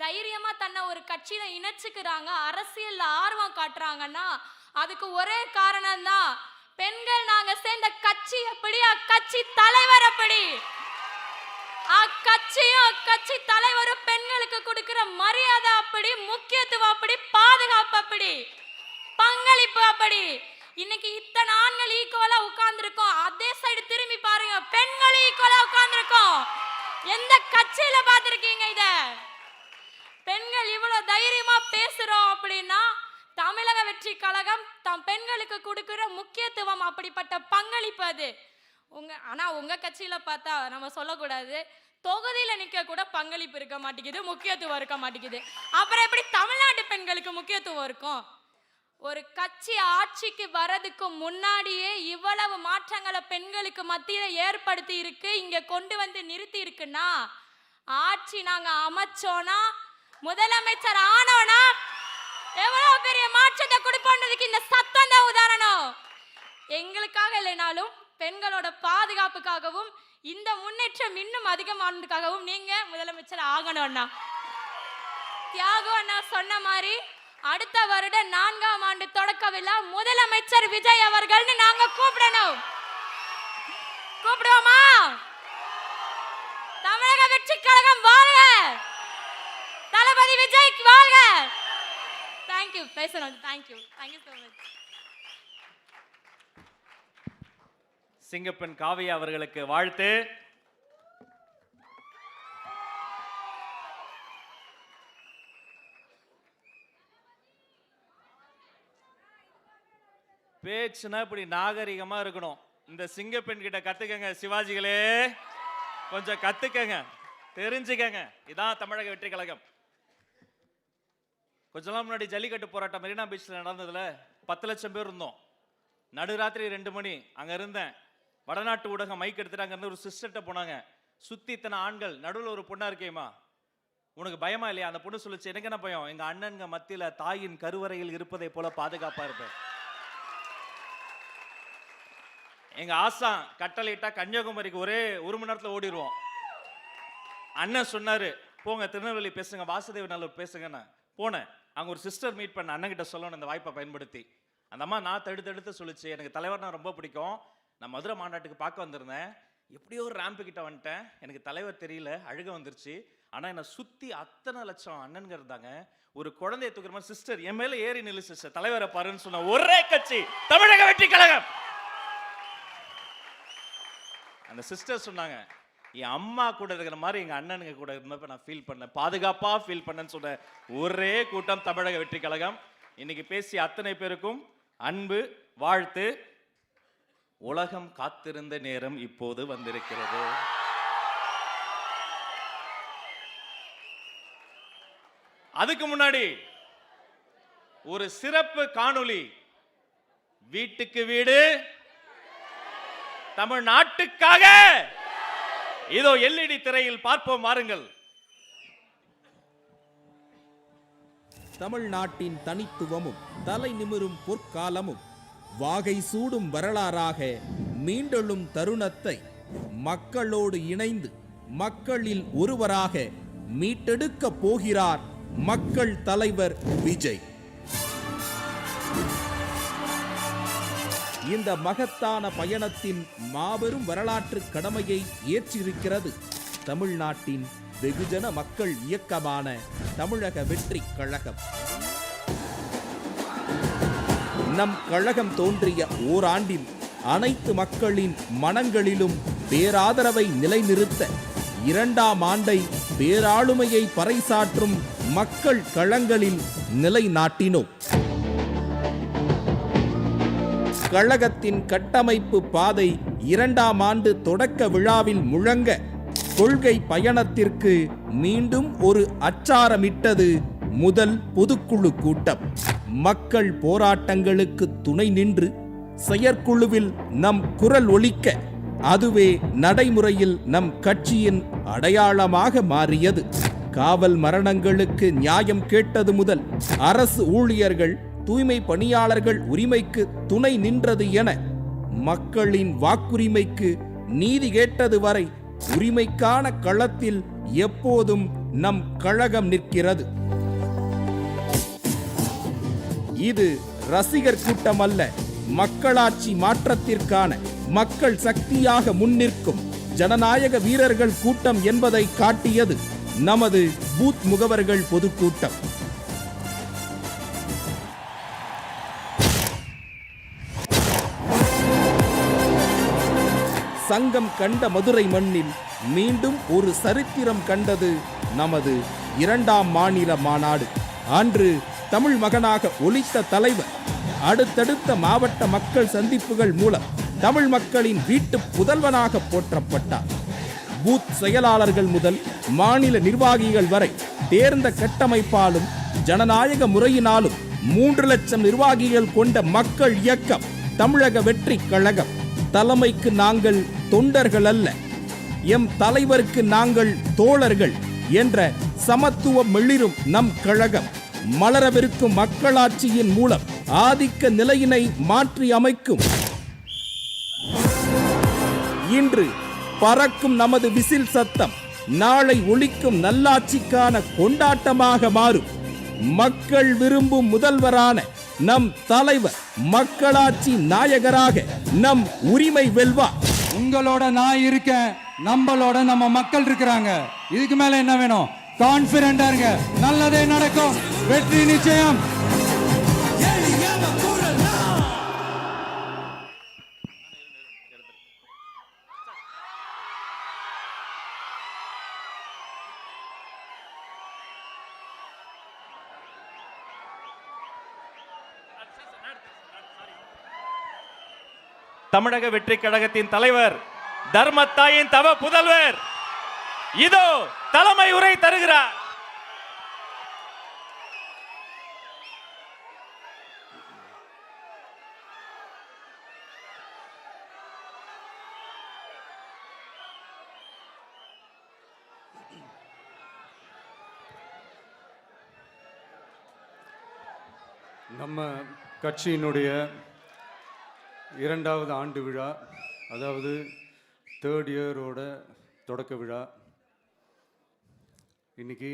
தைரியமா தன்னை ஒரு கட்சியில இணைச்சுக்கிறாங்க, அரசியல்ல ஆர்வம் காட்டுறாங்கன்னா அதுக்கு ஒரே காரணம் தான், பெண்கள் நாங்க சேர்ந்த கட்சி அப்படி, அக்கட்சி தலைவர் அப்படி. அக்கட்சியும் அக்கட்சி தலைவரும் பெண்களுக்கு கொடுக்கிற மரியாதை அப்படி, முக்கியத்துவம் அப்படி, பாதுகாப்பு அப்படி, பங்களிப்பு அப்படி. இன்னைக்கு இத்தனை ஆண்கள் ஈக்குவலா உட்கார்ந்துருக்கோம். அதே சைடு திரும்பி பாருங்க, பெண்கள் ஈக்குவலா உட்கார்ந்துருக்கோம். எந்த கட்சியில பார்த்திருக்கீங்க இத? பெண்கள் இவ்வளவு தைரியமா பேசுறோம் அப்படின்னா தமிழக வெற்றி கழகம் தம் பெண்களுக்கு கொடுக்கிற முக்கியத்துவம், அப்படிப்பட்ட பங்களிப்பு அது. ஆனா உங்க கட்சியில பார்த்தா நம்ம சொல்லக்கூடாது, தொகுதியில நிக்க கூட பங்களிப்பு இருக்க மாட்டேங்குது, முக்கியத்துவம் இருக்க மாட்டேங்குது. அப்புறம் எப்படி தமிழ்நாட்டு பெண்களுக்கு முக்கியத்துவம் இருக்கும்? ஒரு கட்சி ஆட்சிக்கு வரதுக்கு முன்னாடியே இவ்வளவு மாற்றங்களை பெண்களுக்கு மத்தியில ஏற்படுத்தி இருக்கு, இங்க கொண்டு வந்து நிறுத்தி இருக்குன்னா, ஆட்சி நாங்க அமைச்சோனா, முதலமைச்சர் ஆனோனா எவ்வளவு பெரிய மாற்றத்தை கொடுப்போன்றதுக்கு இந்த சத்தம் தான் உதாரணம். எங்களுக்காக இல்லைனாலும் பெண்களோட பாதுகாப்புக்காகவும் இந்த முன்னேற்றம் இன்னும் அதிகமானதுக்காகவும் நீங்க முதலமைச்சர் ஆகணும் அண்ணா. தியாகம் அண்ணா சொன்ன மாதிரி அடுத்த வருட 4ஆம் ஆண்டு தொடக்க விழா முதலமைச்சர் விஜய் அவர்கள்னு நாங்க கூப்பிடணும். கூப்பிடுவோமா? தமிழக வெற்றி கழகம் வாழ்க, தளபதி விஜய் வாழ்க. தேங்க்யூ. பேசணும். Thank you so much.
சிங்கப்பெண் காவியா அவர்களுக்கு வாழ்த்து. பேச்சுனா இப்படி நாகரிகமா இருக்கணும். இந்த சிங்கப்பெண் கிட்ட கத்துக்கங்க சிவாஜிகளே, கொஞ்சம் கத்துக்கங்க, தெரிஞ்சுக்கங்க. இதான் தமிழக வெற்றி கழகம். கொஞ்ச நாள் முன்னாடி ஜல்லிக்கட்டு போராட்டம் மெரினா பீச்சில் நடந்ததுல 10 லட்சம் பேர் இருந்தோம். நடுராத்திரி 2 மணி அங்க இருந்தேன். வடநாட்டு ஊடகம் மைக் எடுத்துட்டு அங்க இருந்து ஒரு சிஸ்டர்கிட்ட போனாங்க. சுத்தி இத்தனை ஆண்கள், நடுவில் ஒரு பொண்ணா இருக்கேம்மா, உனக்கு பயமா இல்லையா? அந்த பொண்ணு சொல்லிச்சு, எனக்கு என்ன பயம், எங்க அண்ணன்க மத்தியில தாயின் கருவறையில் இருப்பதை போல பாதுகாப்பா இருப்பேன். எங்க ஆசான் கட்டளையிட்டா கன்னியாகுமரிக்கு ஒரே 1 மணி நேரத்தில் ஓடிடுவோம். அண்ணன் சொன்னாரு, போங்க திருநெல்வேலி பேசுங்க, வாசுதேவ நல்லூர் பேசுங்கன்னு. போனேன். அங்கே ஒரு சிஸ்டர் மீட் பண்ண, அண்ணன் கிட்ட சொல்லணும் இந்த வாய்ப்பை பயன்படுத்தி. அந்த அம்மா நான் தடுத்து சொல்லிச்சு, எனக்கு தலைவர்னா ரொம்ப பிடிக்கும், நான் மதுரை மாநாட்டுக்கு பார்க்க வந்திருந்தேன், எப்படியோ ஒரு ரேம்பு கிட்ட வந்துட்டேன், எனக்கு தலைவர் தெரியல, அழுக வந்துருச்சு, ஆனால் என்னை சுற்றி அத்தனை லட்சம் அண்ணன்க இருந்தாங்க, ஒரு குழந்தைய தூக்குற மாதிரி சிஸ்டர் என் மேலே ஏறி நில்லு சிஸ்டர், தலைவரை பாருன்னு சொன்ன ஒரே கட்சி தமிழக வெற்றி கழகம். அந்த சிஸ்டர் சொன்னாங்க, என் அம்மா கூட இருக்கிற மாதிரி எங்க அண்ணனுங்க கூட இருந்தப்ப நான் ஃபீல் பண்ணேன், பாதுகாப்பா ஃபீல் பண்ணேன்னு சொன்ன ஒரே கூட்டம் தமிழக வெற்றி கழகம். இன்னைக்கு பேசிய அத்தனை பேருக்கும் அன்பு வாழ்த்து. உலகம் காத்திருந்த நேரம் இப்போது வந்திருக்கிறது. அதுக்கு முன்னாடி ஒரு சிறப்பு காணொளி, வீட்டுக்கு வீடு தமிழ்நாட்டுக்காக. இதோ LED திரையில் பார்ப்போம், வாருங்கள்.
தமிழ்நாட்டின் தனித்துவமும் தலை நிமிரும் பொற்காலமும் வாகை சூடும் வரலாறாக மீண்டெழும் தருணத்தை மக்களோடு இணைந்து மக்களில் ஒருவராக மீட்டெடுக்க போகிறார் மக்கள் தலைவர் விஜய். இந்த மகத்தான பயணத்தின் மாபெரும் வரலாற்று கடமையை ஏற்றிருக்கிறது தமிழ்நாட்டின் வெகுஜன மக்கள் இயக்கமான தமிழக வெற்றி கழகம். நம் கழகம் தோன்றிய ஓராண்டில் அனைத்து மக்களின் மனங்களிலும் பேராதரவை நிலைநிறுத்த 2ஆம் ஆண்டை பேராளுமையை பறைசாற்றும் மக்கள் களங்களில் நிலைநாட்டினோம். கழகத்தின் கட்டமைப்பு பாதை 2ஆம் ஆண்டு தொடக்க விழாவில் முழங்க கொள்கை பயணத்திற்கு மீண்டும் ஒரு அச்சாரமிட்டது முதல் பொதுக்குழு கூட்டம். மக்கள் போராட்டங்களுக்கு துணை நின்று செயற்குழுவில் நம் குரல் ஒலிக்க அதுவே நடைமுறையில் நம் கட்சியின் அடையாளமாக மாறியது. காவல் மரணங்களுக்கு நியாயம் கேட்டது முதல் அரசு ஊழியர்கள் தூய்மை பணியாளர்கள் உரிமைக்கு துணை நின்றது என மக்களின் வாக்குரிமைக்கு நீதி கேட்டது வரை உரிமைக்கான களத்தில் எப்போதும் நம் கழகம் நிற்கிறது. இது ரசிகர் கூட்டம் அல்ல, மக்களாட்சி மாற்றத்திற்கான மக்கள் சக்தியாக முன்னிற்கும் ஜனநாயக வீரர்கள் கூட்டம் என்பதை காட்டியது நமது பூத் முகவர்கள் பொதுக்கூட்டம். சங்கம் கண்ட மதுரை மண்ணில் மீண்டும் ஒரு சரித்திரம் கண்டது நமது 2ஆம் மாநில மாநாடு. அன்று தமிழ் மகனாக ஒலித்த தலைவர் அடுத்தடுத்த மாவட்ட மக்கள் சந்திப்புகள் மூலம் தமிழ் மக்களின் வீட்டு புதல்வனாக போற்றப்பட்டார். பூத் செயலாளர்கள் முதல் மாநில நிர்வாகிகள் வரை தேர்ந்த கட்டமைப்பாலும் ஜனநாயக முறையினாலும் 3 லட்சம் நிர்வாகிகள் கொண்ட மக்கள் இயக்கம் தமிழக வெற்றி கழகம். தலைமைக்கு நாங்கள் தொண்டர்கள் அல்ல, எம் தலைவருக்கு நாங்கள் தோழர்கள் என்ற சமத்துவம் மெளிரும் நம் கழகம் மலரவிருக்கும் மக்களாட்சியின் மூலம் ஆதிக்க நிலையினை மாற்றி அமைக்கும். இன்று பறக்கும் நமது விசில் சத்தம் நாளை ஒலிக்கும் நல்லாட்சிக்கான கொண்டாட்டமாக மாறும். மக்கள் விரும்பும் முதல்வரான நம் தலைவர் மக்களாட்சி நாயகராக நம் உரிமை வெல்வா.
உங்களோட நான் இருக்கேன், நம்மளோட நம்ம மக்கள் இருக்கிறாங்க. இதுக்கு மேல என்ன வேணும்? கான்பிடண்டா இருங்க, நல்லதே நடக்கும், வெற்றி நிச்சயம்.
தமிழக வெற்றி கழகத்தின் தலைவர், தர்மத்தாயின் தவ புதல்வர் இதோ தலைமை உரை தருகிறார்.
நம்ம கட்சியினுடைய 2வது ஆண்டு விழா அதாவது தேர்ட் இயரோட தொடக்க விழா. இன்னைக்கு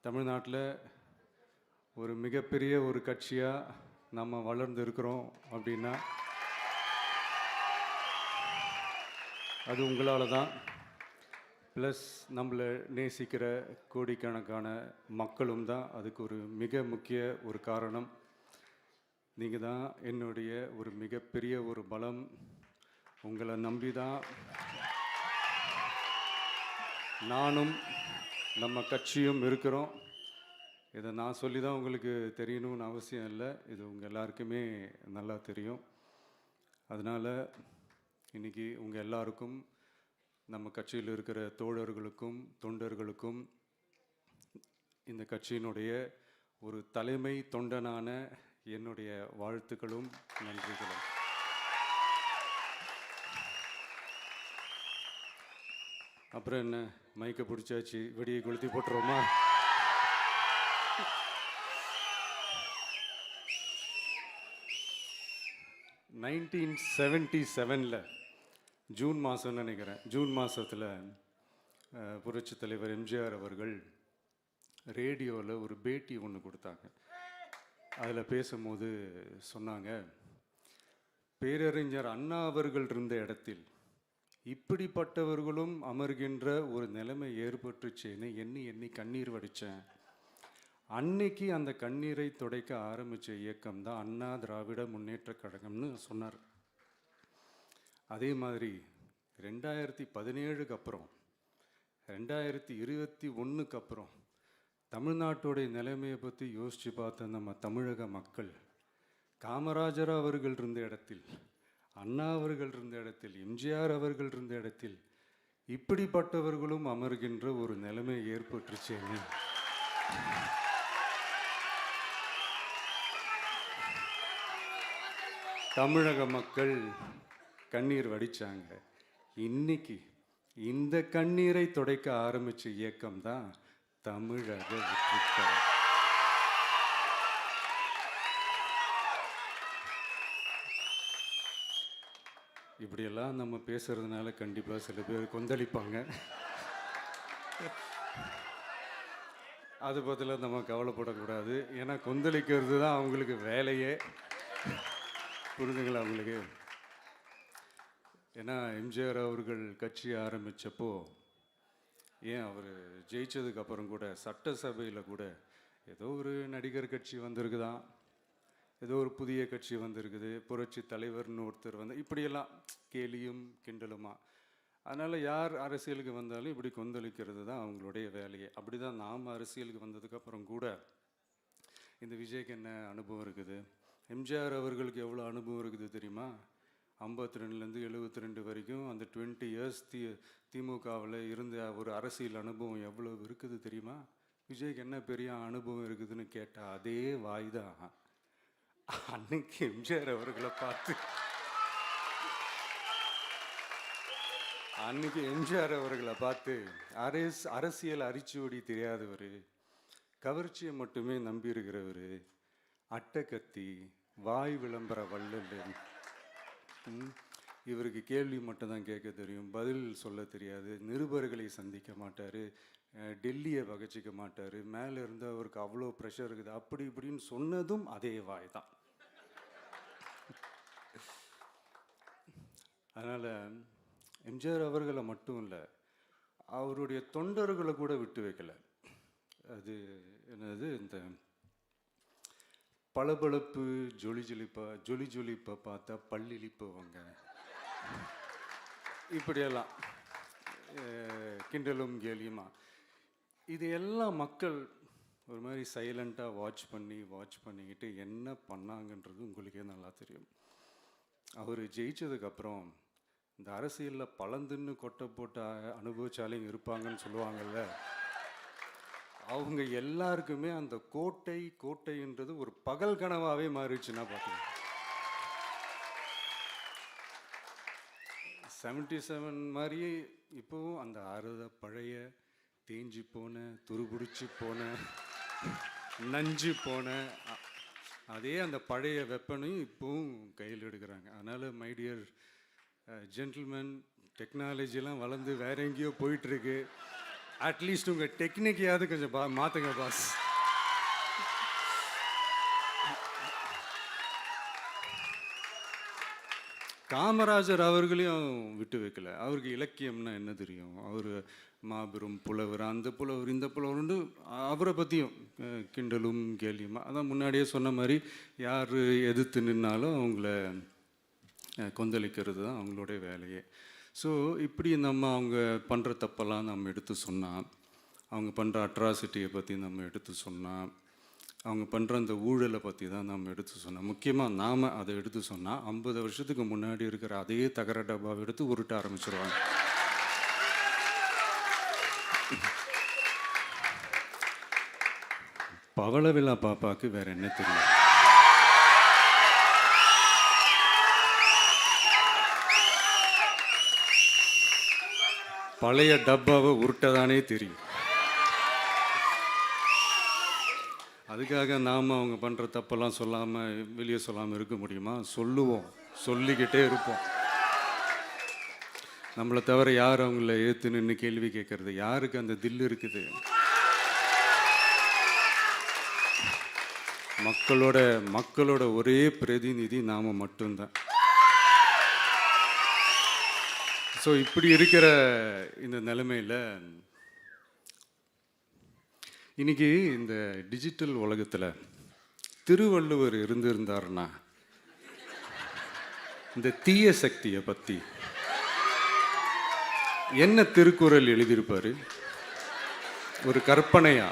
தமிழ்நாட்டில் ஒரு மிகப்பெரிய ஒரு கட்சியாக நம்ம வளர்ந்து இருக்கிறோம் அப்படின்னா அது உங்களால் தான். ப்ளஸ் நம்மளை நேசிக்கிற கோடிக்கணக்கான மக்களும் தான் அதுக்கு ஒரு மிக முக்கிய ஒரு காரணம். நீங்கள் தான் என்னுடைய ஒரு மிகப்பெரிய ஒரு பலம். உங்களை நம்பி தான் நானும் நம்ம கட்சியும் இருக்கிறோம். இதை நான் சொல்லி தான் உங்களுக்கு தெரியணும்னு அவசியம் இல்லை, இது உங்கள் எல்லாருக்குமே நல்லா தெரியும். அதனால் இன்றைக்கி உங்கள் எல்லாருக்கும், நம்ம கட்சியில் இருக்கிற தோழர்களுக்கும் தொண்டர்களுக்கும், இந்த கட்சியினுடைய ஒரு தலைமை தொண்டனான என்னுடைய வாழ்த்துக்களும் நன்றிகளும். அப்புறம் என்ன, மைக்கை பிடிச்சாச்சு, வெடியை கொளுத்தி போட்டுருவோமா? (1977) ஜூன் மாதம்னு நினைக்கிறேன், ஜூன் மாதத்தில் புரட்சி தலைவர் எம்ஜிஆர் அவர்கள் ரேடியோவில் ஒரு பேட்டி ஒன்று கொடுத்தாங்க. அதில் பேசும்போது சொன்னாங்க, பேரறிஞர் அண்ணா அவர்கள் இருந்த இடத்தில் இப்படிப்பட்டவர்களும் அமர்கின்ற ஒரு நிலைமை ஏற்பட்டுச்சேன்னு எண்ணி எண்ணி கண்ணீர் வடித்தேன். அன்னைக்கு அந்த கண்ணீரை துடைக்க ஆரம்பித்த இயக்கம் தான் அண்ணா திராவிட முன்னேற்ற கழகம்னு சொன்னார். அதே மாதிரி 2017க்கு அப்புறம் 2021க்கு அப்புறம் தமிழ்நாட்டுடைய நிலைமையை பற்றி யோசித்து பார்த்த நம்ம தமிழக மக்கள், காமராஜர் அவர்கள் இருந்த இடத்தில், அண்ணா அவர்கள் இருந்த இடத்தில், எம்ஜிஆர் அவர்கள் இருந்த இடத்தில் இப்படிப்பட்டவர்களும் அமர்கின்ற ஒரு நிலைமை ஏற்பட்டுருச்சேன்னு தமிழக மக்கள் கண்ணீர் வடித்தாங்க. இன்னைக்கு இந்த கண்ணீரை துடைக்க ஆரம்பித்த இயக்கம் தான் தமிழக வெற்றிக் கழகம். இப்படியெல்லாம் நம்ம பேசுறதுனால கண்டிப்பாக சில பேர் கொந்தளிப்பாங்க. அது பதிலாக நம்ம கவலைப்படக்கூடாது, ஏன்னா கொந்தளிக்கிறது தான் அவங்களுக்கு வேலையே. புரிஞ்சுங்களா அவங்களுக்கு? ஏன்னா எம்ஜிஆர் அவர்கள் கட்சி ஆரம்பித்தப்போ, ஏன் அவர் ஜெயிச்சதுக்கு அப்புறம் கூட சட்டசபையில் கூட ஏதோ ஒரு நடிகர் கட்சி வந்திருக்குதான், ஏதோ ஒரு புதிய கட்சி வந்திருக்குது, புரட்சி தலைவர்னு ஒருத்தர் வந்து, இப்படியெல்லாம் கேலியும் கிண்டலுமா. அதனால் யார் அரசியலுக்கு வந்தாலும் இப்படி கொந்தளிக்கிறது தான் அவங்களுடைய வேலையே. அப்படி தான் நாம் அரசியலுக்கு வந்ததுக்கப்புறம் கூட இந்த விஜய்க்கு என்ன அனுபவம் இருக்குது, எம்ஜிஆர் அவர்களுக்கு எவ்வளோ அனுபவம் இருக்குது தெரியுமா? 52லேருந்து 72 வரைக்கும் அந்த 20 இயர்ஸ் திமுகவில் இருந்த ஒரு அரசியல் அனுபவம் எவ்வளோ இருக்குது தெரியுமா? விஜய்க்கு என்ன பெரிய அனுபவம் இருக்குதுன்னு கேட்டால் அதே வாய் தான். அன்னைக்கு எம்ஜிஆர் அவர்களை பார்த்து, அன்னைக்கு எம்ஜிஆர் அவர்களை பார்த்து அரசியல் அரிச்சுவடி தெரியாதவர், கவர்ச்சியை மட்டுமே நம்பி இருக்கிறவர், அட்டைக்கத்தி, வாய் விளம்பர வள்ளல், இவருக்கு கேள்வி மட்டும்தான் கேட்க தெரியும், பதில் சொல்ல தெரியாது, நிருபர்களை சந்திக்க மாட்டார், டெல்லியை வகச்சிக்க மாட்டார், மேலே இருந்து அவருக்கு அவ்வளோ ப்ரெஷர் இருக்குது, அப்படி இப்படின்னு சொன்னதும் அதே வாய் தான். அதனால் எம்ஜிஆர் அவர்களை மட்டும் இல்லை, அவருடைய தொண்டர்களை கூட விட்டு வைக்கலை. அது என்னது, இந்த பளபளப்பு ஜொலி ஜொலிப்பை பார்த்தா பல்லிழிப்பவங்க, இப்படியெல்லாம் கிண்டலும் கேலியுமா, இதையெல்லாம் மக்கள் ஒரு மாதிரி சைலண்ட்டாக வாட்ச் பண்ணிக்கிட்டு என்ன பண்ணாங்கன்றது உங்களுக்கே நல்லா தெரியும். அவர் ஜெயிச்சதுக்கப்புறம் இந்த அரசியலில் பழந்துன்னு கொட்டை போட்ட அனுபவிச்சாலையும் இருப்பாங்கன்னு சொல்லுவாங்கள்ல, அவங்க எல்லாருக்குமே அந்த கோட்டைன்றது ஒரு பகல் கனவாகவே மாறிடுச்சுன்னா பார்த்துங்க. 77 மாதிரியே இப்போவும் அந்த பழைய தேஞ்சி போன, துருபிடிச்சி போன, நஞ்சு போன அதே அந்த பழைய வெப்பனையும் இப்போவும் கையில் எடுக்கிறாங்க. அதனால் மை டியர் ஜென்டில்மேன், டெக்னாலஜிலாம் வளர்ந்து வேற எங்கேயோ போயிட்டுருக்கு. அட்லீஸ்ட் உங்கள் டெக்னிக்கையாவது கொஞ்சம் மாற்றுங்க பாஸ். காமராஜர் அவர்களையும் விட்டு வைக்கல. அவருக்கு இலக்கியம்னா என்ன தெரியும்? அவர் மாபெரும் புலவர், அந்த புலவர் இந்த புலவர்னு அவரை பற்றியும் கிண்டலும் கேலியுமா. அதான் முன்னாடியே சொன்ன மாதிரி யார் எதிர்த்து நின்னாலும் அவங்கள கொந்தளிக்கிறது தான் அவங்களுடைய வேலையே. ஸோ இப்படி அவங்க பண்ணுற தப்பெல்லாம் நம்ம எடுத்து சொன்னால், அவங்க பண்ணுற அட்ராசிட்டியை பற்றி நம்ம எடுத்து சொன்னால், அவங்க பண்ணுற அந்த ஊழலை பற்றி தான் நம்ம எடுத்து சொன்னோம். முக்கியமாக நாம் அதை எடுத்து சொன்னால் 50 வருஷத்துக்கு முன்னாடி இருக்கிற அதே தகர டப்பாவை எடுத்து உருட்ட ஆரம்பிச்சிருவாங்க. பவளவிழா பாப்பாவுக்கு வேற என்ன தெரியும்? பழைய டப்பாவை உருட்டதானே தெரியும். அதுக்காக நாம் அவங்க பண்ணுற தப்பெல்லாம் சொல்லாமல் வெளியே சொல்லாமல் இருக்க முடியுமா? சொல்லுவோம், சொல்லிக்கிட்டே இருப்போம். நம்மளை தவிர யார் அவங்கள ஏற்று நின்று கேள்வி கேட்கறது? யாருக்கு அந்த தில் இருக்குது? மக்களோட ஒரே பிரதிநிதி நாம் மட்டும்தான். ஸோ இப்படி இருக்கிற இந்த நிலைமையில் இன்னைக்கு இந்த டிஜிட்டல் உலகத்தில் திருவள்ளுவர் இருந்திருந்தாருன்னா இந்த தீய சக்தியை பற்றி என்ன திருக்குறள் எழுதியிருப்பாரு? ஒரு கற்பனையா,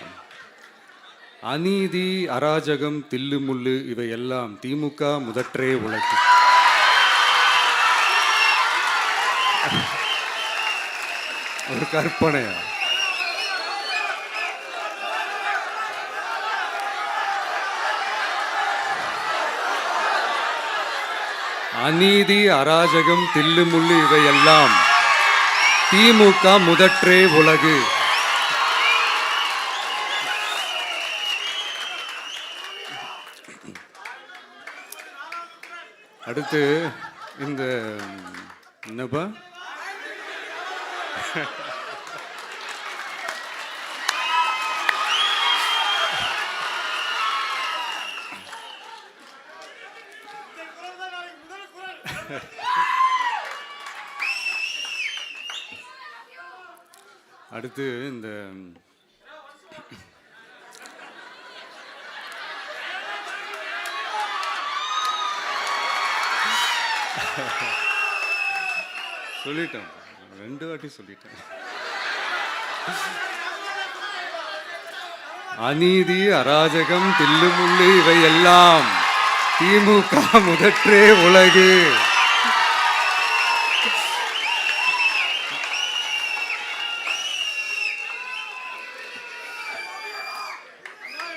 அநீதி, அராஜகம், தில்லுமுள்ளு இவையெல்லாம் திமுக முதற்றே உலகு. ஒரு கற்பனையா? அநீதி, அராஜகம், தில்லுமுள்ளு இவையெல்லாம் திமுக முதற்றே உலகு. அடுத்து இந்த என்னப்பா அடுத்து இந்த சொல்லிட்டேன், 2 வாட்டி சொல்லிட்டேன். அநீதி, அராஜகம், தில்லுமுள்ளு இவையெல்லாம் திமுக முதற்றே உலகு.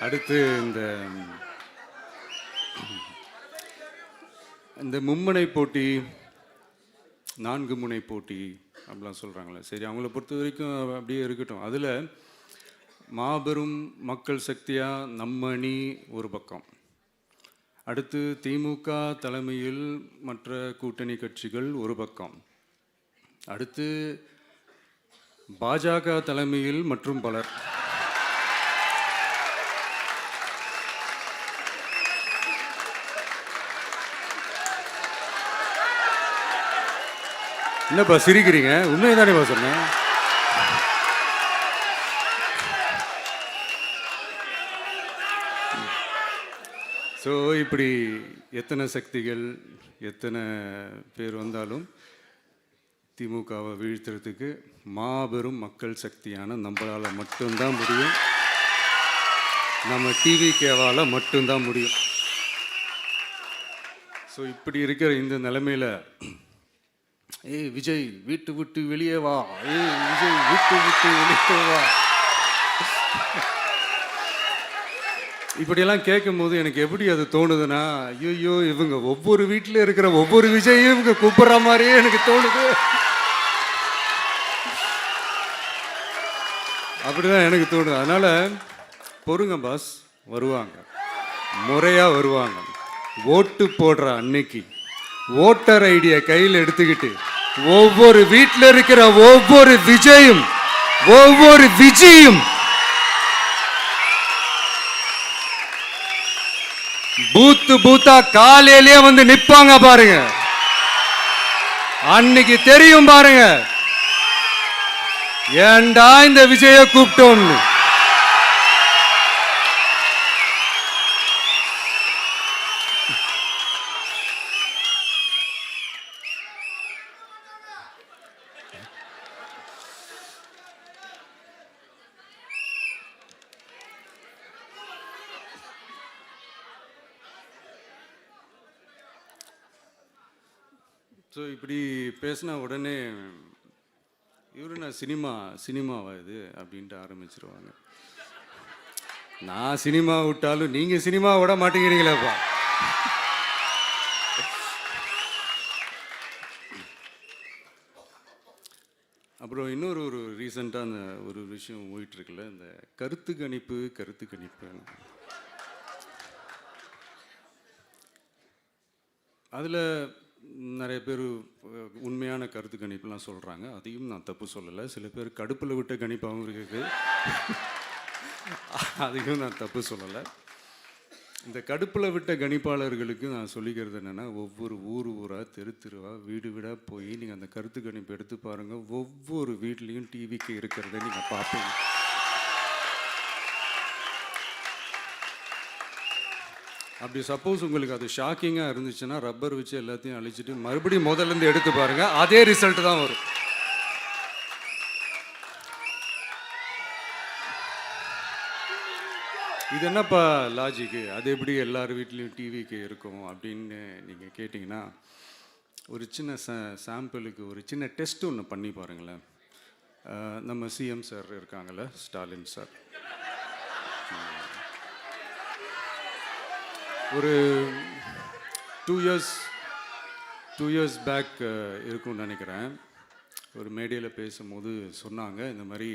அடுத்து இந்த மும்முனை போட்டி, 4 முனை போட்டி அப்படிலாம் சொல்கிறாங்களே, சரி அவங்கள பொறுத்த வரைக்கும் அப்படியே இருக்கட்டும். அதில் மாபெரும் மக்கள் சக்தியாக நம்ம அணி ஒரு பக்கம், அடுத்து திமுக தலைமையில் மற்ற கூட்டணி கட்சிகள் ஒரு பக்கம், அடுத்து பாஜக தலைமையில் மற்றும் பலர். என்னப்பா சிரிக்கிறீங்க? உண்மையை தானேப்பா சொன்னேன். ஸோ இப்படி எத்தனை சக்திகள், எத்தனை பேர் வந்தாலும் திமுகவை வீழ்த்துறதுக்கு மாபெரும் மக்கள் சக்தியான நம்மளால் மட்டும்தான் முடியும். நம்ம டிவிகேவால் மட்டும்தான் முடியும். ஸோ இப்படி இருக்கிற இந்த நிலைமையில் ஏய் விஜய் வீட்டு விட்டு வெளியே வா, ஏய் விஜய் வீட்டு விட்டு வெளியே வா, இப்படியெல்லாம் கேட்கும்போது எனக்கு எப்படி அது தோணுதுன்னா, ஐயோ இவங்க ஒவ்வொரு வீட்டில் இருக்கிற ஒவ்வொரு விஜயும் இவங்க கூப்பிட்ற மாதிரியே எனக்கு தோணுது. அப்படிதான் எனக்கு தோணுது. அதனால பொறுங்க பாஸ், வருவாங்க, முறையாக வருவாங்க. ஓட்டு போடுற அன்னைக்கு ஓட்டர் ஐடியை கையில் எடுத்துக்கிட்டு ஒவ்வொரு வீட்டில் இருக்கிற ஒவ்வொரு விஜயும் ஒவ்வொரு விஜயும் பூத்தா காலையிலேயே வந்து நிப்பாங்க பாருங்க. அன்னைக்கு தெரியும் பாருங்க ஏண்டா இந்த விஜய கூப்பிட்டோம்னு. ஸோ இப்படி பேசினா உடனே இவரு நான் சினிமாவா இது அப்படின்ட்டு ஆரம்பிச்சிருவாங்க. நான் சினிமா விட்டாலும் நீங்க சினிமா விட மாட்டேங்கிறீங்களேப்பா. அப்புறம் இன்னொரு ரீசெண்டாக அந்த ஒரு விஷயம் போயிட்டு இருக்குல்ல, இந்த கருத்து கணிப்பு அதில் நிறைய பேர் உண்மையான கருத்து கணிப்புலாம் சொல்கிறாங்க. அதையும் நான் தப்பு சொல்லலை. சில பேர் கடுப்பில் விட்ட கணிப்பாகவும் இருக்குது. அதையும் நான் தப்பு சொல்லலை. இந்த கடுப்பில் விட்ட கணிப்பாளர்களுக்கு நான் சொல்லிக்கிறது என்னென்னா, ஒவ்வொரு ஊராக தெருவா வீடு வீடாக போய் நீங்கள் அந்த கருத்து கணிப்பு எடுத்து பாருங்கள். ஒவ்வொரு வீட்லேயும் டிவிக்கு இருக்கிறத நீங்கள் பார்ப்பீங்க. அப்படி சப்போஸ் உங்களுக்கு அது ஷாக்கிங்காக இருந்துச்சுன்னா ரப்பர் வச்சு எல்லாத்தையும் அழிச்சிட்டு மறுபடியும் முதல்லேருந்து எடுத்து பாருங்கள், அதே ரிசல்ட் தான் வரும். இது என்னப்பா லாஜிக்கு, அது எப்படி எல்லார் வீட்லேயும் டிவிக்கு இருக்கும் அப்படின்னு நீங்கள் கேட்டிங்கன்னா, ஒரு சின்ன சாம்பிளுக்கு ஒரு சின்ன டெஸ்ட் ஒன்று பண்ணி பாருங்களேன். நம்ம சிஎம் சார் இருக்காங்கள்ல, ஸ்டாலின் சார், ஒரு 2 இயர்ஸ் பேக் இருக்கும்னு நினைக்கிறேன். ஒரு மேடையில் பேசும்போது சொன்னாங்க, இந்த மாதிரி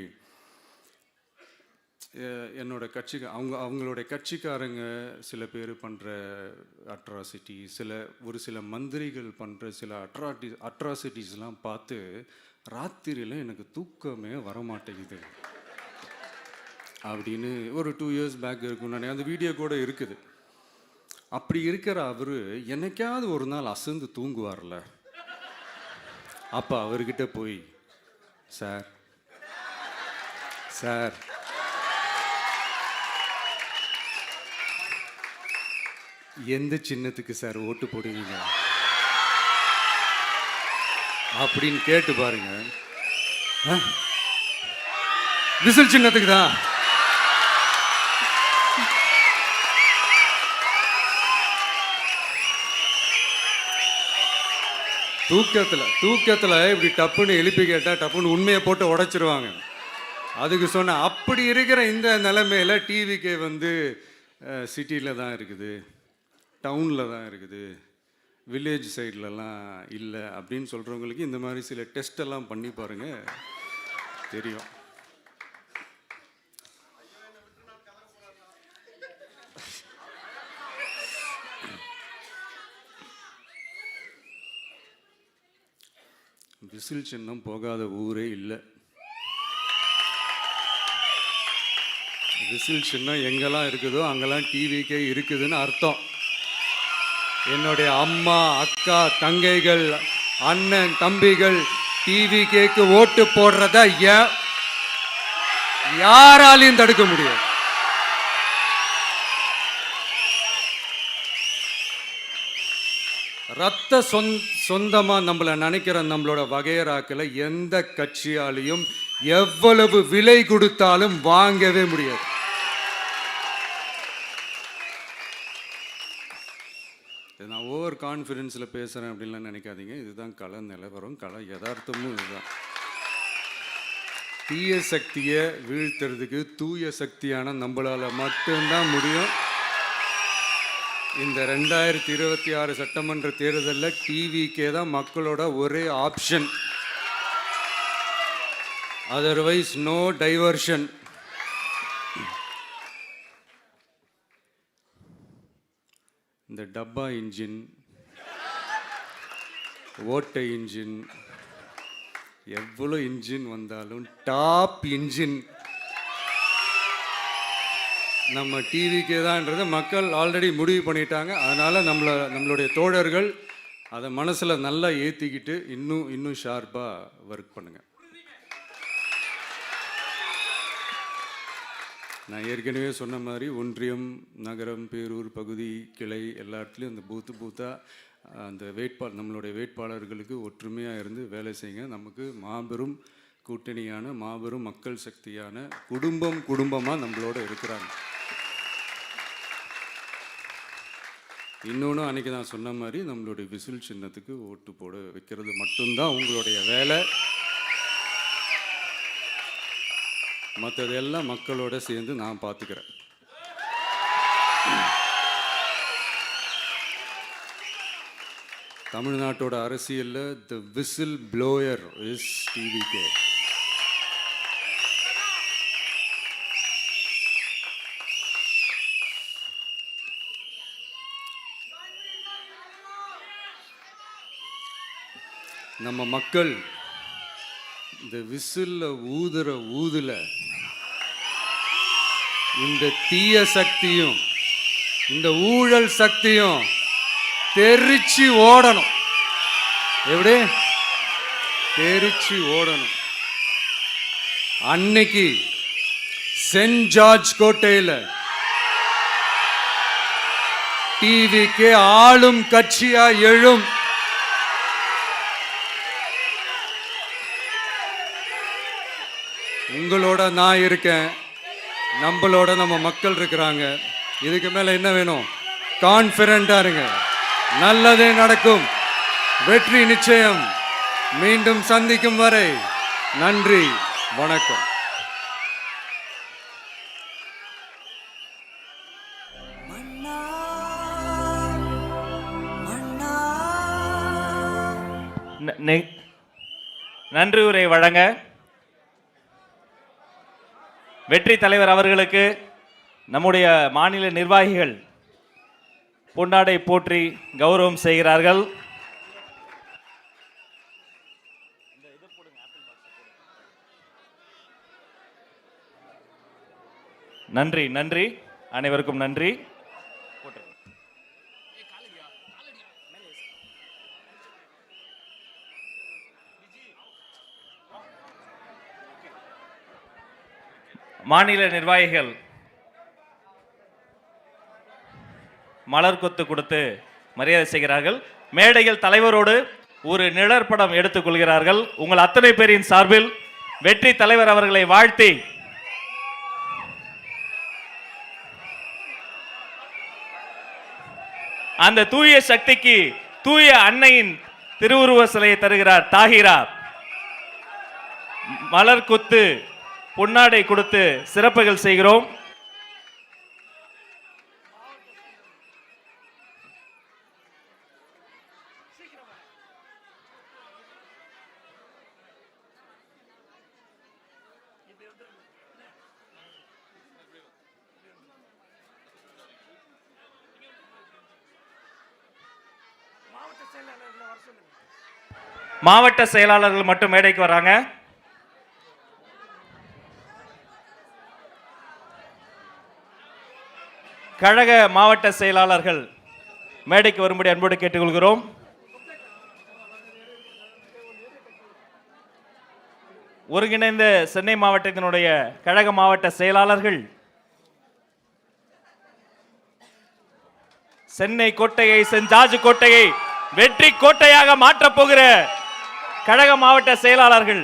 என்னோட கட்சிக்கு அவங்களுடைய கட்சிக்காரங்க சில பேர் பண்ணுற அட்ராசிட்டி, ஒரு சில மந்திரிகள் பண்ணுற சில அட்ராசிட்டிஸ்லாம் பார்த்து ராத்திரியில் எனக்கு தூக்கமே வரமாட்டேங்குது அப்படின்னு ஒரு 2 இயர்ஸ் பேக் இருக்கும்னு நினைக்கிறேன். அந்த வீடியோ கூட இருக்குது. அப்படி இருக்கிற அவர் என்னைக்காவது ஒரு நாள் அசந்து தூங்குவார்ல, அப்போ அவர்கிட்ட போய், சார் எந்த சின்னத்துக்கு சார் ஓட்டு போடுவீங்க அப்படின்னு கேட்டு பாருங்க. விசில் சின்னத்துக்கு தான். தூக்கத்தில் இப்படி டப்புன்னு எழுப்பி கேட்டால் டப்புன்னு உண்மையை போட்டு உடைச்சிருவாங்க. அதுக்கு சொன்ன அப்படி இருக்கிற இந்த நிலைமையில் டிவிக்கே வந்து சிட்டியில் தான் இருக்குது, டவுனில் தான் இருக்குது, வில்லேஜ் சைட்லலாம் இல்லை அப்படின்னு சொல்கிறவங்களுக்கு இந்த மாதிரி சில டெஸ்டெல்லாம் பண்ணி பாருங்கள், தெரியும். விசில் சின்னம் போகாத ஊரே இல்லை. விசில் சின்னம் எங்கெல்லாம் இருக்குதோ அங்கெல்லாம் டிவிக்கே இருக்குதுன்னு அர்த்தம். என்னுடைய அம்மா, அக்கா, தங்கைகள், அண்ணன், தம்பிகள் டிவிக்கேக்கு ஓட்டு போடுறத யாராலையும் தடுக்க முடியாது. ரத்த சொந்தமா நம்மளை நினைக்கிற நம்மளோட வகையராக்களை எந்த கட்சியாலையும் எவ்வளவு விலை கொடுத்தாலும் வாங்கவே முடியாது. நான் ஓவர் கான்ஃபிடென்ஸில் பேசுகிறேன் அப்படின்லாம் நினைக்காதீங்க. இதுதான் கள நிலவரம், கள யதார்த்தமும் இதுதான். தீய சக்தியை வீழ்த்துறதுக்கு தூய சக்தியான நம்மளால் மட்டும்தான் முடியும். இந்த 2026 சட்டமன்ற தேர்தலில் டிவிக்கே தான் மக்களோட ஒரே ஆப்ஷன். Otherwise no diversion. இந்த டப்பா இன்ஜின், ஓட்டை இன்ஜின், எவ்வளோ இன்ஜின் வந்தாலும் டாப் இன்ஜின் நம்ம டிவிக்கே தான்ன்றதை மக்கள் ஆல்ரெடி முடிவு பண்ணிட்டாங்க. அதனால் நம்மளுடைய தோழர்கள் அதை மனசில் நல்லா ஏற்றிக்கிட்டு இன்னும் ஷார்ப்பாக ஒர்க் பண்ணுங்கள். நான் ஏற்கனவே சொன்ன மாதிரி ஒன்றியம், நகரம், பேரூர், பகுதி, கிளை எல்லா இடத்துலையும் அந்த பூத்தாக அந்த நம்மளுடைய வேட்பாளர்களுக்கு ஒற்றுமையாக இருந்து வேலை செய்யுங்க. நமக்கு மாபெரும் கூட்டணியான, மாபெரும் மக்கள் சக்தியான குடும்பமாக நம்மளோட இருக்கிறாங்க. இன்னொன்று அன்றைக்கி நான் சொன்ன மாதிரி நம்மளுடைய விசில் சின்னத்துக்கு ஓட்டு போட வைக்கிறது மட்டும்தான் உங்களுடைய வேலை. மற்றதெல்லாம் மக்களோட சேர்ந்து நான் பார்த்துக்கிறேன். தமிழ்நாட்டோட அரசியலில் த விசில் ப்ளோயர் இஸ் டிவிகே. நம்ம மக்கள் இந்த விசில்ல ஊதுல இந்த தீய சக்தியும் இந்த ஊழல் சக்தியும் தெரிச்சு ஓடணும். எப்படி தெரிச்சு ஓடணும்? அன்னைக்கு சென்ட் ஜார்ஜ் கோட்டையில் டிவிக்கு ஆளும் கட்சியா எழும். உங்களோட நான் இருக்கேன், நம்மளோட நம்ம மக்கள் இருக்கிறாங்க. இதுக்கு மேல என்ன வேணும்? கான்ஃபிடென்ட்டா இருங்க. நல்லதே நடக்கும். வெற்றி நிச்சயம். மீண்டும் சந்திக்கும் வரை நன்றி, வணக்கம்.
நன்றி உரை வழங்க வெற்றி தலைவர் அவர்களுக்கு நம்முடைய மாநில நிர்வாகிகள் பொன்னாடை போற்றி கௌரவம் செய்கிறார்கள். நன்றி நன்றி, அனைவருக்கும் நன்றி. மாநில நிர்வாகிகள் மலர் கொத்து கொடுத்து மரியாதை செய்கிறார்கள். மேடையில் தலைவரோடு ஒரு நிழற்படம் எடுத்துக் கொள்கிறார்கள். உங்கள் அத்தனை பேரின் சார்பில் வெற்றி தலைவர் அவர்களை வாழ்த்தி அந்த தூய சக்திக்கு தூய அன்னையின் திருவுருவ சிலையை தருகிறார் தாகிரா. மலர் கொத்து பொன்னாடை கொடுத்து சிறப்புகள் செய்கிறோம். மாவட்ட செயலாளர்கள் மட்டும் மேடைக்கு வராங்க. கழக மாவட்ட செயலாளர்கள் மேடைக்கு வரும்படி அன்போடு கேட்டுக்கொள்கிறோம். ஒருங்கிணைந்த சென்னை மாவட்டத்தினுடைய கழக மாவட்ட செயலாளர்கள் சென்னை கோட்டையை, சென்ட் ஜார்ஜ் கோட்டையை வெற்றி கோட்டையாக மாற்றப் போகிற கழக மாவட்ட செயலாளர்கள்